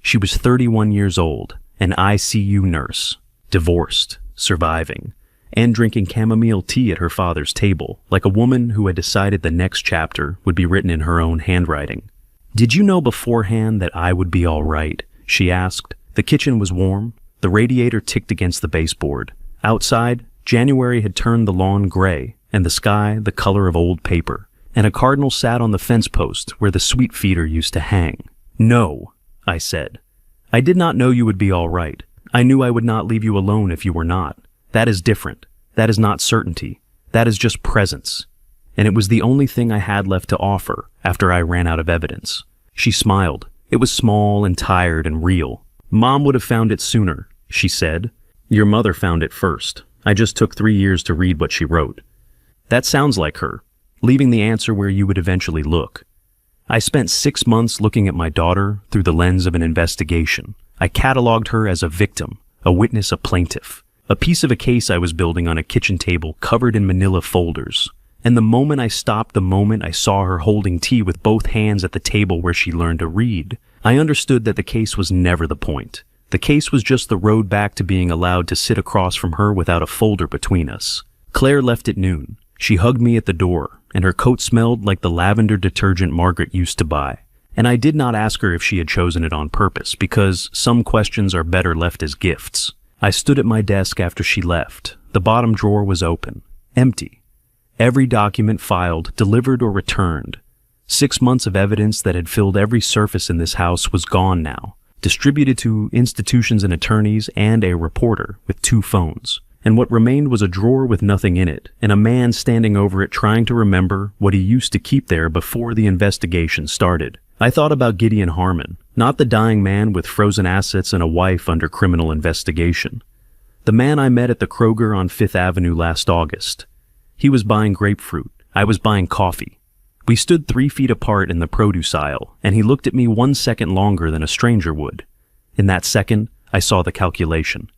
She was 31 years old, an ICU nurse, divorced, surviving, and drinking chamomile tea at her father's table, like a woman who had decided the next chapter would be written in her own handwriting. "Did you know beforehand that I would be all right?" she asked. The kitchen was warm. The radiator ticked against the baseboard. Outside, January had turned the lawn gray, and the sky the color of old paper, and a cardinal sat on the fence post where the sweet feeder used to hang. "No," I said. "I did not know you would be all right. I knew I would not leave you alone if you were not. That is different. That is not certainty. That is just presence." And it was the only thing I had left to offer after I ran out of evidence. She smiled. It was small and tired and real. "Mom would have found it sooner," she said. "Your mother found it first. I just took 3 years to read what she wrote." That sounds like her, leaving the answer where you would eventually look. I spent 6 months looking at my daughter through the lens of an investigation. I cataloged her as a victim, a witness, a plaintiff, a piece of a case I was building on a kitchen table covered in manila folders. And the moment I stopped, the moment I saw her holding tea with both hands at the table where she learned to read, I understood that the case was never the point. The case was just the road back to being allowed to sit across from her without a folder between us. Claire left at noon. She hugged me at the door, and her coat smelled like the lavender detergent Margaret used to buy. And I did not ask her if she had chosen it on purpose, because some questions are better left as gifts. I stood at my desk after she left. The bottom drawer was open, empty. Every document filed, delivered, or returned. 6 months of evidence that had filled every surface in this house was gone now, distributed to institutions and attorneys and a reporter with 2 phones. And what remained was a drawer with nothing in it, and a man standing over it trying to remember what he used to keep there before the investigation started. I thought about Gideon Harmon, not the dying man with frozen assets and a wife under criminal investigation. The man I met at the Kroger on 5th Avenue last August. He was buying grapefruit. I was buying coffee. We stood 3 feet apart in the produce aisle, and he looked at me 1 second longer than a stranger would. In that second, I saw the calculation.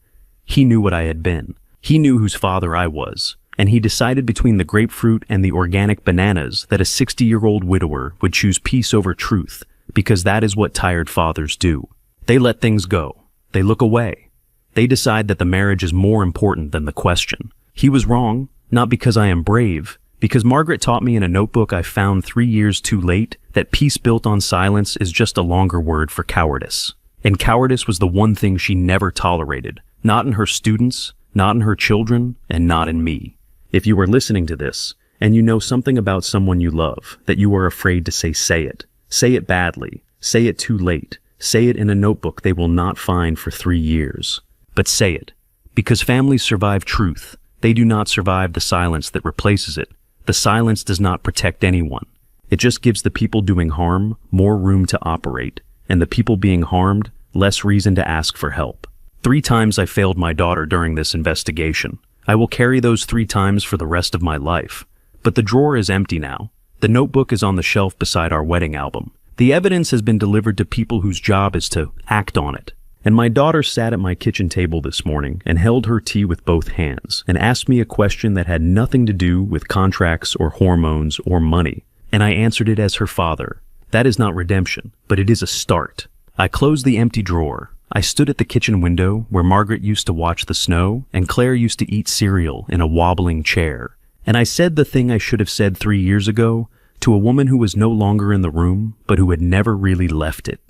He knew what I had been. He knew whose father I was, and he decided between the grapefruit and the organic bananas that a 60-year-old widower would choose peace over truth, because that is what tired fathers do. They let things go. They look away. They decide that the marriage is more important than the question. He was wrong, not because I am brave, because Margaret taught me in a notebook I found 3 years too late that peace built on silence is just a longer word for cowardice. And cowardice was the one thing she never tolerated, not in her students, not in her children, and not in me. If you are listening to this, and you know something about someone you love that you are afraid to say it. Say it badly. Say it too late. Say it in a notebook they will not find for 3 years. But say it. Because families survive truth. They do not survive the silence that replaces it. The silence does not protect anyone. It just gives the people doing harm more room to operate, and the people being harmed less reason to ask for help. 3 times I failed my daughter during this investigation. I will carry those 3 times for the rest of my life. But the drawer is empty now. The notebook is on the shelf beside our wedding album. The evidence has been delivered to people whose job is to act on it. And my daughter sat at my kitchen table this morning and held her tea with both hands and asked me a question that had nothing to do with contracts or hormones or money. And I answered it as her father. That is not redemption, but it is a start. I closed the empty drawer. I stood at the kitchen window where Margaret used to watch the snow and Claire used to eat cereal in a wobbling chair. And I said the thing I should have said 3 years ago to a woman who was no longer in the room, but who had never really left it.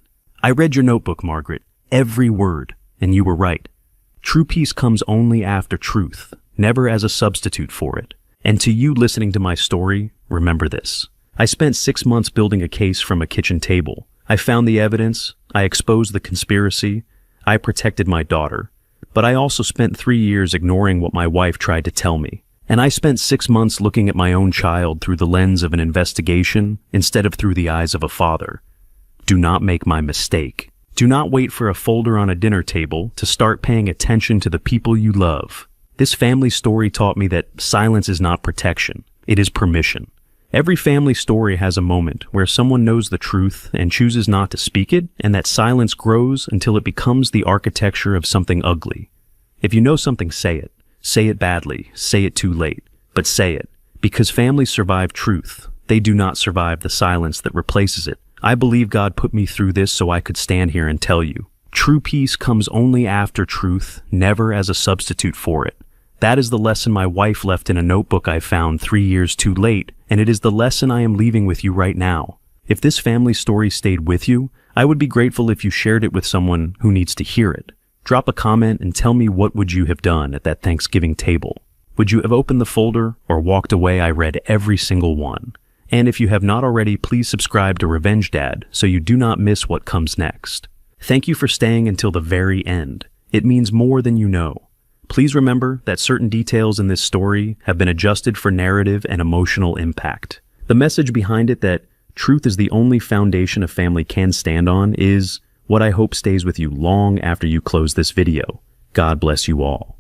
I read your notebook, Margaret, every word, and you were right. True peace comes only after truth, never as a substitute for it. And to you listening to my story, remember this. I spent 6 months building a case from a kitchen table. I found the evidence, I exposed the conspiracy, I protected my daughter. But I also spent 3 years ignoring what my wife tried to tell me. And I spent 6 months looking at my own child through the lens of an investigation instead of through the eyes of a father. Do not make my mistake. Do not wait for a folder on a dinner table to start paying attention to the people you love. This family story taught me that silence is not protection, it is permission. Every family story has a moment where someone knows the truth and chooses not to speak it, and that silence grows until it becomes the architecture of something ugly. If you know something, say it. Say it badly, say it too late, but say it. Because families survive truth. They do not survive the silence that replaces it. I believe God put me through this so I could stand here and tell you. True peace comes only after truth, never as a substitute for it. That is the lesson my wife left in a notebook I found 3 years too late, and it is the lesson I am leaving with you right now. If this family story stayed with you, I would be grateful if you shared it with someone who needs to hear it. Drop a comment and tell me what would you have done at that Thanksgiving table. Would you have opened the folder or walked away? I read every single one. And if you have not already, please subscribe to Revenge Dad so you do not miss what comes next. Thank you for staying until the very end. It means more than you know. Please remember that certain details in this story have been adjusted for narrative and emotional impact. The message behind it, that truth is the only foundation a family can stand on, is what I hope stays with you long after you close this video. God bless you all.